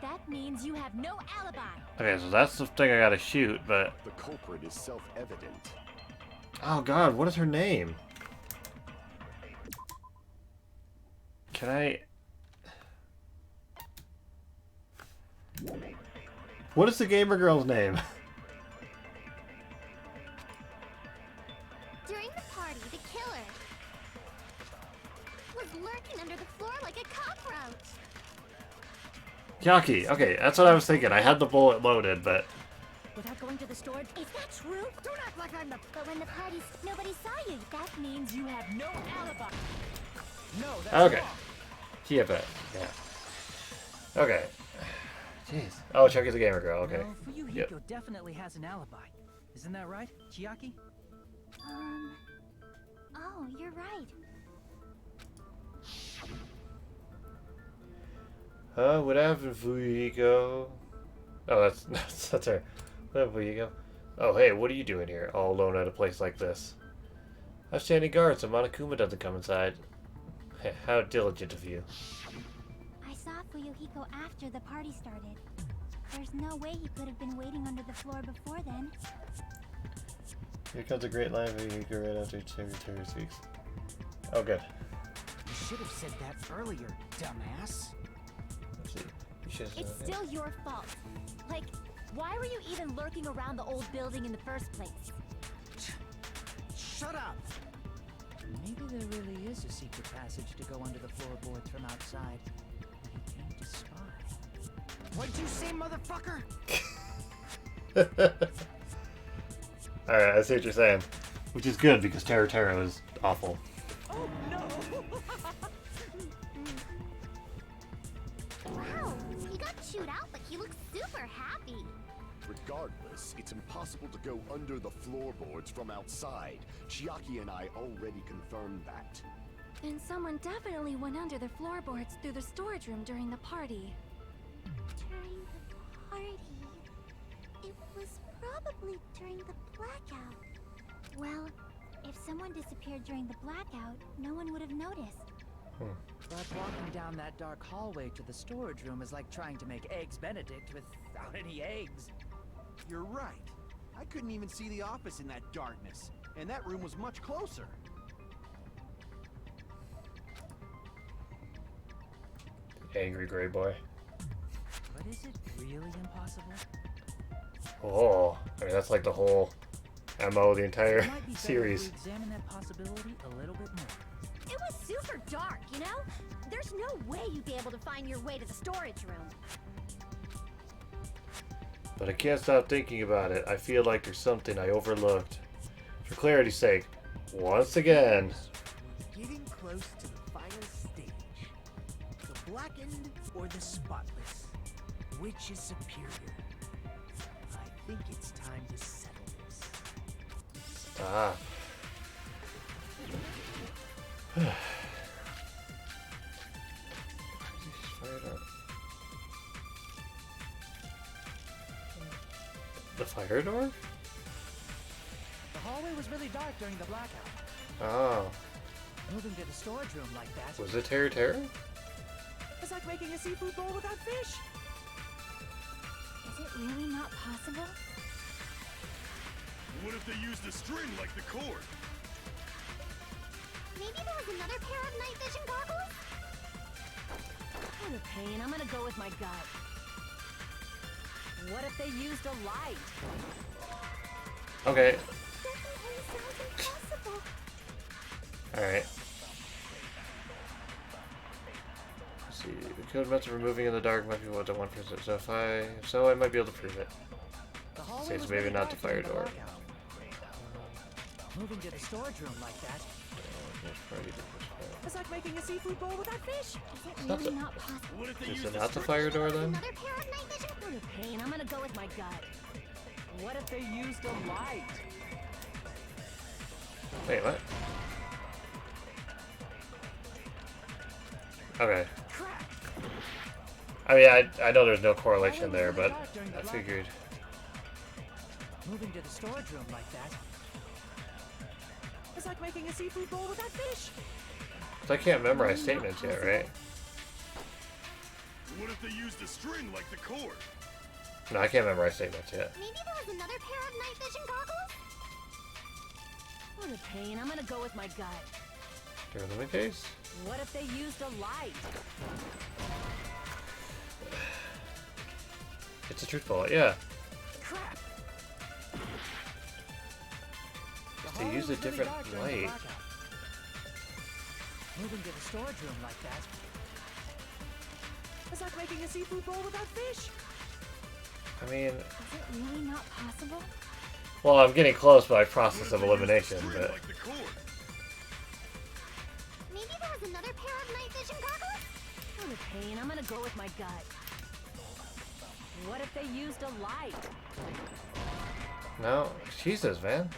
That means you have no alibi. Okay, so that's the thing I gotta shoot, but... The culprit is self-evident. Oh god, what is her name? Can I... What is the gamer girl's name? During the party, the killer was lurking under the floor like a cockroach. Yaki. Okay, that's what I was thinking. I had the bullet loaded, but... Without going to the storage, is that true? Don't act like I'm the... But when the party, nobody saw you. That means you have no alibi. No, that's Okay. wrong. Yeah, but... Yeah. Okay. Jeez. Oh, Chucky's a gamer girl. Okay. Well, Fuyuhiko Yep. definitely has an alibi. Isn't that right, Chiaki? Oh, you're right. What happened, Fuyuhiko? Oh, that's her. What happened, Fuyuhiko? Oh, hey, what are you doing here, all alone at a place like this? I'm standing guard so Monokuma doesn't come inside. How diligent of you. I saw Fuyuhiko after the party started. There's no way he could have been waiting under the floor before then. Here comes a great line of Fuyuhiko right after Terry speaks. Oh, good. should have said that earlier, dumbass. Let's see. You should have It's said that. still your fault. Like, why were you even lurking around the old building in the first place? Shut up! Maybe there really is a secret passage to go under the floorboards from outside. He came to spy. What'd you say, motherfucker? Alright, I see what you're saying. Which is good because Terra Terra is awful. Oh no! Wow, he got chewed out, but he looks super happy. Regardless, it's impossible to go under the floorboards from outside. Chiaki and I already confirmed that. Then someone definitely went under the floorboards through the storage room during the party. During the party? It was probably during the blackout. Well, if someone disappeared during the blackout, no one would have noticed. But walking down that dark hallway to the storage room is like trying to make Eggs Benedict without any eggs. You're right. I couldn't even see the office in that darkness, and that room was much closer. Angry gray boy. But is it really impossible? Oh, I mean that's like the whole MO of the entire It might be better series. if we examine that possibility a little bit more. It was super dark, you know? There's no way you'd be able to find your way to the storage room. But I can't stop thinking about it. I feel like there's something I overlooked. For clarity's sake, once again. Getting close to the final stage. The blackened or the spotless? Which is superior? I think it's time to settle this. Stop. The fire door? The hallway was really dark during the blackout. Oh. Moving to the storage room like that Was it Terra Terra? is like making a seafood bowl without fish. Is it really not possible? What if they used a string like the cord? Maybe there was another pair of night vision goggles? What a pain. I'm gonna go with my gut. What if they used a light? Okay. Definitely sounds impossible. Alright. Let's see. The code method for moving in the dark might be what the 1%. So I might be able to prove it. The hallway See, it's was maybe really not the dark fire during door. blackout. Moving to the storage room like that is like making a seafood bowl without fish. Is it not really the- not possible? What if they Is used it a not the string? fire door then? Another pair of night vision? What a pain. I'm gonna go with my gut. What if they used a light? Wait, what? Okay. I mean, I know there's no correlation there, but I figured. Moving to the storage room like that is like making a seafood bowl without fish. 'Cause I can't memorize statements yet, right? What if they used a string like the cord? No, I can't memorize statements yet. Maybe there was another pair of night vision goggles? What a pain. I'm gonna go with my gut. During the case? What if they used a light? It's a truth bullet, yeah. Crap. They use a different light. Moving to the storage room like that is like making a seafood bowl without fish. I mean, Is it really not possible? well, I'm getting close by process of elimination, but Like the cord. Maybe there was another pair of night vision goggles? What a pain. I'm gonna go with my gut. What if they used a light? no. Jesus, man.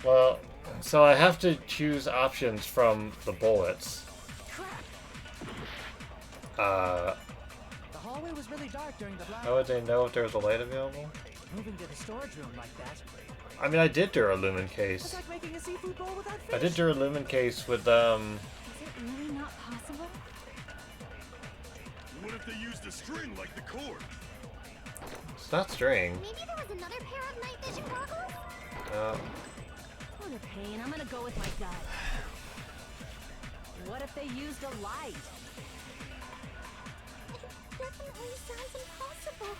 Well, so I have to choose options from the bullets. The hallway was really dark during the blackout. How would they know if there was a light available? Moving to the storage room like that I mean, I did Duralumin is case. like making a seafood bowl without fish. I did Duralumin case with, Is it really not possible? What if they used a string like the cord? it's not string. Maybe there was another pair of night vision goggles? For the pain, I'm gonna go with my gut. What if they used a light? It definitely sounds impossible.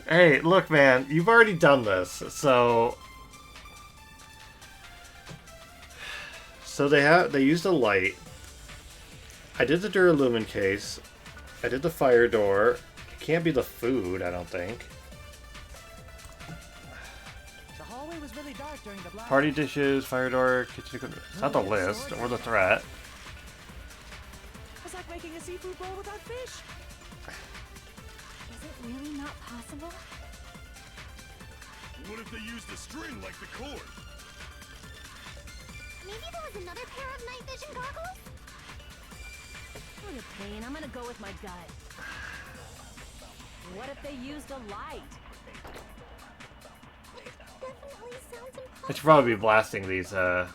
Hey, look, man, you've already done this, so they used a light. I did the Duralumin case. I did the fire door. It can't be the food, I don't think. The hallway was really dark during the blast. Party dishes, fire door, kitchen equipment. It's not the list or the threat. It's like making a seafood bowl without fish. Is it really not possible? What if they used a string like the cord? Maybe there was another pair of night vision goggles? For the pain, I'm gonna go with my gut. What if they used a light? It definitely sounds impossible. I should probably be blasting these, the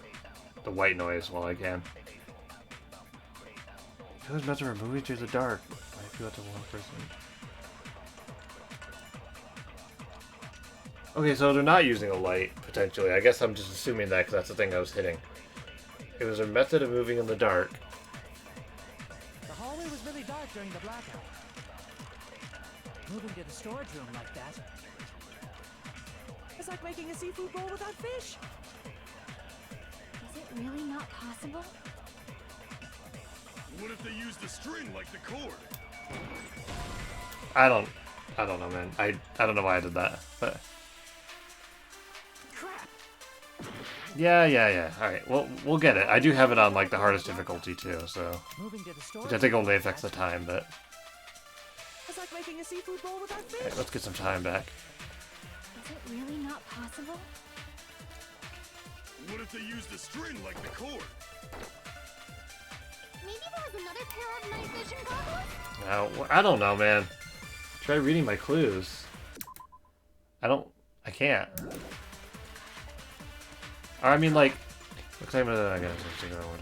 white noise while I can. Who's meant to remove it through the dark? I feel it's a one person. Okay, so they're not using a light, potentially. I guess I'm just assuming that because that's the thing I was hitting. It was a method of moving in the dark. The hallway was really dark during the blackout. Moving to the storage room like that. It's like making a seafood bowl without fish. Is it really not possible? What if they used a string like the cord? I don't know, man. I don't know why I did that, but yeah. All right, well, we'll get it. I do have it on like the hardest difficulty too, so which I think only affects the time, but It's like making a seafood bowl without fish. all right, let's get some time back. Is it really not possible? What if they used a string like the cord? Maybe there was another pair of night vision goggles? Now, I don't know, man. Try reading my clues. I can't. Or, I mean, like, looks like I gotta figure out what.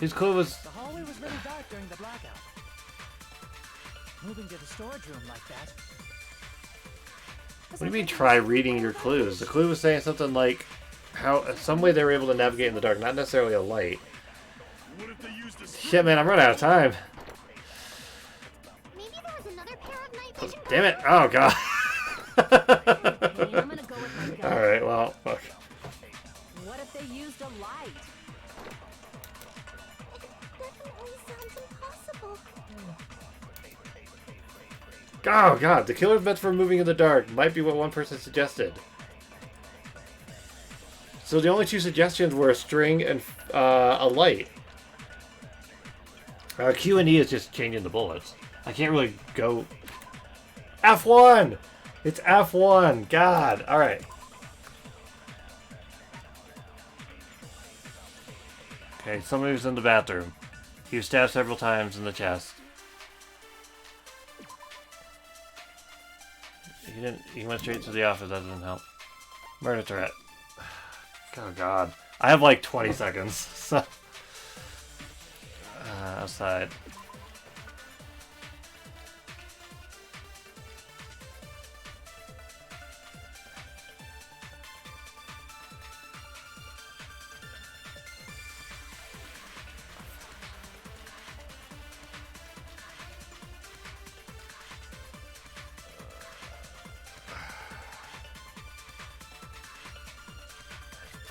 His clue was. The hallway was really dark during the blackout. Moving to the storage room like that. What do you mean? Try reading your clues. The clue was saying something like how some way they were able to navigate in the dark, not necessarily a light. What if they used a Shit, man, I'm running out of time. Maybe there was another pair of night vision Damn it! Oh god. Pain, I'm gonna go with my gut. All right, well, fuck. What if they used a light? It definitely sounds impossible. Oh god, the killer's meant for moving in the dark might be what one person suggested. So the only two suggestions were a string and a light. Q and E is just changing the bullets. I can't really go. F1! It's F1! God! Alright. Okay, somebody was in the bathroom. He was stabbed several times in the chest. He went straight to the office, that doesn't help. Murder threat. Oh god. I have like 20 seconds, so... outside.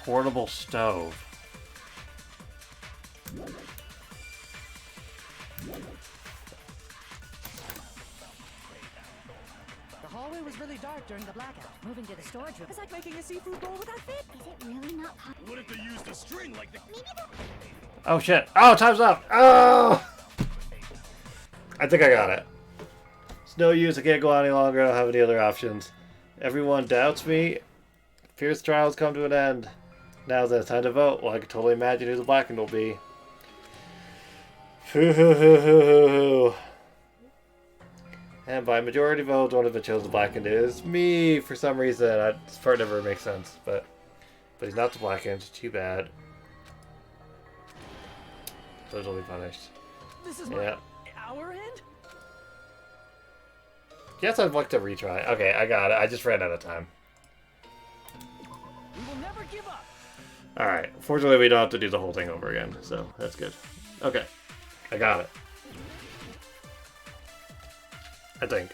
Portable stove. The hallway was really dark during the blackout. Moving to the storage room. It's like making a seafood bowl without fish. Is it really not possible? What if they used a string like the... Maybe there... Oh shit. Oh, time's up! Oh! I think I got it. It's no use, I can't go on any longer, I don't have any other options. Everyone doubts me. Fierce trials come to an end. Now's the time to vote. Well, I can totally imagine who the blackened will be. And by majority vote, one of the chose the blackened is me. For some reason, this part never makes sense, but he's not the blackened. Too bad. Totally punished. This is Yeah. our end? Yes, I'd like to retry. Okay, I got it. I just ran out of time. give up. Alright, fortunately we don't have to do the whole thing over again, so that's good. Okay, I got it. I think.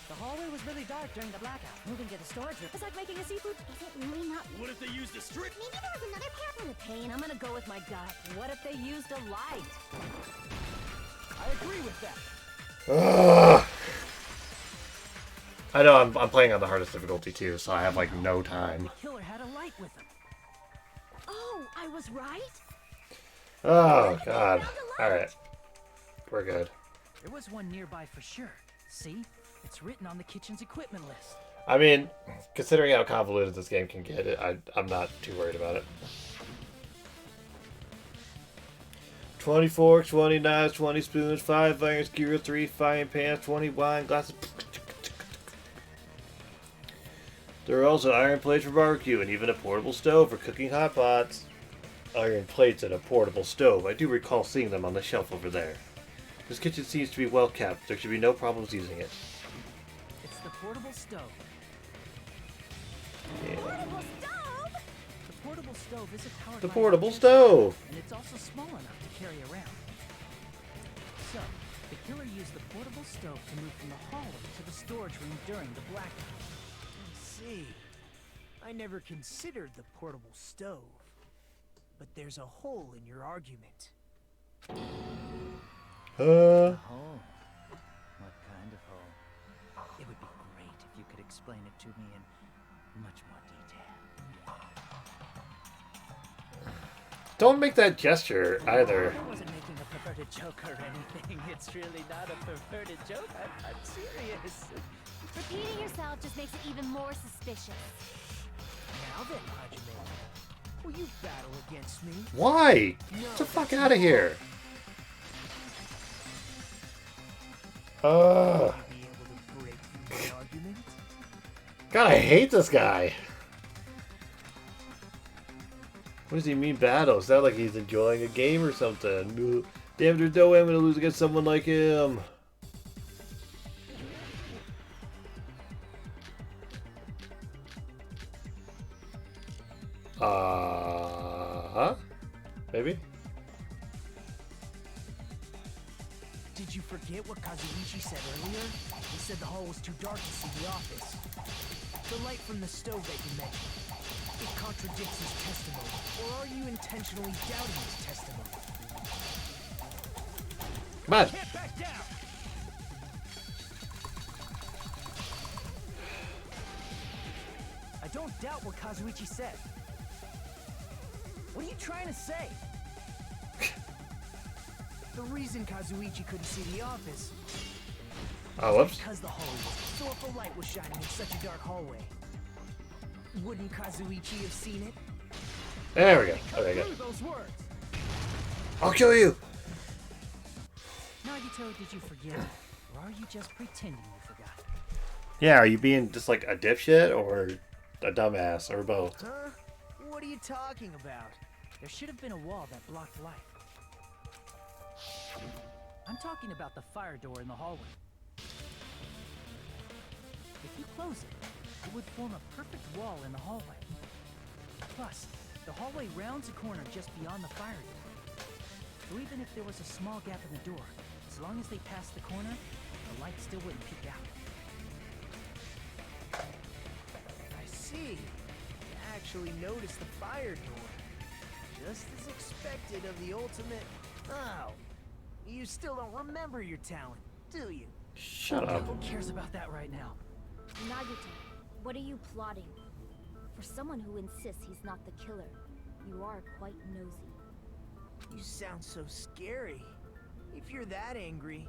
The hallway was really dark during the blackout. Moving to the storage room was like making a seafood. Is it really not? What if they used a strip? Maybe there was another pair In the pain, I'm gonna go with my gut. What if they used a light? I agree with that. Ugh. I know I'm playing on the hardest difficulty too, so I have like no time. The killer had a light with him. Oh, I was right? Oh god. Alright. We're good. There was one nearby for sure. See? It's written on the kitchen's equipment list. I mean, considering how convoluted this game can get, I'm not too worried about it. 20 forks, 20 knives, 20 spoons, 5 iron skewers, 3 frying pans, 20 wine glasses. There are also iron plates for barbecue and even a portable stove for cooking hot pots. Iron plates and a portable stove. I do recall seeing them on the shelf over there. This kitchen seems to be well kept. There should be no problems using it. It's the portable stove. Yeah. Portable stove? The portable stove isn't powered The by portable electricity, stove! and it's also small enough to carry around. So, the killer used the portable stove to move from the hallway to the storage room during the blackout. I see. I never considered the portable stove. But there's a hole in your argument. Hole? What kind of hole? It would be great if you could explain it to me in much more detail. Don't make that gesture either. I wasn't making a perverted joke or anything. It's really not a perverted joke. I'm serious. Repeating yourself just makes it even more suspicious. Now then, Hajime, will you battle against me? Why? Get the fuck out of here. Will you be able to break through the argument? God, I hate this guy. What does he mean battle? Sound like he's enjoying a game or something. Damn, there's no way I'm gonna lose against someone like him. Maybe? Did you forget what Kazuichi said earlier? He said the hall was too dark to see the office. The light from the stove that you mentioned. It contradicts his testimony. Or are you intentionally doubting his testimony? Come on. Get back down! I don't doubt what Kazuichi said. What are you trying to say? The reason Kazuichi couldn't see the office Oh, whoops. because the hallway was, so if the light was shining in such a dark hallway, wouldn't Kazuichi have seen it? There we go. Okay, good. Those words. I'll kill you. Nagito, did you forget? Or are you just pretending you forgot? Yeah, are you being just like a dipshit or a dumbass or both? Huh? What are you talking about? There should have been a wall that blocked light. I'm talking about the fire door in the hallway. If you close it, it would form a perfect wall in the hallway. Plus, the hallway rounds a corner just beyond the fire door. So even if there was a small gap in the door, as long as they passed the corner, the light still wouldn't peek out. I see. You actually noticed the fire door. Just as expected of the ultimate... Oh. You still don't remember your talent, do you? Shut up. Who cares about that right now? Nagito, what are you plotting? For someone who insists he's not the killer, you are quite nosy. You sound so scary. If you're that angry,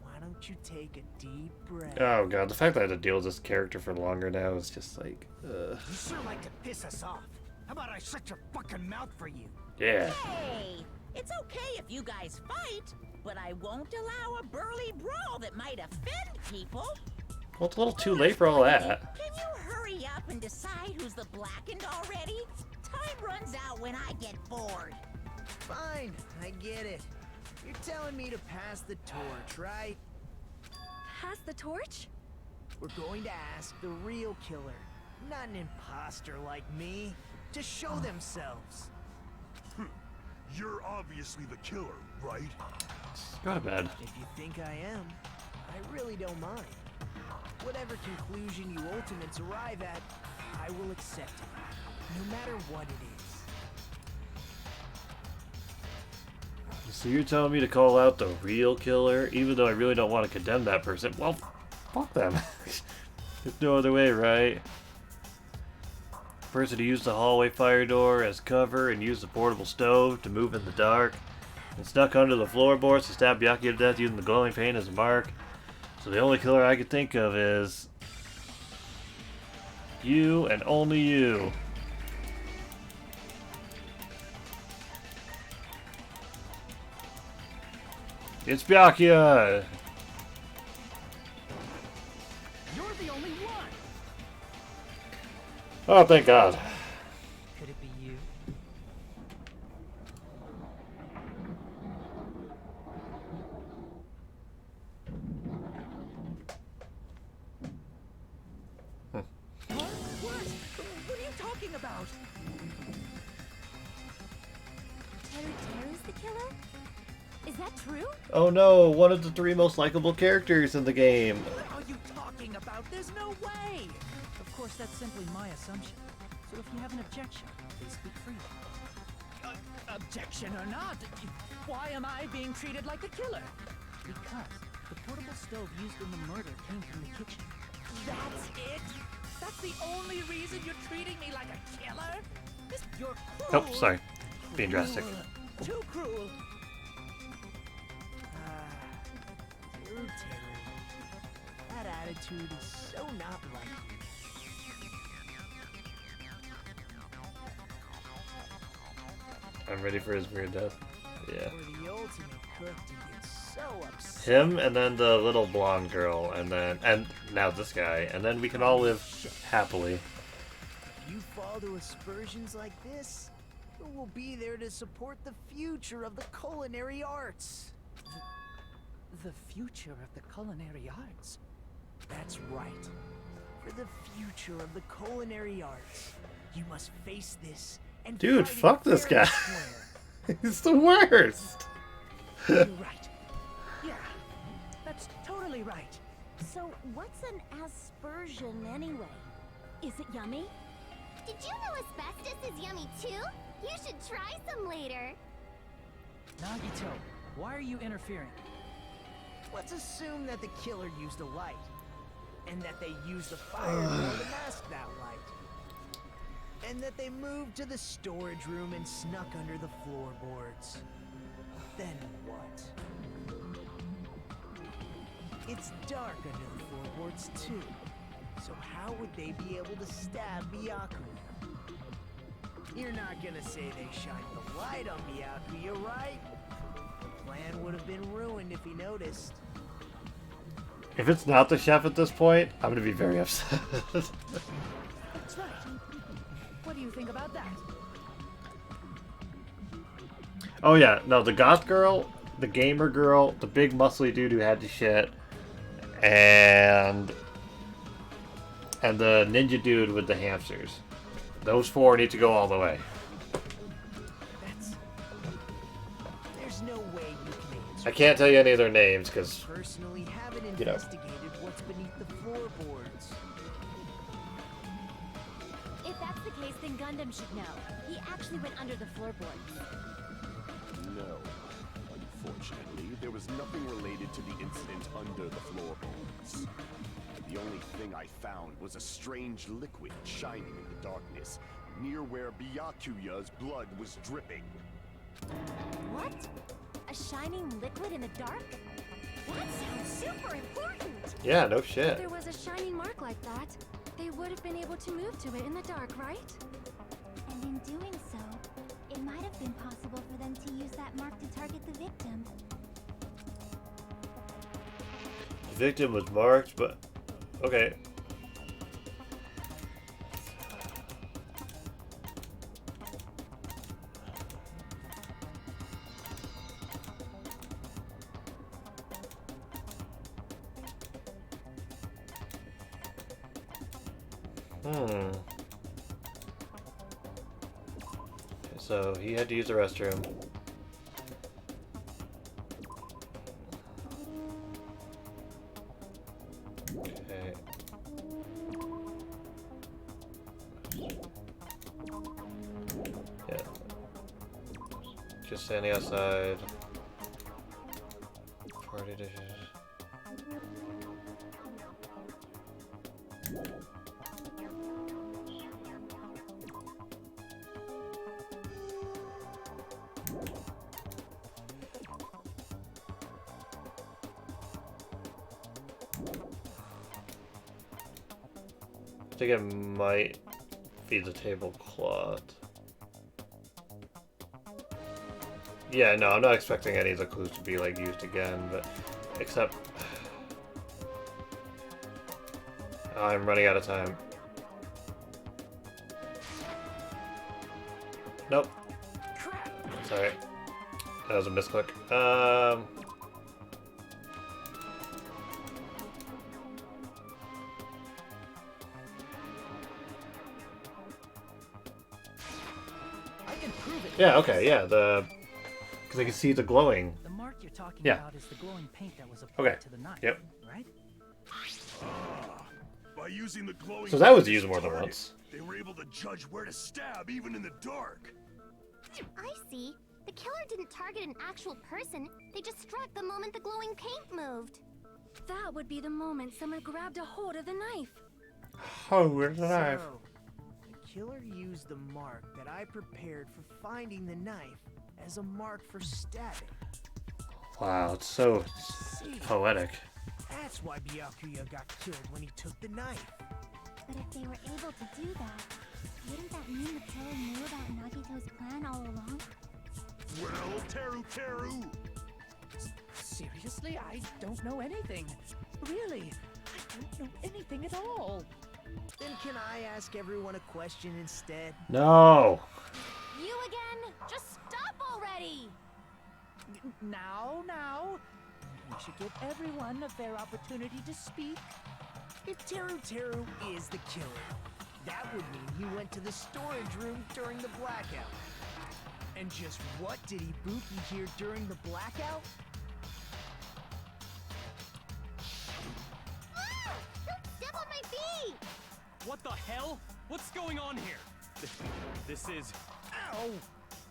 why don't you take a deep breath? Oh god, the fact that I had to deal with this character for longer now is just like, You sure like to piss us off. How about I shut your fucking mouth for you? yeah. Hey, it's okay if you guys fight, but I won't allow a burly brawl that might offend people. Well, it's a little too late for all that. Can you hurry up and decide who's the blackened already? Time runs out when I get bored. Fine, I get it. You're telling me to pass the torch, right? Pass the torch? We're going to ask the real killer, not an imposter like me, to show themselves. You're obviously the killer, right? Go to bed. If you think I am, I really don't mind. Whatever conclusion you ultimates arrive at, I will accept it, no matter what it is. So you're telling me to call out the real killer, even though I really don't want to condemn that person? Well, fuck them. There's no other way, right? Person who used the hallway fire door as cover and used the portable stove to move in the dark, and snuck under the floorboards to stab Byakuya to death using the glowing paint as a mark. So the only killer I could think of is you and only you. It's Byakuya! You're the only one! Oh, thank God. Could it be you? Huh? What? What are you talking about? Teru's the killer? Is that true? Oh no, one of the 3 most likable characters in the game. What are you talking about? There's no way! Of course, that's simply my assumption. So if you have an objection, please speak freely. Objection or not, why am I being treated like a killer? Because the portable stove used in the murder came from the kitchen. That's it? That's the only reason you're treating me like a killer? You're cruel. Oh, sorry. Being drastic. Too cruel. Teru. That attitude is so not like you. I'm ready for his weird death. Yeah. For the ultimate cook to get so upset. Him, and then the little blonde girl, and now this guy, and then we can all live happily. If you fall to aspersions like this, who will be there to support the future of the culinary arts? The future of the culinary arts? That's right. For the future of the culinary arts, you must face this and Dude, fight it fuck this fair and guy. square. He's the worst. You're right. Yeah, that's totally right. So, what's an aspersion anyway? Is it yummy? Did you know asbestos is yummy too? You should try some later. Nagito, why are you interfering? Let's assume that the killer used a light, and that they used a fire door to mask that light. And that they moved to the storage room and snuck under the floorboards. Then what? It's dark under the floorboards too. So how would they be able to stab Byakuya? You're not gonna say they shined the light on Byakuya, right? The plan would have been ruined if he noticed. If it's not the chef at this point, I'm gonna be very upset. That's right. What do you think about that? Oh yeah, no, the goth girl, the gamer girl, the big muscly dude who had the shit, and the ninja dude with the hamsters. Those 4 need to go all the way. There's no way you can answer. I can't tell you any of their names because, Personally, haven't you know. investigated what's beneath the floorboards. If that's the case, then Gundam should know. He actually went under the floorboards. No. Unfortunately, there was nothing related to the incident under the floorboards. The only thing I found was a strange liquid shining in the darkness, near where Byakuya's blood was dripping. What? A shining liquid in the dark? That sounds super important! yeah, no If shit. there was a shining mark like that, they would have been able to move to it in the dark, right? And in doing so, it might have been possible for them to use that mark to target the victim. The victim was marked, but okay. Okay, so he had to use the restroom. Okay. Yeah. Just standing outside. Party dishes. I think it might be the tablecloth. Yeah, no, I'm not expecting any of the clues to be like used again, but except I'm running out of time. Nope. Sorry. That was a misclick. Yeah, okay, yeah, because I can see the glowing. The mark you're talking Yeah. about is the glowing paint that was applied to the knife. Yep. Right? By using the glowing So that was paint used as more than target, once. They were able to judge where to stab even in the dark. I see. The killer didn't target an actual person. They just struck the moment the glowing paint moved. That would be the moment someone grabbed a hold of the knife. Oh, where's the knife? So, the killer used the mark that I prepared for finding the knife as a mark for stabbing. Wow, it's so poetic. That's why Byakuya got killed when he took the knife. But if they were able to do that, wouldn't that mean the killer knew about Nagito's plan all along? Well, Teru! Seriously, I don't know anything. Really, I don't know anything at all. Then can I ask everyone a question instead? No! You again? Just stop already! Now. We should give everyone a fair opportunity to speak. If Teru is the killer, that would mean he went to the storage room during the blackout. And just what did Ibuki hear during the blackout? Ah! Don't step on my feet! What the hell? What's going on here? This is... Ow!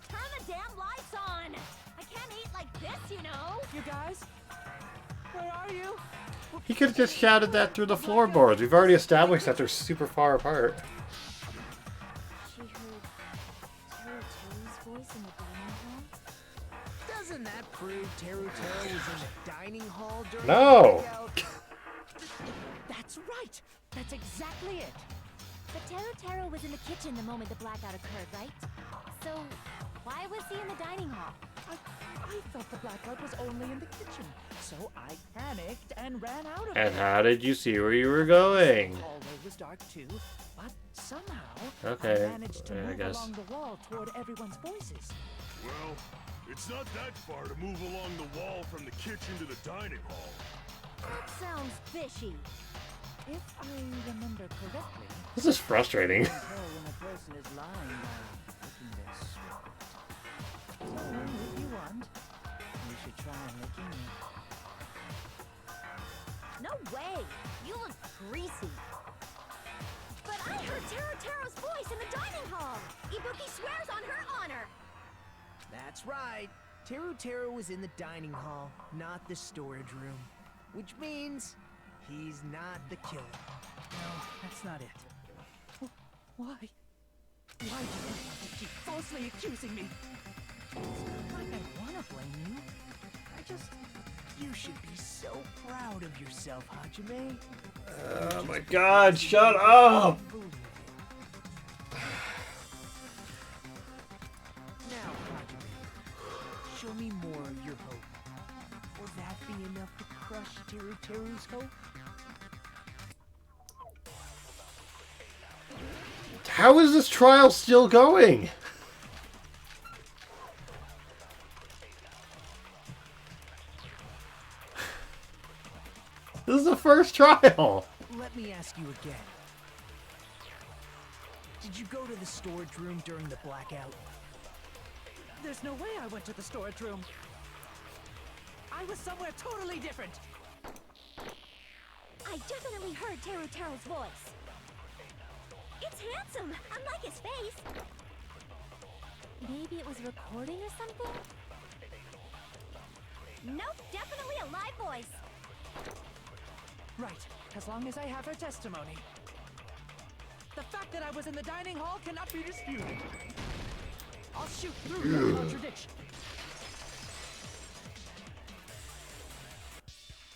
Turn the damn lights on! I can't eat like this, you know! You guys? Where are you? He could have just shouted that through the floorboards. We've already established that they're super far apart. She heard Teru's voice in the dining hall? Doesn't that prove Teru was in the dining hall during No! the blackout? That's right! That's exactly it! But Teru was in the kitchen the moment the blackout occurred, right? So, why was he in the dining hall? I thought the blackout was only in the kitchen, so I panicked and ran out of And there. how did you see where you were going? The hallway was dark too, but somehow Okay, I managed to I move guess. along the wall toward everyone's voices. Well, it's not that far to move along the wall from the kitchen to the dining hall. That sounds fishy. If I remember correctly, This is frustrating. you can tell when a person is lying by licking their sweat. So, if you want, you should try licking it. No way! You look greasy. But I heard Teru's voice in the dining hall! Ibuki swears on her honor! That's right. Teru was in the dining hall, not the storage room. Which means he's not the killer. No, that's not it. Why? Why do you want to keep falsely accusing me? It's not like I want to blame you. I just... You should be so proud of yourself, Hajime. Oh my god, shut up! Now, Hajime, show me more of your hope. Will that be enough to crush Teru's hope? How is this trial still going? This is the first trial. Let me ask you again. Did you go to the storage room during the blackout? There's no way I went to the storage room. I was somewhere totally different. I definitely heard Teru's voice. It's handsome, unlike his face. Maybe it was recording or something? Nope, definitely a live voice. Right, as long as I have her testimony. The fact that I was in the dining hall cannot be disputed. I'll shoot through that contradiction.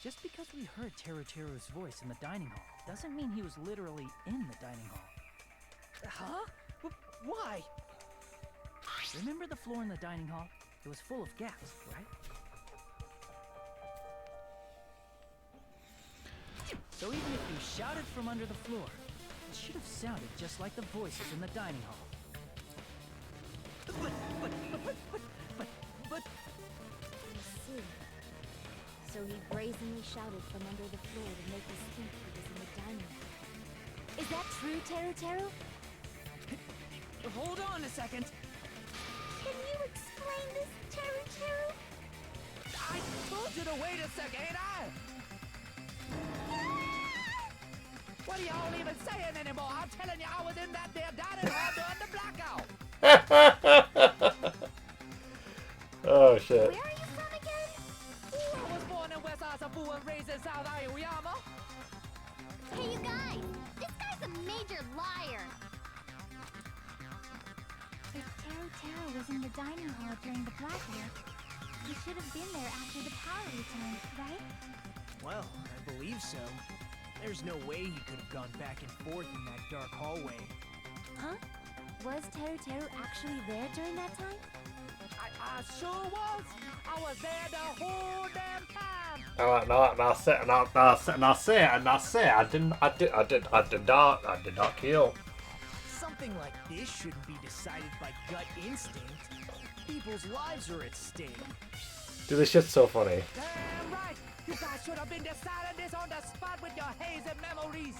Just because we heard Teru's voice in the dining hall doesn't mean he was literally in the dining hall. Huh? Why? Remember the floor in the dining hall? It was full of gaps, right? So even if you shouted from under the floor, it should have sounded just like the voices in the dining hall. But... I see. So he brazenly shouted from under the floor to make us think he was in the dining hall. Is that true, Teru? Hold on a second. Can you explain this, Teru? I told you to wait a second, ain't I? What are y'all even saying anymore? I'm telling you, I was in that there dining hall during the blackout. Oh shit. Where are you from again? I was born in West Asafu and raised in South Aoyama. Hey, you guys! This guy's a major liar! If Teru was in the dining hall during the blackout, he should have been there after the power returned, right? Well, I believe so. There's no way he could have gone back and forth in that dark hallway. Huh? Was Teru actually there during that time? I sure was. I was there the whole damn time. I did not kill. Something like this shouldn't be decided by gut instinct. People's lives are at stake. Dude, this shit's so funny. Damn right. You guys should have been deciding this on the spot with your hazy memories.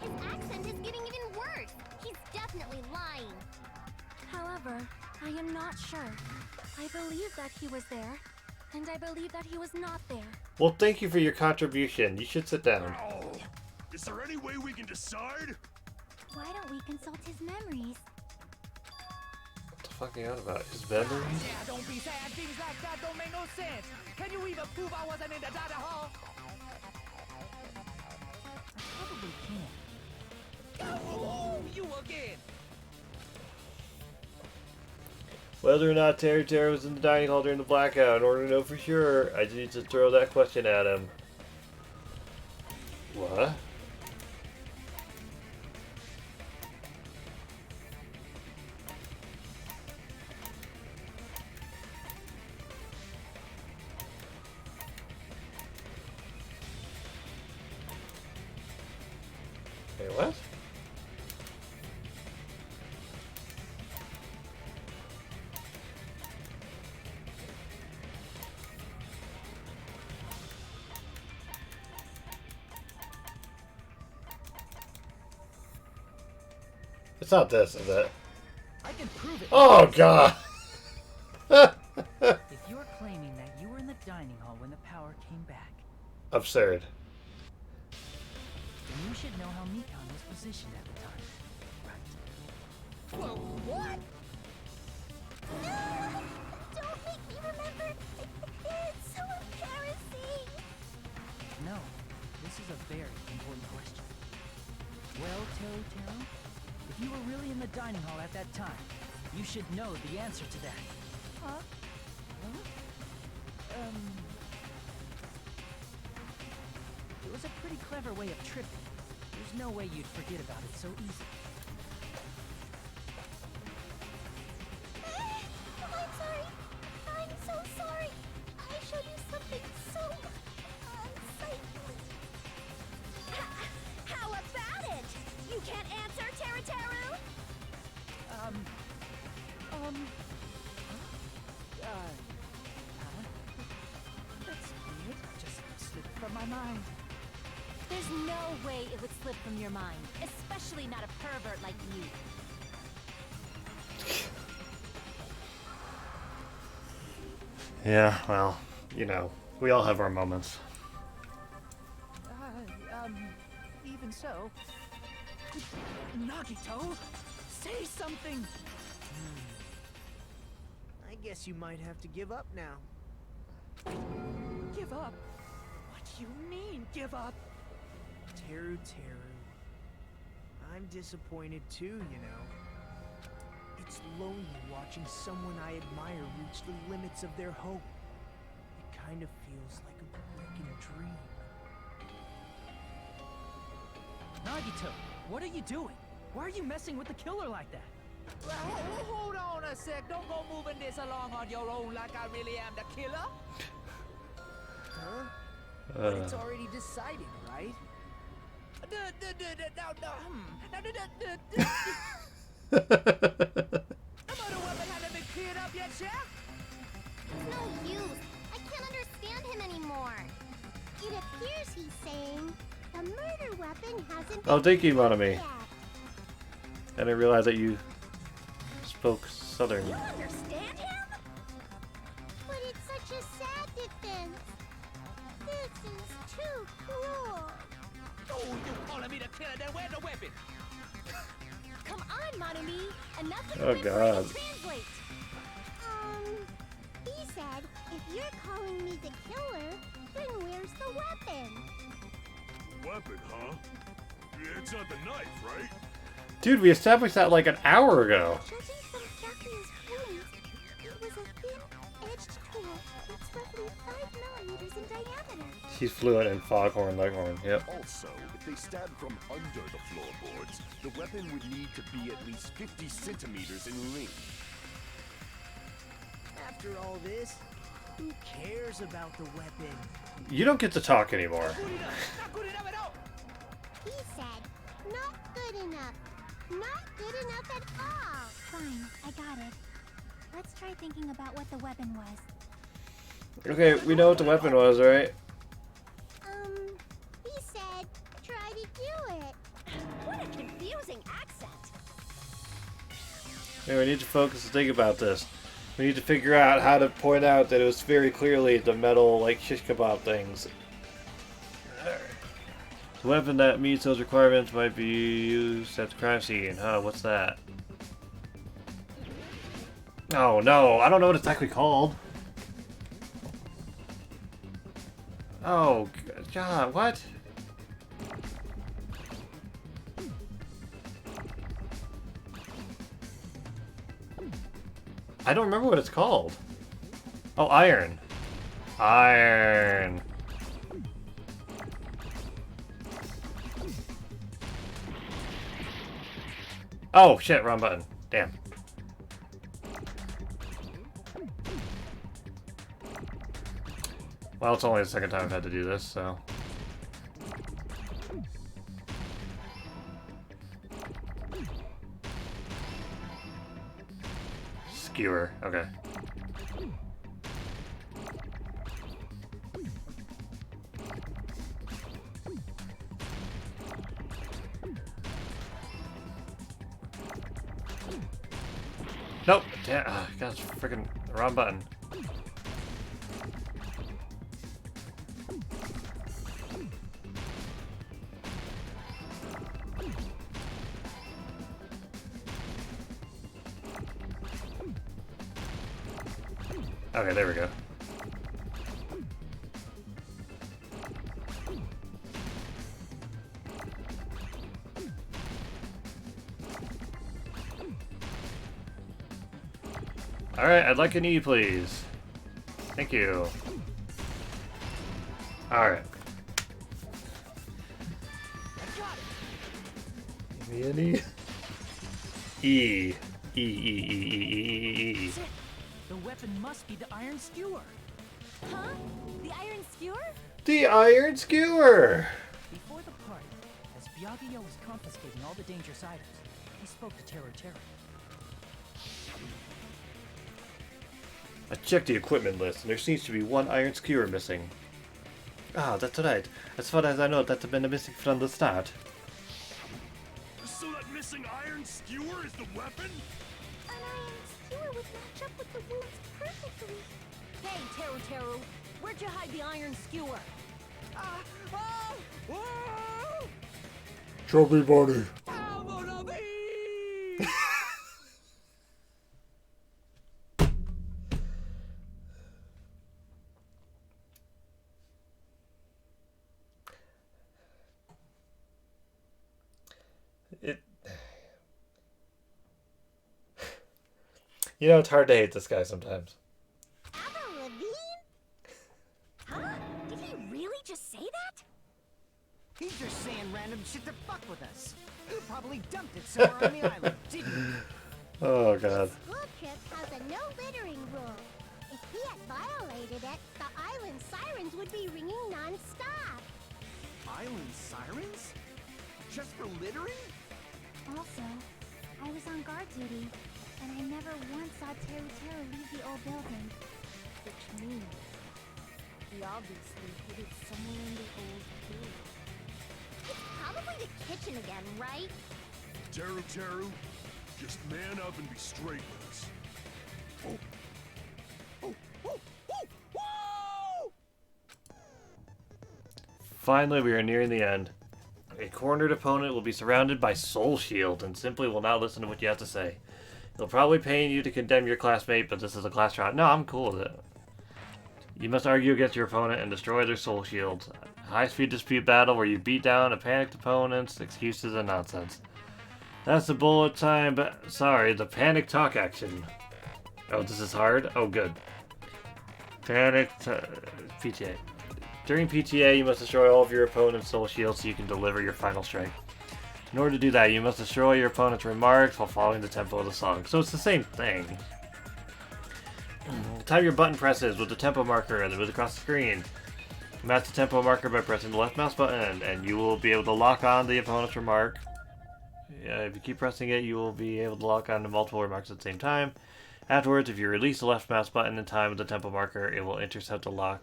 His accent is getting even worse. He's definitely lying. However, I am not sure. I believe that he was there, and I believe that he was not there. Well, thank you for your contribution. You should sit down. Oh, is there any way we can decide? Why don't we consult his memories? What the fuck are you on about? His memories? Yeah, don't be sad. Things like that don't make no sense. Can you even prove I wasn't in the dining hall? I probably can. Oh, you again. Whether or not Teru was in the dining hall during the blackout, in order to know for sure, I just need to throw that question at him. What? Wait, what? It's not this, is it? I can prove it. Oh, God! If you're claiming that you were in the dining hall when the power came back, Absurd. then you should know how Mikan was positioned at the time, right? Whoa, what? No! Don't make me remember! It's so embarrassing! No, this is a very important question. Well, Teru, if you were really in the dining hall at that time, you should know the answer to that. Huh? It was a pretty clever way of tripping. There's no way you'd forget about it so easily. I'm sorry. I'm so sorry. I showed you something so unsightly. How about it? You can't answer, Teru? That's weird. Just slipped from my mind. There's no way it would slip from your mind, especially not a pervert like you. Yeah, well, you know, we all have our moments. Even so. Nagito, say something! I guess you might have to give up now. Give up? What do you mean, give up? Teru. I'm disappointed too, you know. It's lonely watching someone I admire reach the limits of their hope. It kind of feels like a broken dream. Nagito, what are you doing? Why are you messing with the killer like that? Well, hold on a sec. Don't go moving this along on your own like I really am the killer. Huh? But it's already decided, right? Cleared up yet, Chef? It's no use. I can't understand him anymore. It appears he's saying the murder weapon hasn't Oh, thank you, Monami. yet. I didn't realize that you spoke Southern. You understand him? But it's such a sad defense. This is too cruel. Oh, you calling me the killer? Then where's the weapon? Come on, Monami. Enough of Oh, the God. translate. He said, if you're calling me the killer, then where's the weapon? Weapon, huh? It's not the knife, right? Dude, we established that like an hour ago. Judging from Japanese wounds, it was a thin-edged tool that's roughly 5 millimeters in diameter. He's fluent in Foghorn Leghorn, yep. Also, if they stabbed from under the floorboards, the weapon would need to be at least 50 centimeters in length. After all this, who cares about the weapon? You don't get to talk anymore. Not good enough at all. He said, not good enough. Not good enough at all. Fine, I got it. Let's try thinking about what the weapon was. Okay, we know what the weapon was, right? He said, try to do it. What a confusing accent. Yeah, we need to focus and think about this. We need to figure out how to point out that it was very clearly the metal, like, shish kebab things. The weapon that meets those requirements might be used at the crime scene. Huh, what's that? Oh no, I don't know what it's actually called. Oh, God, what? I don't remember what it's called. Oh, iron. Iron. Oh, shit, wrong button. Damn. Well, it's only the second time I've had to do this, so... Skewer, okay. Nope! Damn, God, it's freaking wrong button. Okay, there we go. Alright, I'd like an E, please. Thank you. Alright. Give me an E. E. E. The weapon must be the iron skewer. Huh? The iron skewer? The iron skewer! Before the party, as Byakuya was confiscating all the dangerous items, he spoke to Teru. I checked the equipment list, and there seems to be one iron skewer missing. Ah, that's right. As far as I know, that's been missing from the start. So that missing iron skewer is the weapon? An iron skewer would match up with the wounds perfectly. Hey, Teru Teru, where'd you hide the iron skewer? Chubby bunny. It. You know, it's hard to hate this guy sometimes. Huh? Did he really just say that? He's just saying random shit to fuck with us. You probably dumped it somewhere on the island, didn't you? Oh god. School trip has a no littering rule. If he had violated it, the island sirens would be ringing non-stop. Island sirens? Just for littering? Also, I was on guard duty, and I never once saw Teru Teru leave the old building. Which means he obviously hid it somewhere in the old building. It's probably the kitchen again, right? Teru Teru, just man up and be straight with us. Finally, we are nearing the end. A cornered opponent will be surrounded by soul shield and simply will not listen to what you have to say. He'll probably pain you to condemn your classmate, but this is a class trial. No, I'm cool with it. You must argue against your opponent and destroy their soul shields. A high-speed dispute battle where you beat down a panicked opponent's excuses and nonsense. That's the bullet time, but sorry, the panic talk action. Oh, this is hard? Oh, good. PTA. During PTA, you must destroy all of your opponent's soul shields so you can deliver your final strike. In order to do that, you must destroy your opponent's remarks while following the tempo of the song. So it's the same thing. Time your button presses with the tempo marker and move across the screen. Match the tempo marker by pressing the left mouse button, and you will be able to lock on the opponent's remark. If you keep pressing it, you will be able to lock on to multiple remarks at the same time. Afterwards, if you release the left mouse button in time with the tempo marker, it will intercept the lock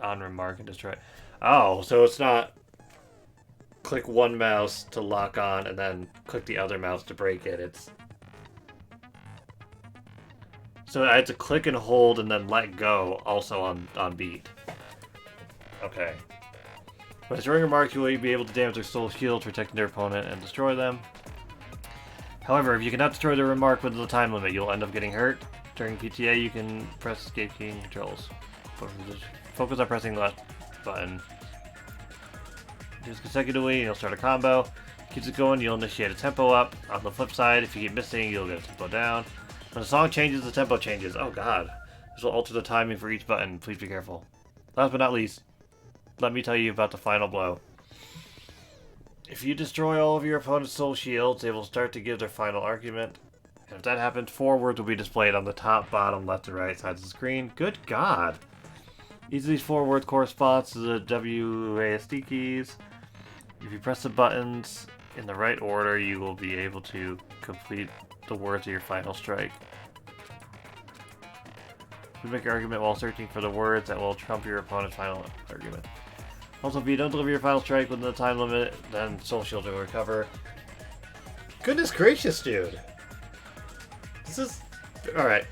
on remark and destroy it. Oh, so it's not click one mouse to lock on and then click the other mouse to break it. It's so I had to click and hold and then let go also on beat. Okay. By destroying remarks, you will be able to damage their soul shield, protecting their opponent, and destroy them. However, if you cannot destroy the remark within the time limit, you'll end up getting hurt. During PTA, you can press escape key and controls. Focus on pressing the left button. Just consecutively, and you'll start a combo. Keeps it going, you'll initiate a tempo up. On the flip side, if you keep missing, you'll get a tempo down. When the song changes, the tempo changes. Oh god. This will alter the timing for each button. Please be careful. Last but not least, let me tell you about the final blow. If you destroy all of your opponent's soul shields, they will start to give their final argument. And if that happens, 4 words will be displayed on the top, bottom, left, and right sides of the screen. Good god. Each of these 4 words corresponds to the WASD keys. If you press the buttons in the right order, you will be able to complete the words of your final strike. You make your argument while searching for the words that will trump your opponent's final argument. Also, if you don't deliver your final strike within the time limit, then soul shield will recover. Goodness gracious, dude! This is... Alright.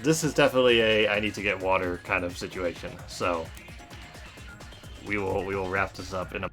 This is definitely a I need to get water kind of situation. So, we will wrap this up in a...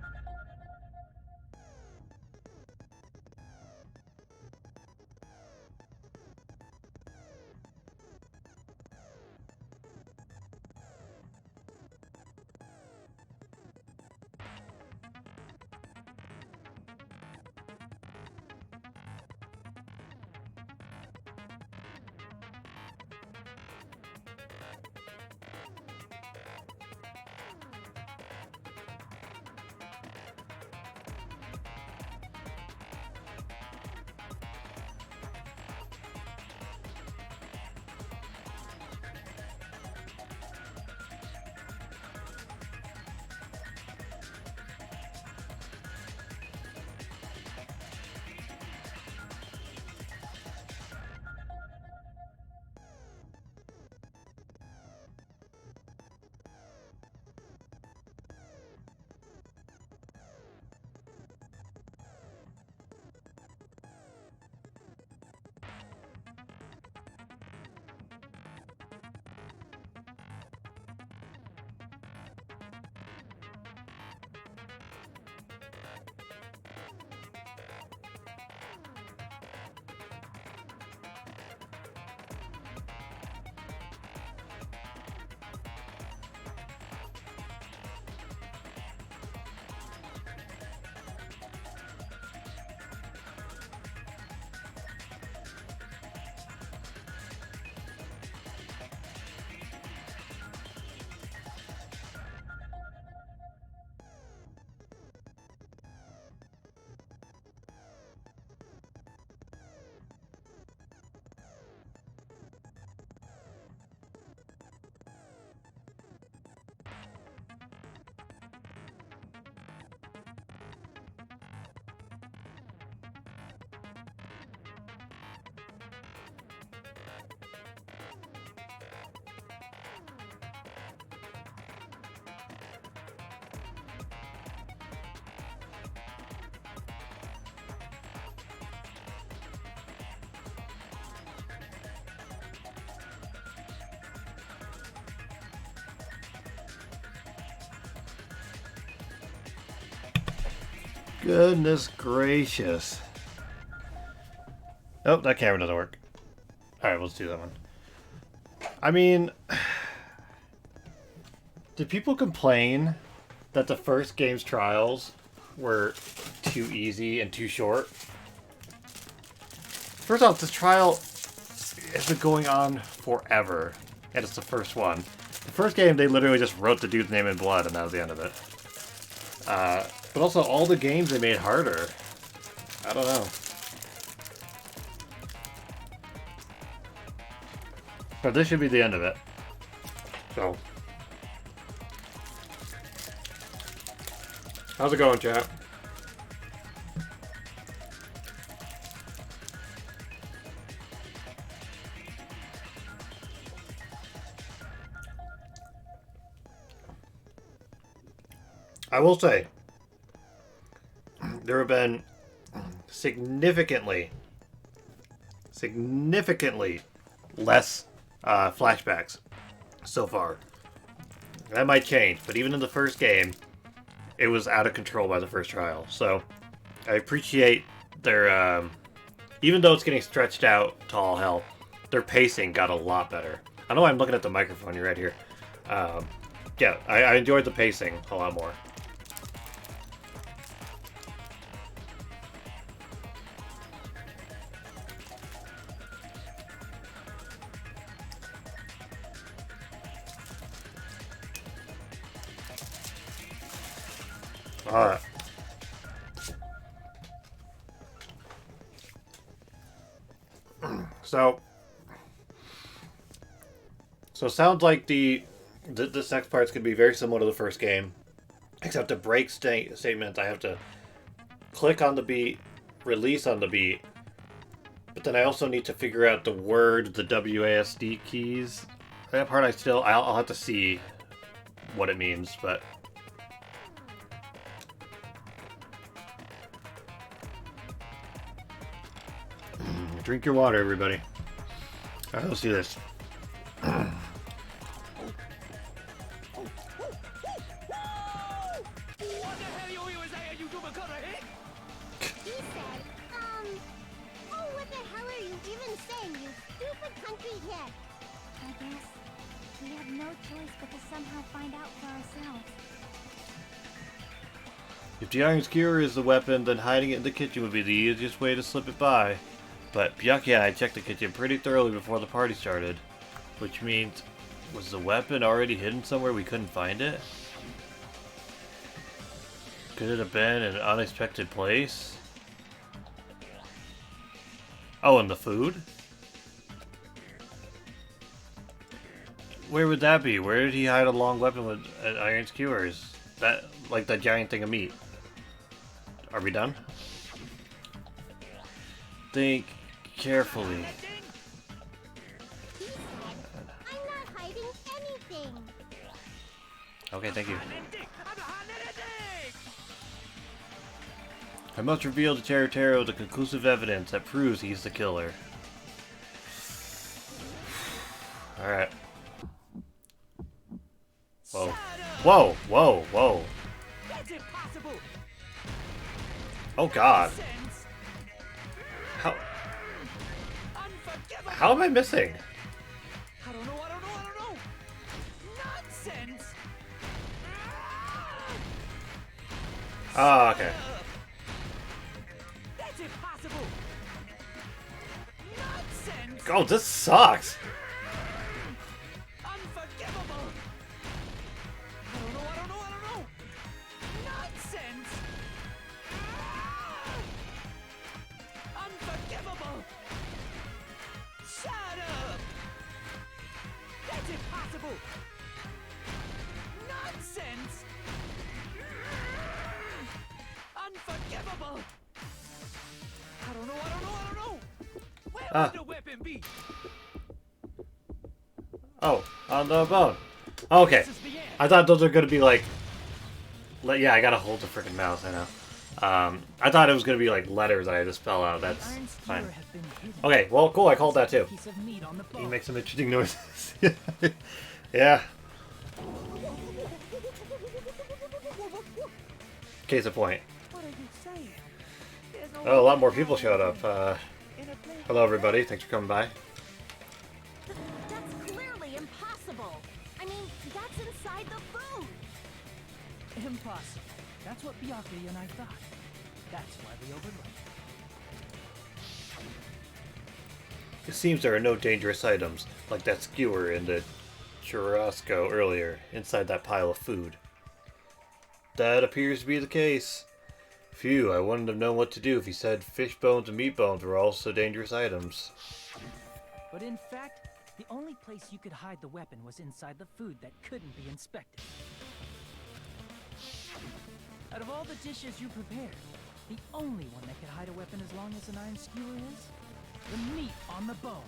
Goodness gracious. Oh, that camera doesn't work. Alright, let's do that one. I mean, did people complain that the first game's trials were too easy and too short? First off, this trial has been going on forever, and it's the first one. The first game, they literally just wrote the dude's name in blood, and that was the end of it. But also, all the games they made harder. I don't know. But this should be the end of it. So. How's it going, chat? I will say, there have been significantly less flashbacks so far. That might change, but even in the first game, it was out of control by the first trial. So I appreciate their, even though it's getting stretched out to all hell, their pacing got a lot better. I know I'm looking at the microphone, you're right here. Yeah, I enjoyed the pacing a lot more. Alright. So it sounds like this next part's going to be very similar to the first game, except the break statement, I have to click on the beat, release on the beat, but then I also need to figure out the word, the WASD keys. That part I'll have to see what it means, but... Drink your water, everybody. Alright, let's do this. What the hell are you even saying, you stupid country kid? I guess we have no choice but to somehow find out for ourselves. If the iron skewer is the weapon, then hiding it in the kitchen would be the easiest way to slip it by. But Byakuya and I checked the kitchen pretty thoroughly before the party started. Which means, was the weapon already hidden somewhere we couldn't find it? Could it have been in an unexpected place? Oh, and the food? Where would that be? Where did he hide a long weapon with iron skewers? That, like that giant thing of meat. Are we done? Think carefully. I'm not hiding anything. Okay, thank you. I must reveal to Teruteru the conclusive evidence that proves he's the killer. Alright. Whoa. Whoa, whoa, whoa. Oh god. How am I missing? I don't know. Nonsense! Oh, okay. That's impossible! Nonsense! Oh, this sucks! Unforgivable! I don't know. Nonsense! Unforgivable! Shut up! That's impossible! Nonsense! Unforgivable! I don't know. Where would the weapon be? Oh, on the bone. Okay. I thought those were gonna be like... Yeah, I gotta hold the freaking mouse, I know. I thought it was gonna be like letters I had to spell out. That's fine. Okay, well, cool. I called that too. You make some interesting noises. Yeah. Case in point. What are you saying? Oh, a lot more people showed up. Hello, everybody. Thanks for coming by. That's clearly impossible. I mean, that's inside the food. Impossible. That's what Byakuya and I thought. That's why we overlooked. It seems there are no dangerous items, like that skewer in the churrasco earlier, inside that pile of food. That appears to be the case. Phew, I wouldn't have known what to do if he said fish bones and meat bones were also dangerous items. But in fact, the only place you could hide the weapon was inside the food that couldn't be inspected. Out of all the dishes you prepared, the only one that could hide a weapon as long as an iron skewer is the meat on the bone.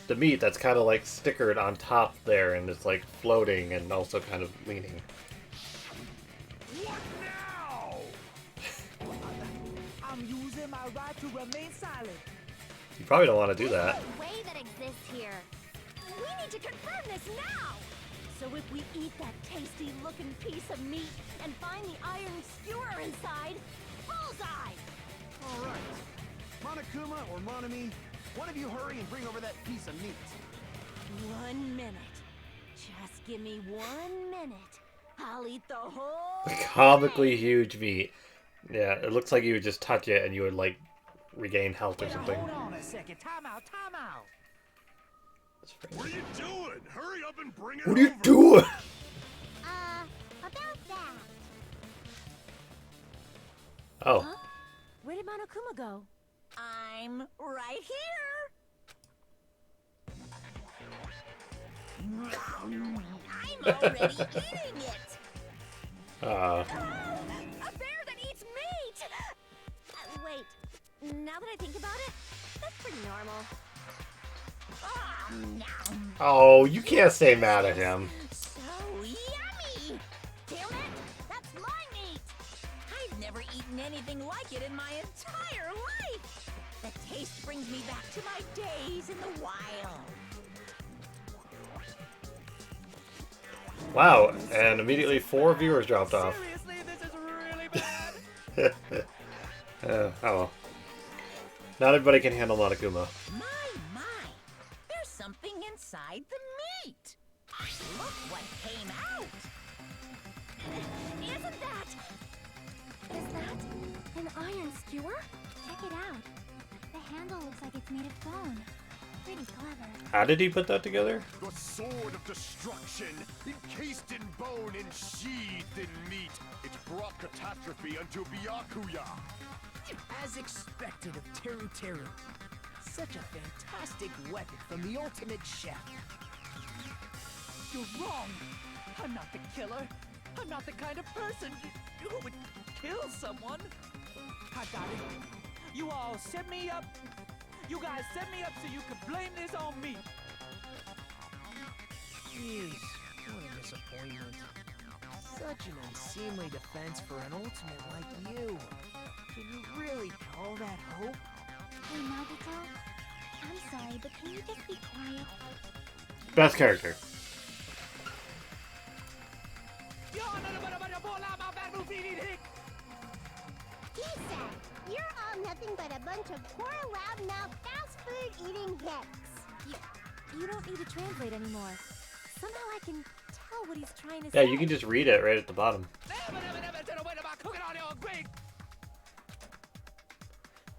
The meat that's kind of like stickered on top there and it's like floating and also kind of leaning. What now? I'm using my right to remain silent. You probably don't want to do that. There's no way that exists here. We need to confirm this now. So if we eat that tasty-looking piece of meat and find the iron skewer inside, bullseye! All right. Monokuma or Monami, one of you hurry and bring over that piece of meat. 1 minute. Just give me 1 minute. I'll eat the whole Comically huge meat. Yeah, it looks like you would just touch it and you would like regain health or something. Hold on a second. Time out. Time out. What are you doing? Hurry up and bring it What are you over. doing? About that. Oh. Huh? Where did Monokuma go? I'm right here. I'm already eating it. A bear that eats meat! Wait, now that I think about it, that's pretty normal. Oh, you can't stay mad at him. So yummy! Damn it! That's my meat! I've never eaten anything like it in my entire life. The taste brings me back to my days in the wild. Wow, and immediately 4 viewers dropped off. Seriously, this is really bad. Oh well. Not everybody can handle Monokuma. My, there's something inside the meat. Look what came out. Isn't that? Is that an iron skewer? Check it out. The handle looks like it's made of bone. Pretty clever. How did he put that together? The sword of destruction, encased in bone and sheathed in meat. It's brought catastrophe unto Byakuya. As expected of Teru Teru. Such a fantastic weapon from the ultimate chef. You're wrong. I'm not the killer. I'm not the kind of person who would kill someone. I got it. You all set me up. You guys set me up so you could blame this on me. Jeez, what a disappointment. Such an unseemly defense for an ultimate like you. Can you really call that hope? Hey, Nagito. I'm sorry, but can you just be quiet? Best character. Lisa, you're all nothing but a bunch of poor, loud-mouthed, fast-food-eating hicks. You don't need to translate anymore. Somehow I can tell what he's trying to Yeah, say. you can just read it right at the bottom.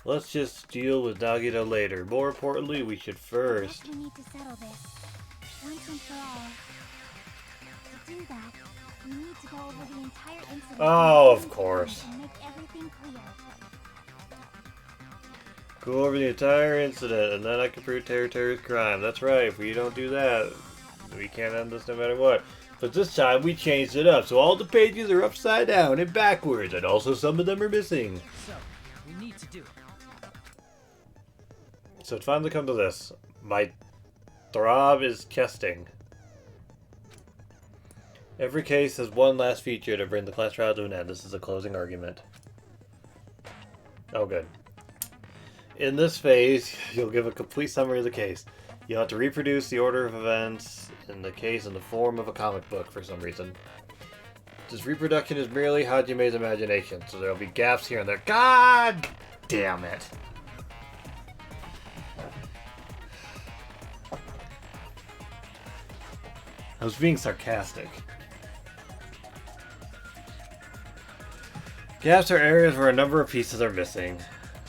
Let's just deal with Nagito later. More importantly, we should first. We need to settle this once and for all. To do that, we need to go over the entire incident. Oh, of course. And make everything clear. Go over the entire incident, and then I can prove Teru's crime. That's right. If we don't do that, we can't end this no matter what. But this time we changed it up, so all the pages are upside down and backwards, and also some of them are missing. So, we need to do it. So it's finally come to this. My throb is chesting. Every case has one last feature to bring the class trial to an end. This is a closing argument. Oh, good. In this phase, you'll give a complete summary of the case. You'll have to reproduce the order of events in the case in the form of a comic book for some reason. This reproduction is merely Hajime's imagination, so there'll be gaps here and there. God damn it. I was being sarcastic. Gaps are areas where a number of pieces are missing.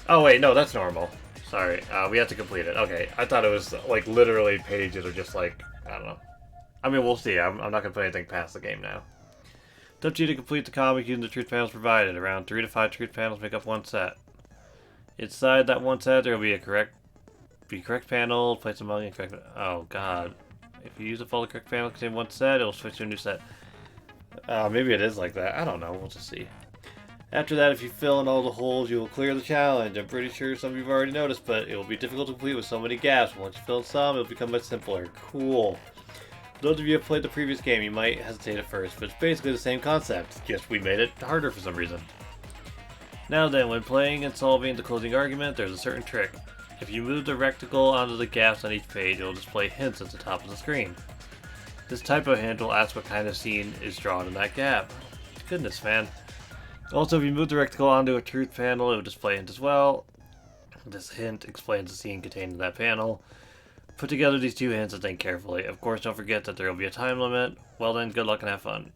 Oh wait, no, that's normal. Sorry, we have to complete it. Okay, I thought it was like literally pages or just like, I don't know. I mean, we'll see. I'm not going to put anything past the game now. It's up to you to complete the comic using the truth panels provided. Around 3 to 5 truth panels make up one set. Inside that one set, there will be a correct panel placed among incorrect. Oh god. If you use a fully correct panel containing one set, it will switch to a new set. Maybe it is like that. I don't know. We'll just see. After that, if you fill in all the holes, you will clear the challenge. I'm pretty sure some of you have already noticed, but it will be difficult to complete with so many gaps. Once you fill in some, it will become much simpler. Cool. For those of you who have played the previous game, you might hesitate at first, but it's basically the same concept. Just we made it harder for some reason. Now then, when playing and solving the closing argument, there's a certain trick. If you move the rectangle onto the gaps on each page, it will display hints at the top of the screen. This type of hint will ask what kind of scene is drawn in that gap. Goodness, man. Also, if you move the rectangle onto a truth panel, it will display a hint as well. This hint explains the scene contained in that panel. Put together these two hints and think carefully. Of course, don't forget that there will be a time limit. Well then, good luck and have fun.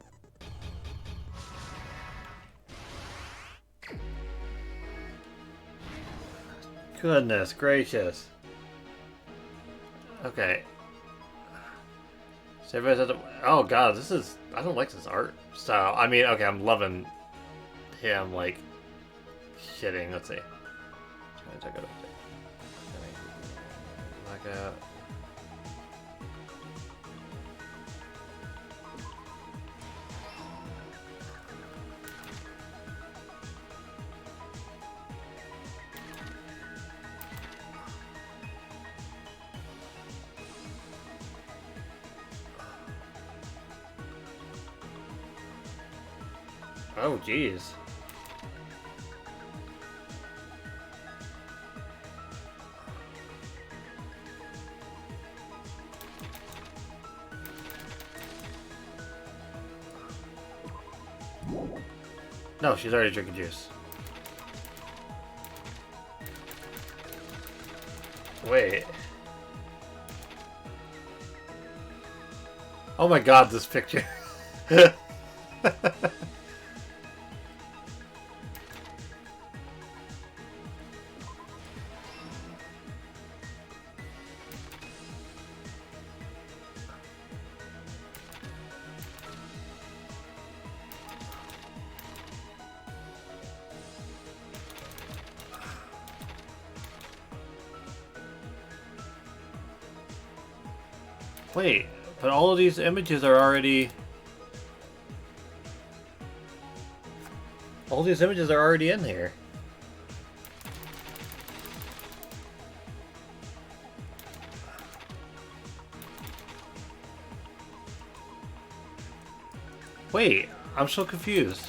Goodness gracious. Okay. So everybody's at the... Oh god, this is... I don't like this art style. I mean, okay, I'm loving him, like, shitting. Let's see. Trying to check it out. Blackout. Oh, jeez. No, she's already drinking juice. Wait. Oh my god, this picture. Wait, but all of these images are already... All these images are already in here. Wait, I'm so confused.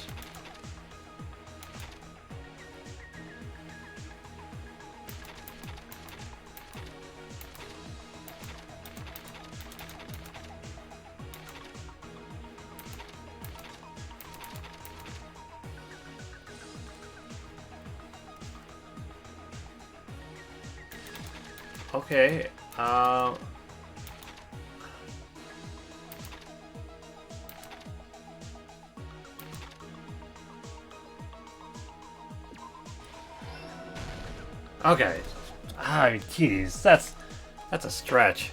Okay, okay. Ah, jeez, that's a stretch.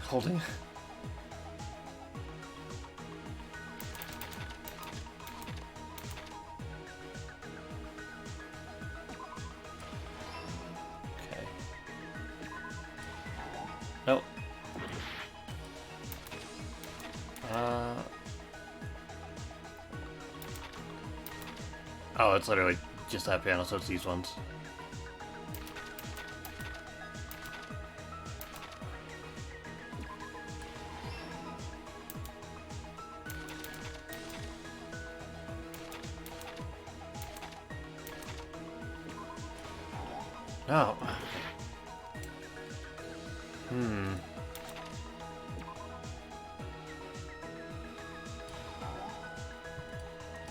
Holding. Nope. Oh, it's literally just that panel, so it's these ones. No.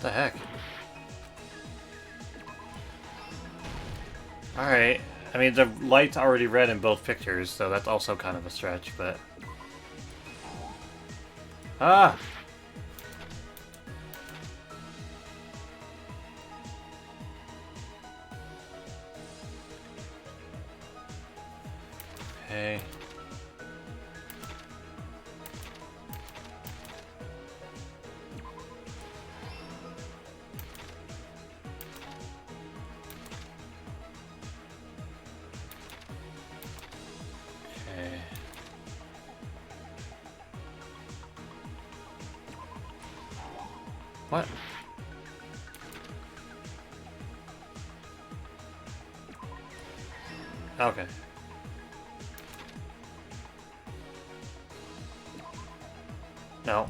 What the heck? Alright. I mean, the light's already red in both pictures, so that's also kind of a stretch, but... Ah! Okay. What? Okay. No.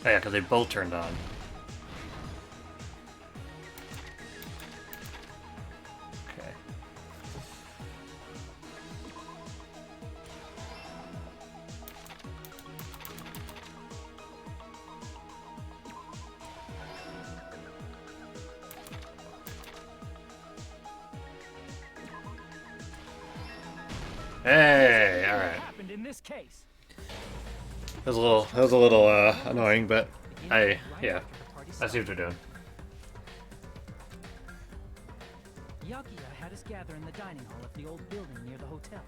Oh yeah, because they both turned on. Okay. Hey, all right. Happened in this case. That was a little annoying, but yeah, I see what they're doing. Byakuya had us gather in the dining hall of the old building near the hotel.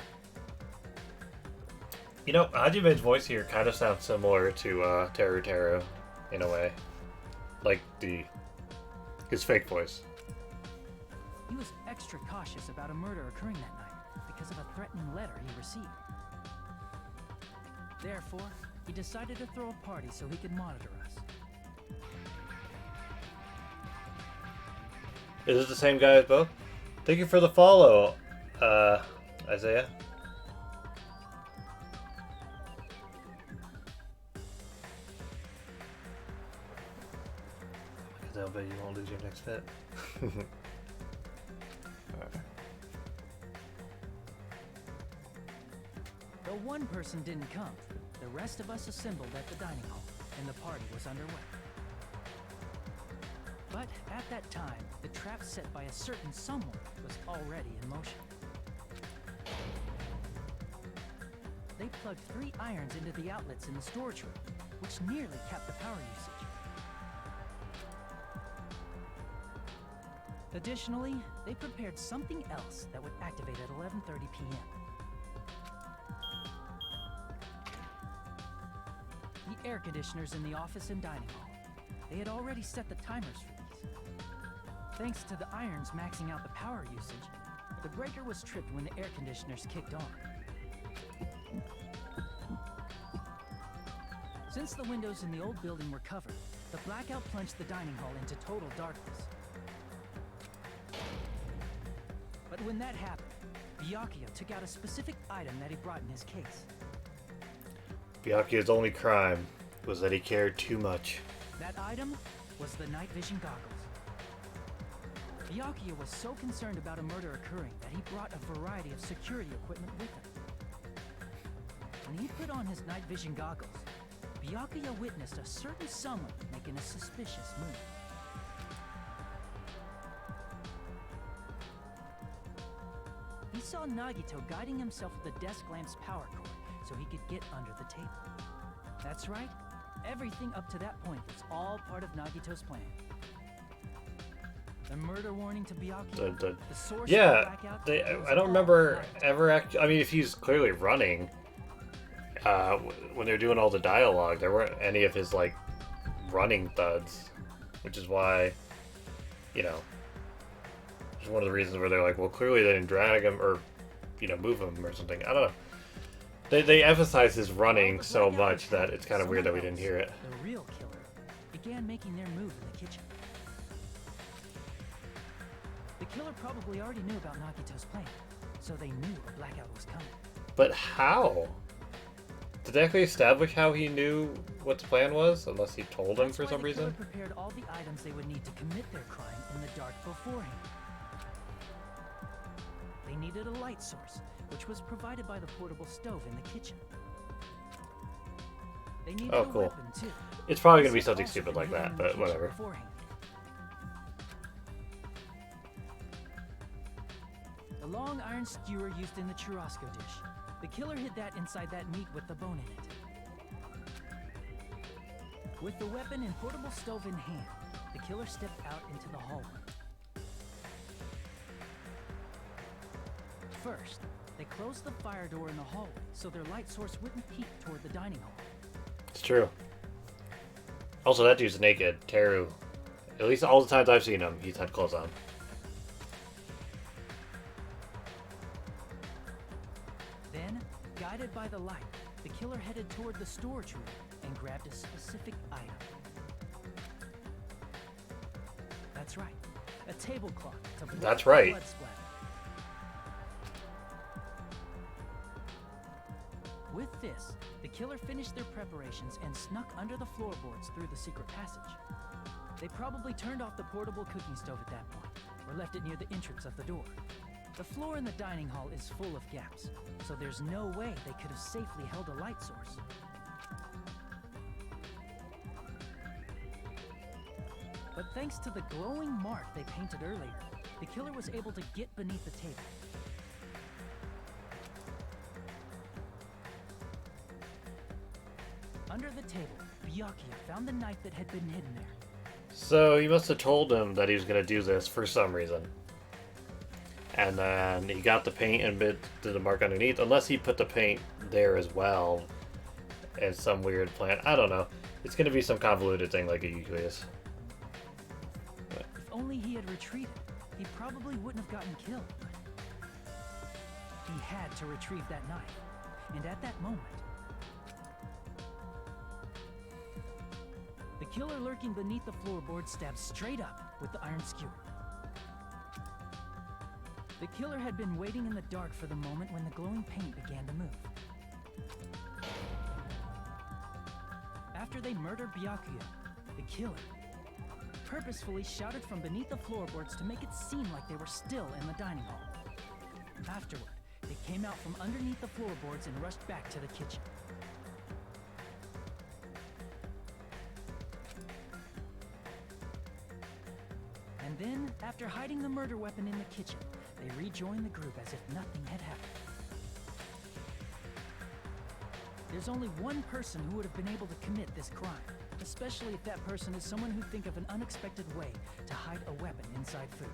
You know, Hajime's voice here kind of sounds similar to Teru Teru, in a way, like his fake voice. He was extra cautious about a murder occurring that night because of a threatening letter he received. Therefore, he decided to throw a party so he could monitor us. Is it the same guy as both? Thank you for the follow, Isaiah. Because I'll bet you won't lose your next fit. Though one person didn't come, the rest of us assembled at the dining hall, and the party was underway. But at that time, the trap set by a certain someone was already in motion. They plugged 3 irons into the outlets in the storage room, which nearly capped the power usage. Additionally, they prepared something else that would activate at 11:30 p.m. The air conditioners in the office and dining hall. They had already set the timers for these. Thanks to the irons maxing out the power usage, the breaker was tripped when the air conditioners kicked on. Since the windows in the old building were covered, the blackout plunged the dining hall into total darkness. But when that happened, Byakuya took out a specific item that he brought in his case. Byakuya's only crime was that he cared too much. That item was the night vision goggles. Byakuya was so concerned about a murder occurring that he brought a variety of security equipment with him. When he put on his night vision goggles, Byakuya witnessed a certain someone making a suspicious move. He saw Nagito guiding himself with the desk lamp's power cord so he could get under the table. That's right, everything up to that point was all part of Nagito's plan. The murder warning to Byakuya, the source of the blackout, I don't remember ever actually. I mean, if he's clearly running, when they're doing all the dialogue, there weren't any of his like running thuds, which is why, you know, it's one of the reasons where they're like, well, clearly they didn't drag him or, you know, move him or something. I don't know. They emphasize his running so much that it's kind of weird that we didn't hear it. The real killer began making their move in the kitchen. The killer probably already knew about Nagito's plan, so they knew a blackout was coming. But how? Did they actually establish how he knew what the plan was, unless he told him for some reason? The killer prepared all the items they would need to commit their crime in the dark beforehand. They needed a light source, which was provided by the portable stove in the kitchen. They needed Oh, a cool. weapon too. It's probably gonna be This had something also stupid been like hidden that, in the but kitchen whatever. beforehand. The long iron skewer used in the churrasco dish. The killer hid that inside that meat with the bone in it. With the weapon and portable stove in hand, the killer stepped out into the hallway. First, they closed the fire door in the hallway so their light source wouldn't peek toward the dining hall. It's true. Also, that dude's naked. Teru. At least all the times I've seen him, he's had clothes on. Then, guided by the light, the killer headed toward the storage room and grabbed a specific item. That's right, a tablecloth to block That's the right. blood splatter. With this, the killer finished their preparations and snuck under the floorboards through the secret passage. They probably turned off the portable cooking stove at that point, or left it near the entrance of the door. The floor in the dining hall is full of gaps, so there's no way they could have safely held a light source. But thanks to the glowing mark they painted earlier, the killer was able to get beneath the table. Under the table, Byakuya found the knife that had been hidden there. So he must have told him that he was gonna do this for some reason. And then he got the paint and did the mark underneath, unless he put the paint there as well as some weird plan. I don't know. It's gonna be some convoluted thing like it usually is. If only he had retreated, he probably wouldn't have gotten killed. He had to retrieve that knife, and at that moment, the killer lurking beneath the floorboard stabbed straight up with the iron skewer. The killer had been waiting in the dark for the moment when the glowing paint began to move. After they murdered Byakuya, the killer purposefully shouted from beneath the floorboards to make it seem like they were still in the dining hall. Afterward, they came out from underneath the floorboards and rushed back to the kitchen. And then, after hiding the murder weapon in the kitchen, they rejoined the group as if nothing had happened. There's only one person who would have been able to commit this crime, especially if that person is someone who'd think of an unexpected way to hide a weapon inside food.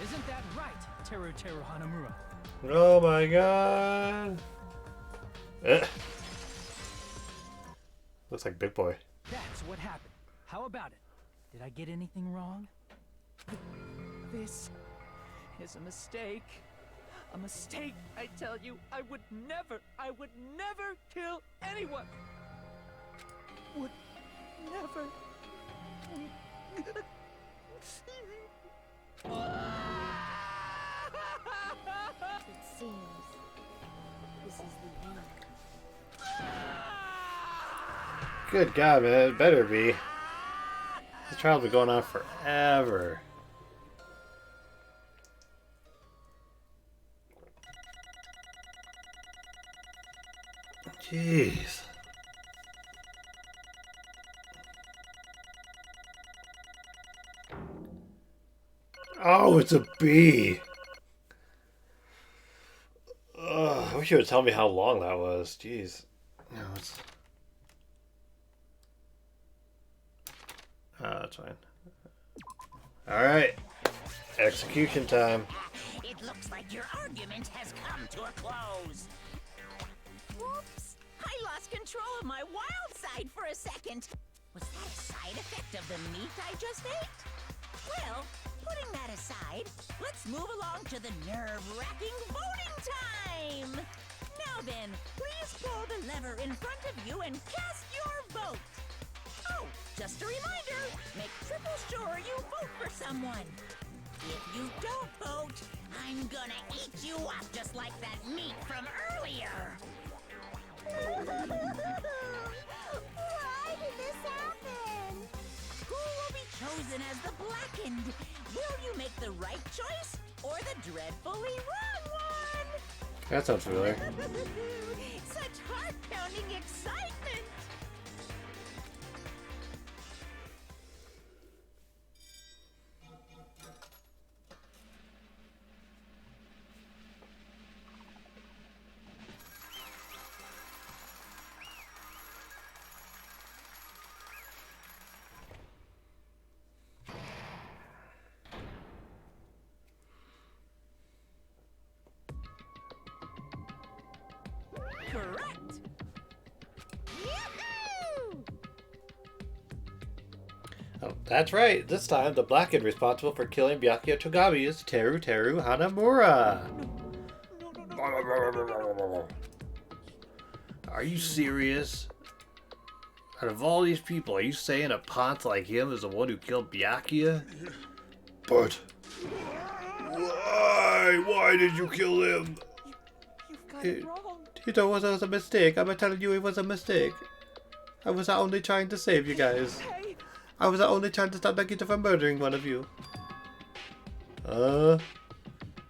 Isn't that right, Teru Hanamura? Oh my god! Looks like Big Boy. That's what happened. How about it? Did I get anything wrong? This is a mistake. A mistake, I tell you. I would never kill anyone. Would never. It seems this is the end. Good God, man, it better be. This trial's been going on forever. Jeez. Oh, it's a bee. I wish you would tell me how long that was. Jeez. No, it's... that's fine. Alright. Execution time. It looks like your argument has come to a close. Whoops! I lost control of my wild side for a second. Was that a side effect of the meat I just ate? Well, putting that aside, let's move along to the nerve-wracking voting time! Now then, please pull the lever in front of you and cast your vote! Oh, just a reminder, make triple sure you vote for someone. If you don't vote, I'm gonna eat you up just like that meat from earlier! Why did this happen? Who will be chosen as the blackened? Will you make the right choice or the dreadfully wrong one? That sounds familiar. Such heart-pounding excitement! Correct! Yoo-hoo! Oh, that's right. This time, the black kid responsible for killing Byakuya Togami is Teru Hanamura. Are you serious? Out of all these people, are you saying a ponce like him is the one who killed Byakuya? But why? Why did you kill him? You've got it wrong. You know it was a mistake. I'm telling you it was a mistake. I was only trying to save you guys. Hey, I was only trying to stop Nagito from murdering one of you.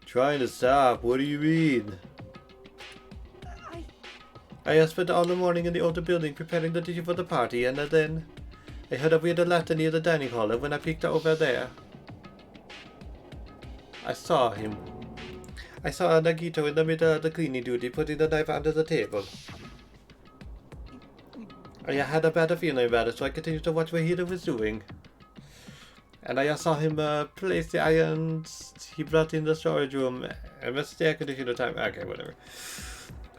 Trying to stop? What do you mean? I spent all the morning in the older building preparing the dishes for the party, and then I heard a weird laughter near the dining hall, and when I peeked over there, I saw him. I saw Nagito in the middle of the cleaning duty putting the knife under the table. I had a bad feeling about it, so I continued to watch what he was doing. And I saw him place the irons he brought in the storage room and missed the air conditioner time. Okay, whatever.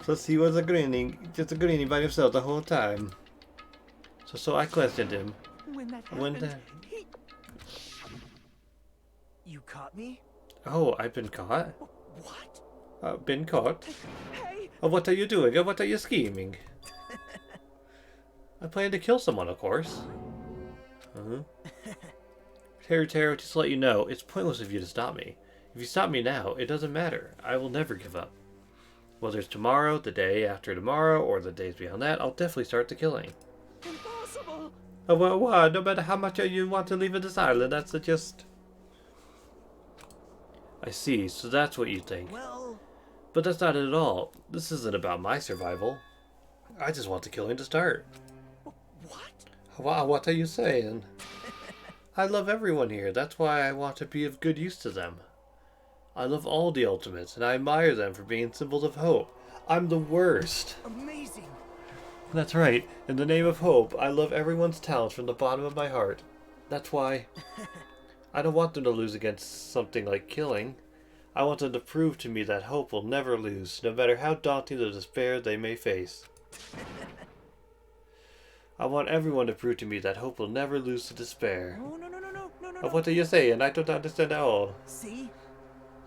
Plus he was just grinning by himself the whole time. So I questioned him. when that happened, You caught me? Oh, I've been caught? What? Been caught? Hey! Oh, what are you doing? What are you scheming? I plan to kill someone, of course. Teru, just to let you know, it's pointless of you to stop me. If you stop me now, it doesn't matter. I will never give up. Whether it's tomorrow, the day after tomorrow, or the days beyond that, I'll definitely start the killing. Impossible! Oh, well, no matter how much you want to leave this island, that's just... I see, so that's what you think. Well... But that's not it at all. This isn't about my survival. I just want the killing to start. What? Wow, what are you saying? I love everyone here. That's why I want to be of good use to them. I love all the Ultimates, and I admire them for being symbols of hope. I'm the worst. Amazing! That's right. In the name of hope, I love everyone's talents from the bottom of my heart. That's why I don't want them to lose against something like killing. I want them to prove to me that hope will never lose, no matter how daunting the despair they may face. I want everyone to prove to me that hope will never lose to despair. No. What are you saying? I don't understand at all. See?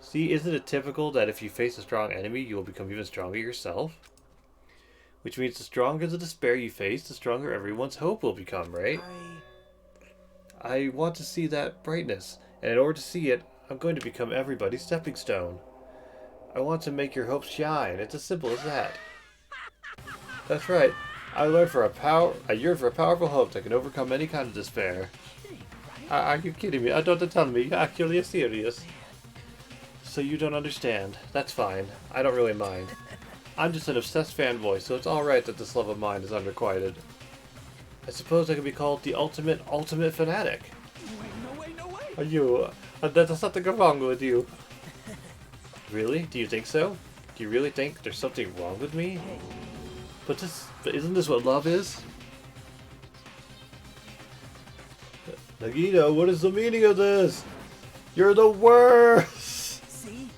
See, isn't it typical that if you face a strong enemy, you will become even stronger yourself? Which means the stronger the despair you face, the stronger everyone's hope will become, right? I want to see that brightness, and in order to see it, I'm going to become everybody's stepping stone. I want to make your hopes shine. It's as simple as that. That's right. I yearn for a powerful hope that can overcome any kind of despair. Are you kidding me? Don't tell me. You're actually serious. So you don't understand. That's fine. I don't really mind. I'm just an obsessed fanboy, so it's alright that this love of mine is unrequited. I suppose I could be called the ultimate fanatic. No way! Are you... there's something wrong with you. Really? Do you think so? Do you really think there's something wrong with me? But isn't this what love is? Nagito, what is the meaning of this? You're the worst! See?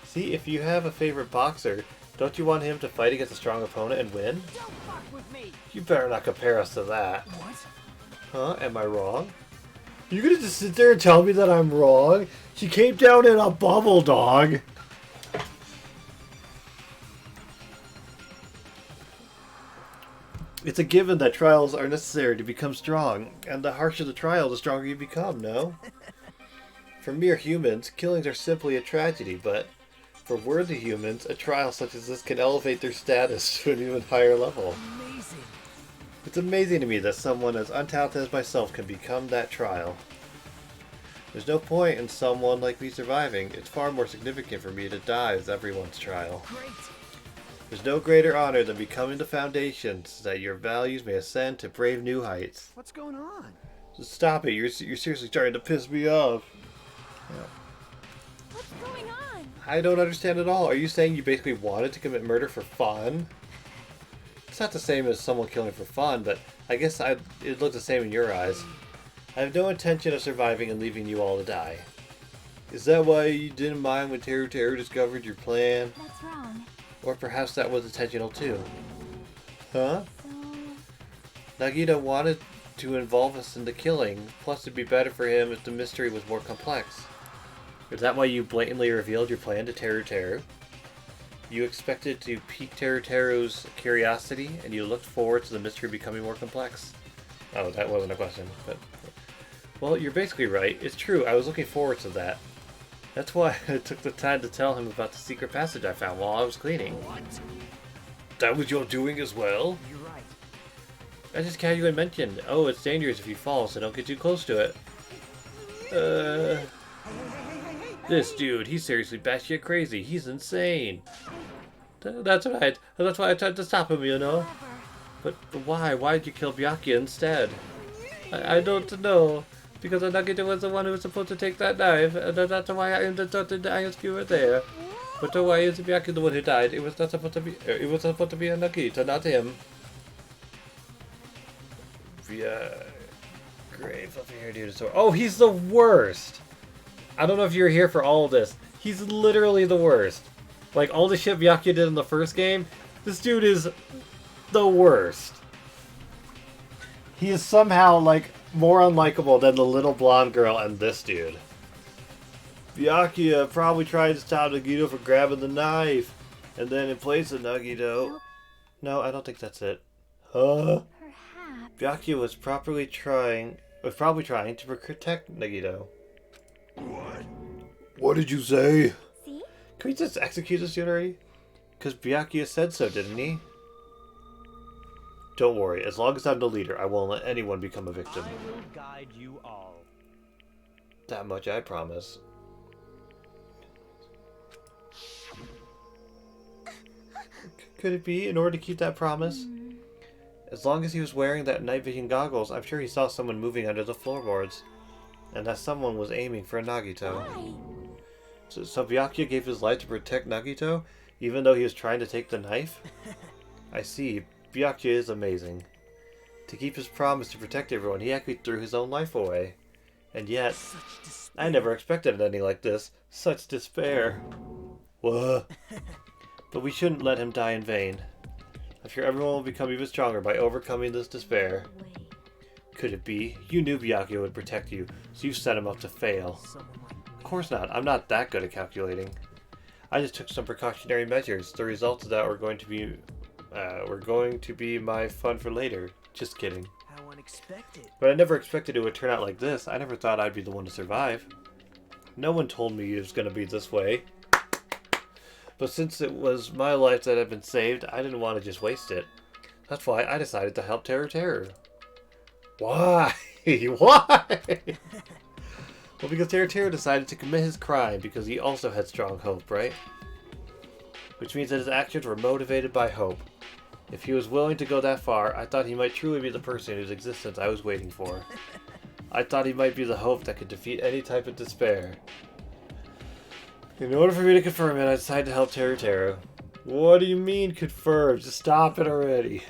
See, if you have a favorite boxer, don't you want him to fight against a strong opponent and win? Don't fuck with me! You better not compare us to that. What? Huh? Am I wrong? You gonna just sit there and tell me that I'm wrong? She came down in a bubble, dog! It's a given that trials are necessary to become strong, and the harsher the trial, the stronger you become, no? For mere humans, killings are simply a tragedy, but for worthy humans, a trial such as this can elevate their status to an even higher level. Amazing. It's amazing to me that someone as untalented as myself can become that trial. There's no point in someone like me surviving. It's far more significant for me to die as everyone's trial. Great. There's no greater honor than becoming the foundation so that your values may ascend to brave new heights. What's going on? Just stop it. You're seriously trying to piss me off. What's going on? I don't understand at all. Are you saying you basically wanted to commit murder for fun? It's not the same as someone killing for fun, but I guess it looked the same in your eyes. I have no intention of surviving and leaving you all to die. Is that why you didn't mind when Teru discovered your plan? That's wrong. Or perhaps that was intentional too. Huh? So... Nagito wanted to involve us in the killing, plus it'd be better for him if the mystery was more complex. Is that why you blatantly revealed your plan to Teru? You expected to pique Teru's curiosity, and you looked forward to the mystery becoming more complex. Oh, that wasn't a question, but... Well, you're basically right. It's true, I was looking forward to that. That's why I took the time to tell him about the secret passage I found while I was cleaning. What? That was your doing as well? You're right. I just casually mentioned, oh, it's dangerous if you fall, so don't get too close to it. This dude, he's seriously batshit crazy. He's insane. That's right. That's why I tried to stop him, you know. But why? Why did you kill Byakuya instead? I don't know. Because Nagito was the one who was supposed to take that knife, and that's why I interrupted the iron skewer there. But why is Byakuya the one who died? It was not supposed to be. It was supposed to be a Nagito, not him. Via grave of here, dude. Oh, he's the worst. I don't know if you're here for all of this. He's literally the worst. Like all the shit Byakuya did in the first game, this dude is the worst. He is somehow like more unlikable than the little blonde girl and this dude. Byakuya probably tried to stop Nagito from grabbing the knife, and then in place of Nagito... Nope. No, I don't think that's it. Huh? Perhaps. Byakuya was probably trying to protect Nagito. What? What did you say? See? Can we just execute this dude already? Because Byakuya said so, didn't he? Don't worry, as long as I'm the leader, I won't let anyone become a victim. I will guide you all. That much I promise. Could it be, in order to keep that promise? As long as he was wearing that night vision goggles, I'm sure he saw someone moving under the floorboards. And that someone was aiming for Nagito. Why? So Byakuya gave his life to protect Nagito, even though he was trying to take the knife? I see. Byakuya is amazing. To keep his promise to protect everyone, he actually threw his own life away. And yet, I never expected an ending like this. Such despair. What? But we shouldn't let him die in vain. I'm sure everyone will become even stronger by overcoming this despair. Wait. Could it be? You knew Byakuya would protect you, so you set him up to fail. Of course not. I'm not that good at calculating. I just took some precautionary measures. The results of that were going to be my fun for later. Just kidding. How unexpected. But I never expected it would turn out like this. I never thought I'd be the one to survive. No one told me it was going to be this way. But since it was my life that had been saved, I didn't want to just waste it. That's why I decided to help Teru. Why? Why? Well, because Teru decided to commit his crime because he also had strong hope, right? Which means that his actions were motivated by hope. If he was willing to go that far, I thought he might truly be the person whose existence I was waiting for. I thought he might be the hope that could defeat any type of despair. In order for me to confirm it, I decided to help Teru. What do you mean confirm? Just stop it already.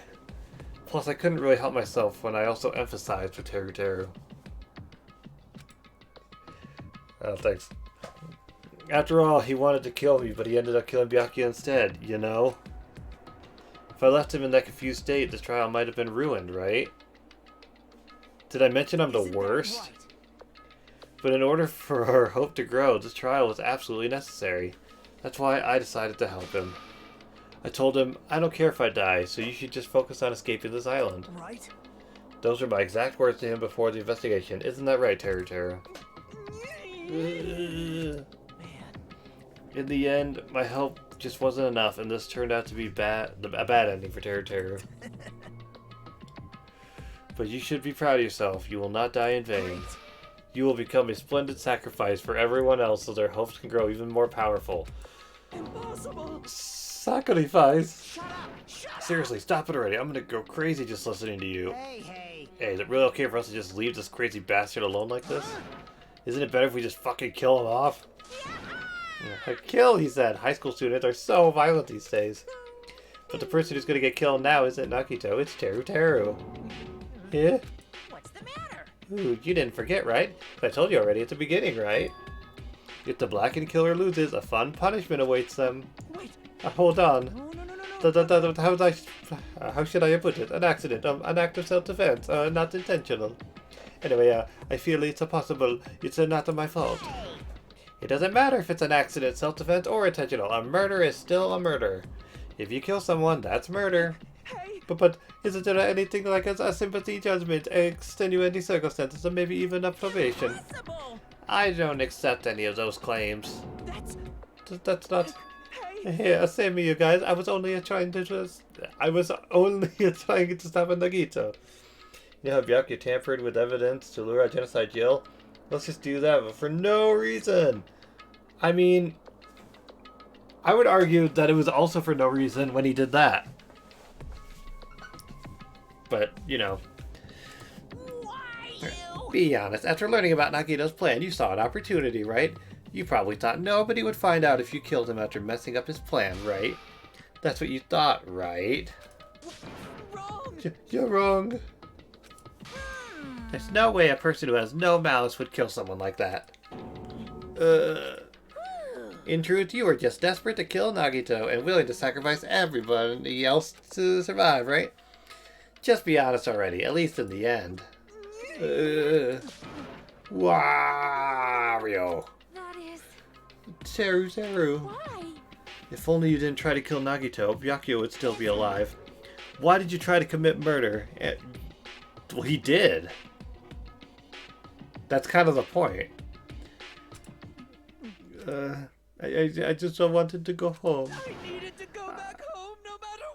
Plus, I couldn't really help myself when I also emphasized for Teru. Oh, thanks. After all, he wanted to kill me, but he ended up killing Byakuya instead, you know? If I left him in that confused state, this trial might have been ruined, right? Did I mention I'm the worst? Right? But in order for our hope to grow, this trial was absolutely necessary. That's why I decided to help him. I told him, I don't care if I die, so you should just focus on escaping this island. Right? Those were my exact words to him before the investigation. Isn't that right, Teru? Man. In the end, my help just wasn't enough, and this turned out to be a bad ending for Teru. But you should be proud of yourself. You will not die in vain. You will become a splendid sacrifice for everyone else so their hopes can grow even more powerful. Impossible! Sacrifice? Shut up! Shut up! Seriously, stop it already. I'm gonna go crazy just listening to you. Hey. Hey, is it really okay for us to just leave this crazy bastard alone like this? Isn't it better if we just fucking kill him off? Yeah, kill, he said. High school students are so violent these days. But the person who's gonna get killed now isn't Nagito, it's Teru. Yeah? What's the matter? Ooh, you didn't forget, right? I told you already at the beginning, right? If the blackened killer loses, a fun punishment awaits them. Wait. Hold on. No. How should I put it? An accident, an act of self-defense, not intentional. Anyway, I feel it's possible. It's not my fault. It doesn't matter if it's an accident, self-defense, or intentional. A murder is still a murder. If you kill someone, that's murder. Hey. But isn't there anything like a sympathy judgment, extenuating circumstances, or maybe even a probation? Impossible! I don't accept any of those claims. That's not. Hey. Here, save me, you guys. I was only trying to stop a Nagito. You know how Byakuya tampered with evidence to lure out Genocide Jill? Let's just do that, but for no reason. I mean, I would argue that it was also for no reason when he did that. But, you know. Why you? Be honest, after learning about Nagito's plan, you saw an opportunity, right? You probably thought nobody would find out if you killed him after messing up his plan, right? That's what you thought, right? Wrong. You're wrong. There's no way a person who has no malice would kill someone like that. In truth, you were just desperate to kill Nagito and willing to sacrifice everybody else to survive, right? Just be honest already, at least in the end. Wario. That is... Teru. Why? If only you didn't try to kill Nagito, Byakuya would still be alive. Why did you try to commit murder? Well, he did. That's kind of the point. I just wanted to go home. I needed to go back home no matter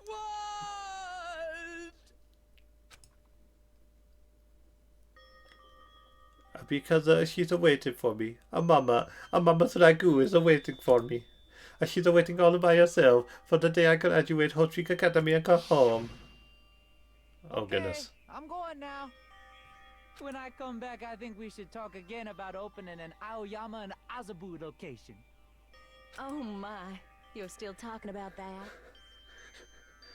what! Because she's waiting for me. A mama Suragu is waiting for me. She's waiting all by herself for the day I graduate Hochika Academy and go home. Oh goodness. I'm going now. When I come back, I think we should talk again about opening an Aoyama and Azabu location. Oh my, you're still talking about that?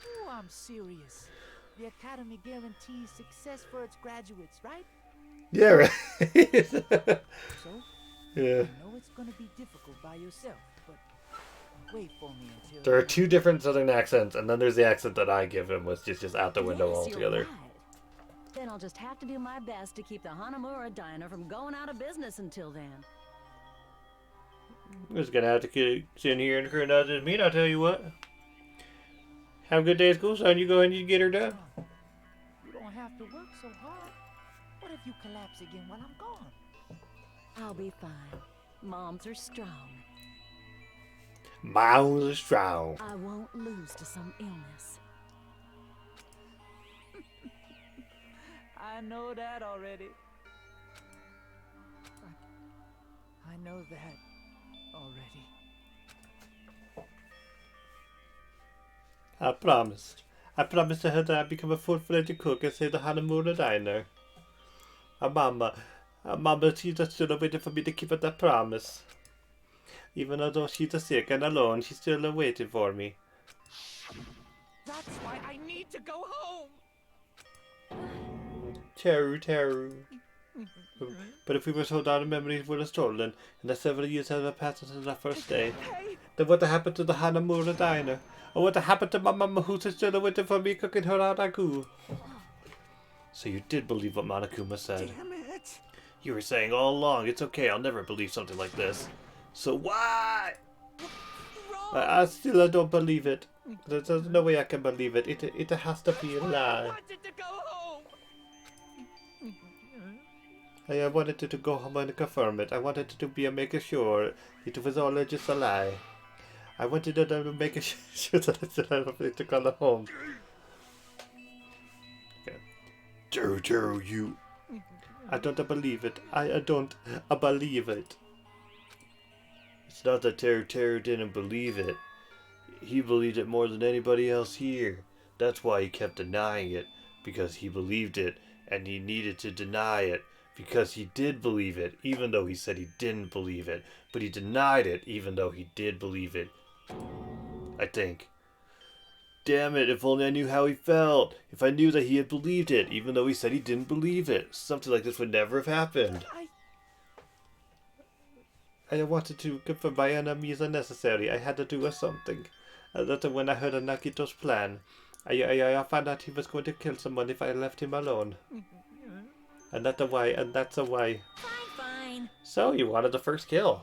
Oh, I'm serious. The Academy guarantees success for its graduates, right? Yeah, right. So, Yeah. I know it's gonna be difficult by yourself, but wait for me until... There are two different southern accents, and then there's the accent that I give him, which is just out the window Yes, altogether. you're right. Then I'll just have to do my best to keep the Hanamura Diner from going out of business until then. I'm just gonna have to sit in here and turn out this meat, I'll tell you what. Have a good day at school, son. You go ahead and you get her done. You don't have to work so hard. What if you collapse again while I'm gone? I'll be fine. Moms are strong. Moms are strong. I won't lose to some illness. I know that already. I know that already. I promised. I promised to her that I'd become a full-fledged cook and save the Hanamura Diner. Mama, she's still waiting for me to keep up that promise. Even though she's sick and alone, she's still waiting for me. That's why I need to go home! Teru. But if we were told our memories were stolen, and that several years have passed since our first day, then what happened to the Hanamura Diner? Or what happened to my mama who's still waiting for me cooking her ragu? So you did believe what Monokuma said. Damn it! You were saying all along, it's okay, I'll never believe something like this. So why? I still don't believe it. There's no way I can believe it. It has to be a lie. I wanted to go home! I wanted to go home and confirm it. I wanted to be making sure it was all just a lie. I wanted to make sure that I still have a place to call home. Teru, you... I don't believe it. I don't believe it. It's not that Teru didn't believe it. He believed it more than anybody else here. That's why he kept denying it. Because he believed it, and he needed to deny it. Because he did believe it, even though he said he didn't believe it. But he denied it, even though he did believe it. I think. Damn it, if only I knew how he felt. If I knew that he had believed it, even though he said he didn't believe it. Something like this would never have happened. I wanted to confirm my enemies unnecessary. I had to do something. That's when I heard of Nagito's plan. I found out he was going to kill someone if I left him alone. And that's why. Fine. So, you wanted the first kill.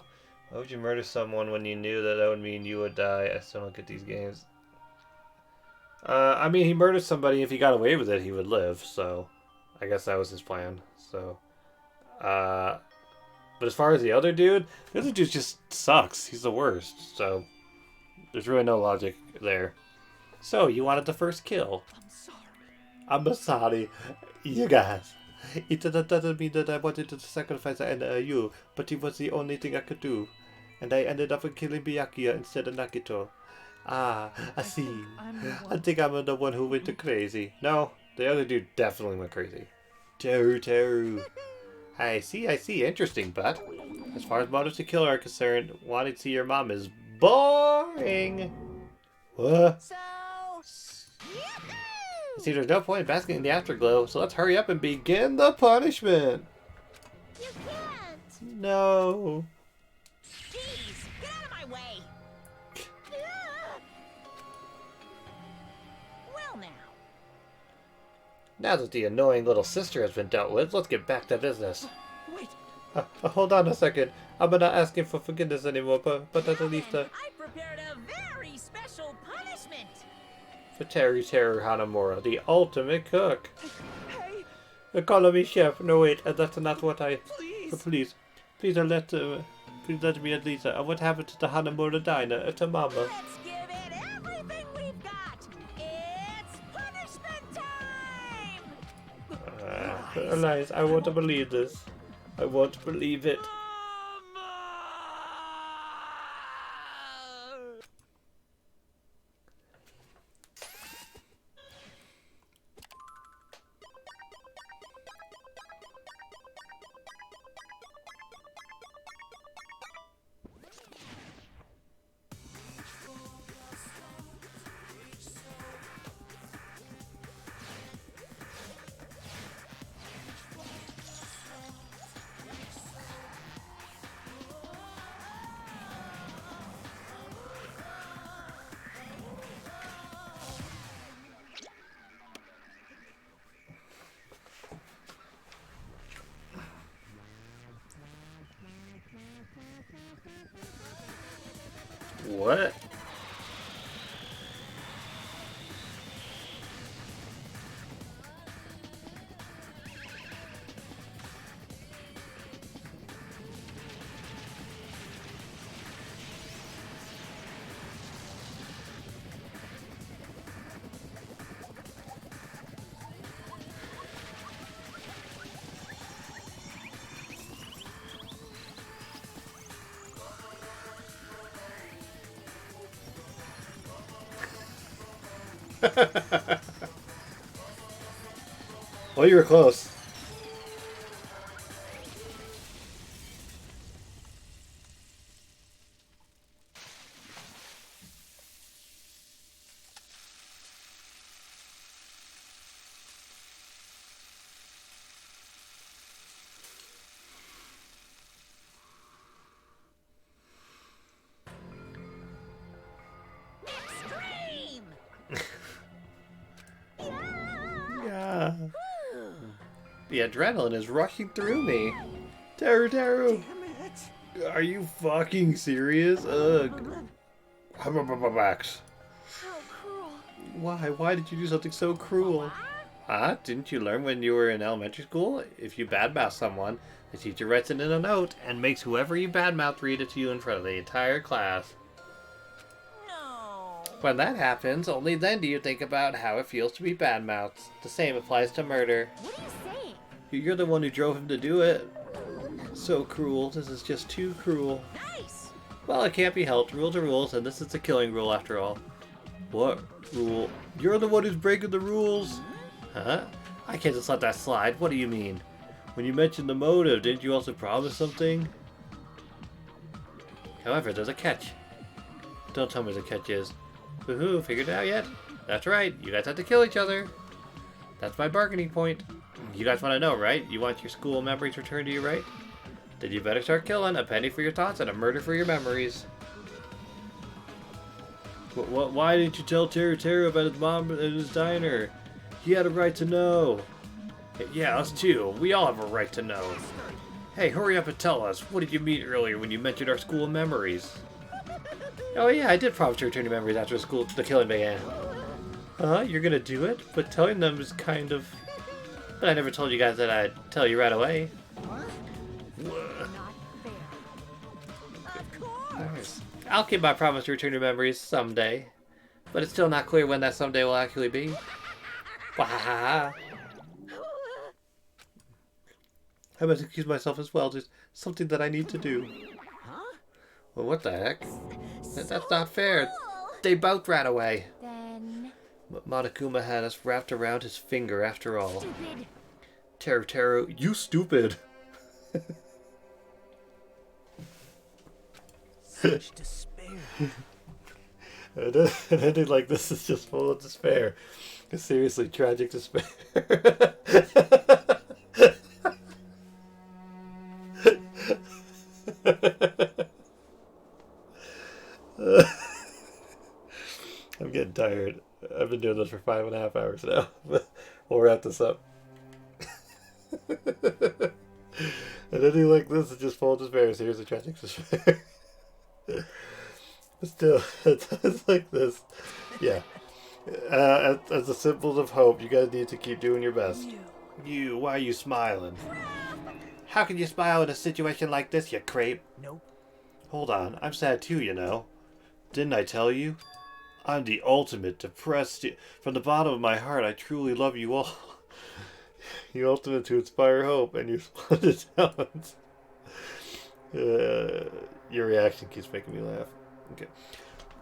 Why would you murder someone when you knew that would mean you would die? I still don't get these games. I mean, he murdered somebody. If he got away with it, he would live. So, I guess that was his plan. So, but as far as the other dude just sucks. He's the worst. So, there's really no logic there. So, you wanted the first kill. I'm sorry. You guys. It doesn't mean that I wanted to sacrifice you, but it was the only thing I could do. And I ended up killing Byakuya instead of Nagito. Ah, I see. I think I'm the one who went crazy. No, the other dude definitely went crazy. Teru. I see. Interesting, but as far as motives to kill are concerned, wanting to see your mom is boring. What? See, there's no point in basking in the afterglow, so let's hurry up and begin the punishment. You can't. No. Jeez, get out of my way. Well now. Now that the annoying little sister has been dealt with, let's get back to business. Wait. Hold on a second. I'm not asking for forgiveness anymore, but at least I prepared a very special punishment. for Teru Hanamura, the ultimate cook. Hey. Call me chef. No wait, that's not what I. Please. Please let me at least. What happened to the Hanamura diner? To Mama. Let's give it everything we've got. It's punishment time. Elias, I won't believe this. I won't believe it. What? Well, you were close. Extreme. Yeah. The adrenaline is rushing through me. Teru. Are you fucking serious? Ugh. Max. How cruel. Why did you do something so cruel? Huh? Didn't you learn when you were in elementary school? If you badmouth someone, the teacher writes it in a note and makes whoever you badmouth read it to you in front of the entire class. No. When that happens, only then do you think about how it feels to be badmouthed. The same applies to murder. What are you saying? You're the one who drove him to do it. So cruel. This is just too cruel. Nice. Well, it can't be helped. Rules are rules, and this is the killing rule after all. What rule? You're the one who's breaking the rules. Huh? I can't just let that slide. What do you mean? When you mentioned the motive, didn't you also promise something? However, there's a catch. Don't tell me the catch is. Woohoo, figured it out yet? That's right, you guys have to kill each other. That's my bargaining point. You guys want to know, right? You want your school memories returned to you, right? Then you better start killing. A penny for your thoughts and a murder for your memories. Why didn't you tell Teru about his mom and his diner? He had a right to know. Yeah, us too. We all have a right to know. Hey, hurry up and tell us. What did you mean earlier when you mentioned our school memories? Oh yeah, I did promise to return your memories after the killing began. You're gonna do it? But telling them is kind of... But I never told you guys that I'd tell you right away. Nice. I'll keep my promise to return your memories someday. But it's still not clear when that someday will actually be. Wahaha. I must excuse myself as well. There's something that I need to do. Huh? Well, what the heck? That's not fair. They both ran away. Then... Monokuma had us wrapped around his finger after all. Stupid. Teru, you stupid. Such despair. An ending like this is just full of despair. Seriously, tragic despair. I'm getting tired. I've been doing this for 5.5 hours now. We'll wrap this up. And anything like this is just full of despair. So here's a tragic despair. But still, it's like this. Yeah. As a symbol of hope, you guys need to keep doing your best. You, why are you smiling? How can you smile in a situation like this, you creep? Nope. Hold on, I'm sad too, you know. Didn't I tell you? I'm the ultimate depressed. From the bottom of my heart, I truly love you all. You ultimate to inspire hope and you splendid talents. Your reaction keeps making me laugh. Okay.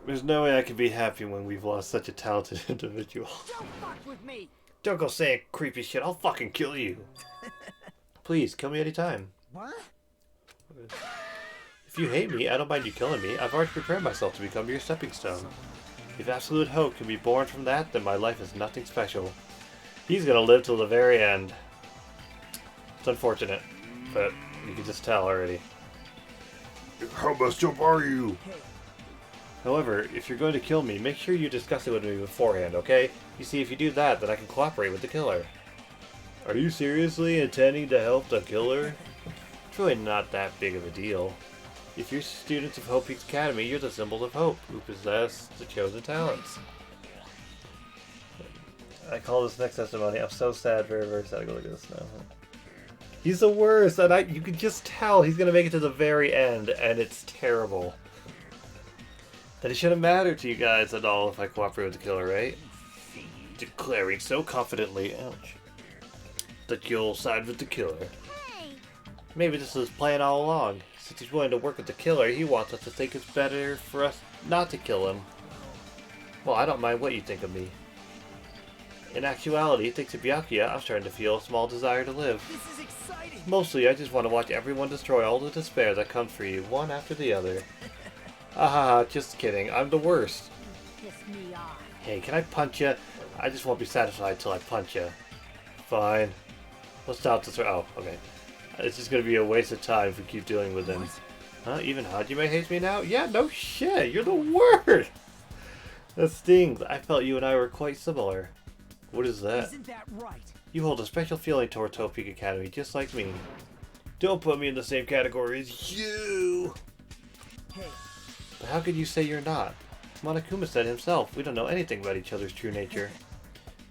There's no way I can be happy when we've lost such a talented individual. Don't fuck with me. Don't go saying creepy shit. I'll fucking kill you. Please, kill me anytime. What? If you hate me, I don't mind you killing me. I've already prepared myself to become your stepping stone. If absolute hope can be born from that, then my life is nothing special. He's gonna live till the very end. It's unfortunate, but you can just tell already. How messed up are you? However, if you're going to kill me, make sure you discuss it with me beforehand, okay? You see, if you do that, then I can cooperate with the killer. Are you seriously intending to help the killer? It's really not that big of a deal. If you're students of Hope Peaks Academy, you're the symbols of hope, who possess the chosen talents. I call this next testimony. I'm so sad, very, very sad to go look at this now. He's the worst, and you can just tell he's gonna make it to the very end, and it's terrible. That it shouldn't matter to you guys at all if I cooperate with the killer, right? Declaring so confidently, ouch, that you'll side with the killer. Hey! Maybe this is his plan all along. Since he's willing to work with the killer, he wants us to think it's better for us not to kill him. Well, I don't mind what you think of me. In actuality, thanks to Byakuya, I'm starting to feel a small desire to live. This is exciting. Mostly, I just want to watch everyone destroy all the despair that comes for you, one after the other. Ah, just kidding. I'm the worst. Piss me off. Hey, can I punch you? I just won't be satisfied till I punch you. Fine. Let's stop this. Oh, okay. It's just gonna be a waste of time if we keep dealing with him. Huh? Even Hajime hates me now? Yeah, no shit. You're the worst. That stings. I felt you and I were quite similar. What is that? Isn't that right? You hold a special feeling towards Hope Peak Academy, just like me. Don't put me in the same category as you. Hey. But how could you say you're not? Monokuma said himself, we don't know anything about each other's true nature.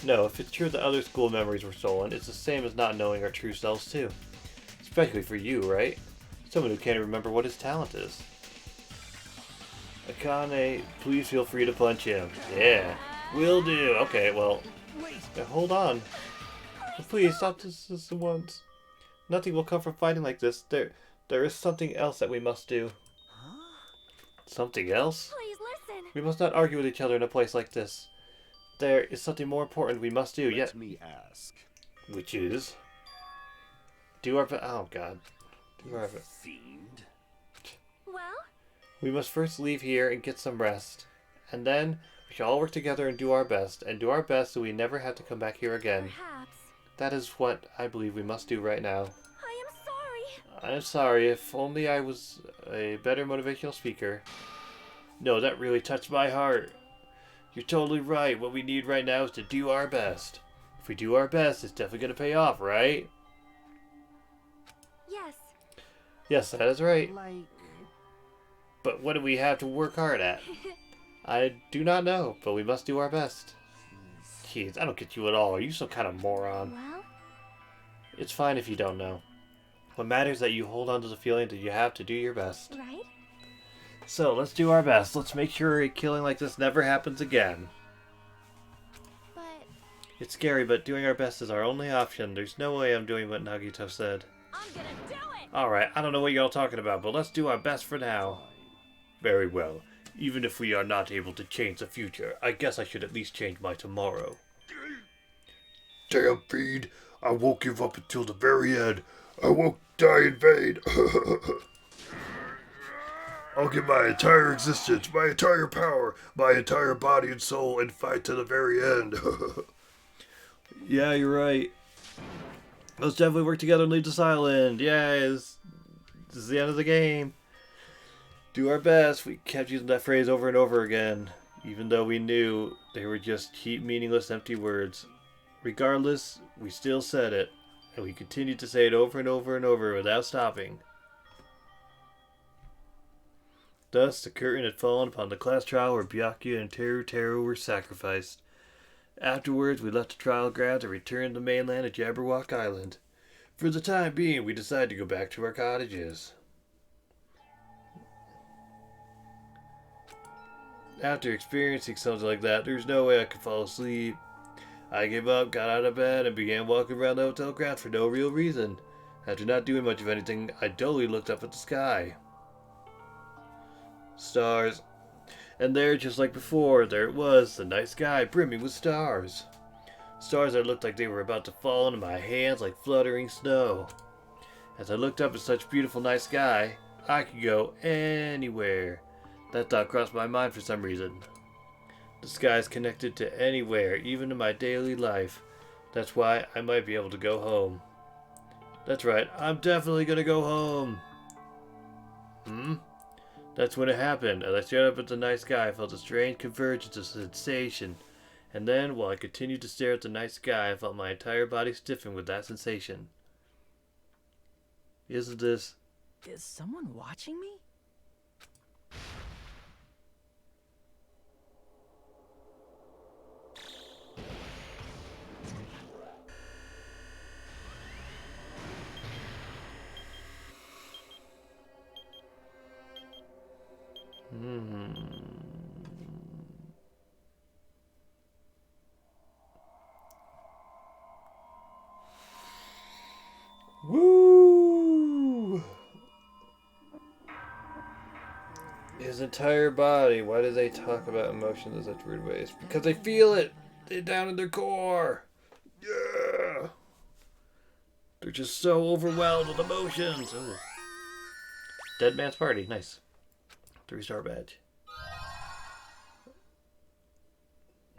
No, if it's true that other school memories were stolen, it's the same as not knowing our true selves too. Especially for you, right? Someone who can't remember what his talent is. Akane, please feel free to punch him. Yeah, will do. Okay, well, hold on. Please stop this once. Nothing will come from fighting like this. There is something else that we must do. Huh? Something else? Please listen. We must not argue with each other in a place like this. There is something more important we must do. Let me ask. Which is? Do our best. Oh, God. Do our best. Fiend. Well? We must first leave here and get some rest. And then we shall all work together and do our best. And do our best so we never have to come back here again. Perhaps. That is what I believe we must do right now. I am sorry. I am sorry. If only I was a better motivational speaker. No, that really touched my heart. You're totally right. What we need right now is to do our best. If we do our best, it's definitely going to pay off, right? Yes. Yes, that is right. Like... But what do we have to work hard at? I do not know, but we must do our best. Jeez, I don't get you at all. Are you some kind of moron? Well? It's fine if you don't know. What matters is that you hold on to the feeling that you have to do your best. Right? So, let's do our best. Let's make sure a killing like this never happens again. But... It's scary, but doing our best is our only option. There's no way I'm doing what Nagito said. I'm gonna do it! Alright, I don't know what y'all talking about, but let's do our best for now. Very well. Even if we are not able to change the future, I guess I should at least change my tomorrow. Damn fiend, I won't give up until the very end. I won't die in vain. I'll give my entire existence, my entire power, my entire body and soul, and fight to the very end. Yeah, you're right. Let's definitely work together and leave this island. Yay, this is the end of the game. Do our best. We kept using that phrase over and over again, even though we knew they were just cheap, meaningless, empty words. Regardless, we still said it, and we continued to say it over and over and over without stopping. Thus, the curtain had fallen upon the class trial where Byakuya and Teru were sacrificed. Afterwards, we left the trial grounds and returned to the mainland of Jabberwock Island. For the time being, we decided to go back to our cottages. After experiencing something like that, there's no way I could fall asleep. I gave up, got out of bed, and began walking around the hotel grounds for no real reason. After not doing much of anything, I dully looked up at the sky. Stars. And there, just like before, there it was, the night sky brimming with stars. Stars that looked like they were about to fall into my hands like fluttering snow. As I looked up at such beautiful night sky, I could go anywhere. That thought crossed my mind for some reason. The sky is connected to anywhere, even in my daily life. That's why I might be able to go home. That's right, I'm definitely gonna go home. That's when it happened. As I stared up at the night sky, I felt a strange convergence of sensation. And then, while I continued to stare at the night sky, I felt my entire body stiffen with that sensation. Isn't this... Is someone watching me? Woo! His entire body. Why do they talk about emotions in such weird ways? Because they feel it. They're down in their core. Yeah. They're just so overwhelmed with emotions. Ooh. Dead Man's Party. Nice. 3-star badge.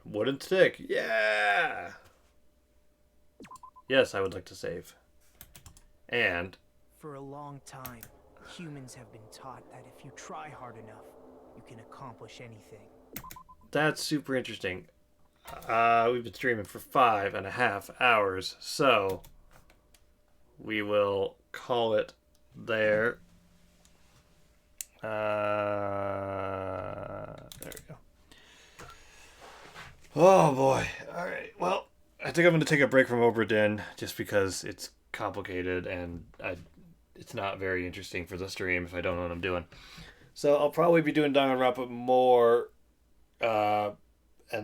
Wooden stick. Yeah. Yes, I would like to save. And For a long time, humans have been taught that if you try hard enough, you can accomplish anything. that's super interesting. We've been streaming for 5.5 hours, so we will call it there. There we go. Oh boy. Alright, well, I think I'm going to take a break from Obra Dinn just because it's complicated and it's not very interesting for the stream if I don't know what I'm doing. So I'll probably be doing Danganronpa more, and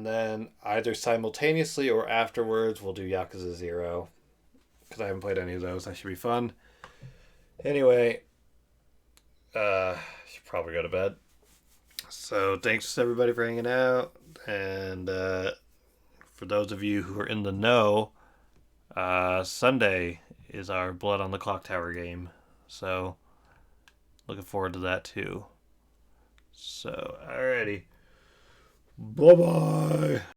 then either simultaneously or afterwards we'll do Yakuza 0. because I haven't played any of those. That should be fun. Anyway, should probably go to bed. So thanks everybody for hanging out, and for those of you who are in the know, Sunday is our Blood on the Clock Tower game. So looking forward to that too. So alrighty, bye bye.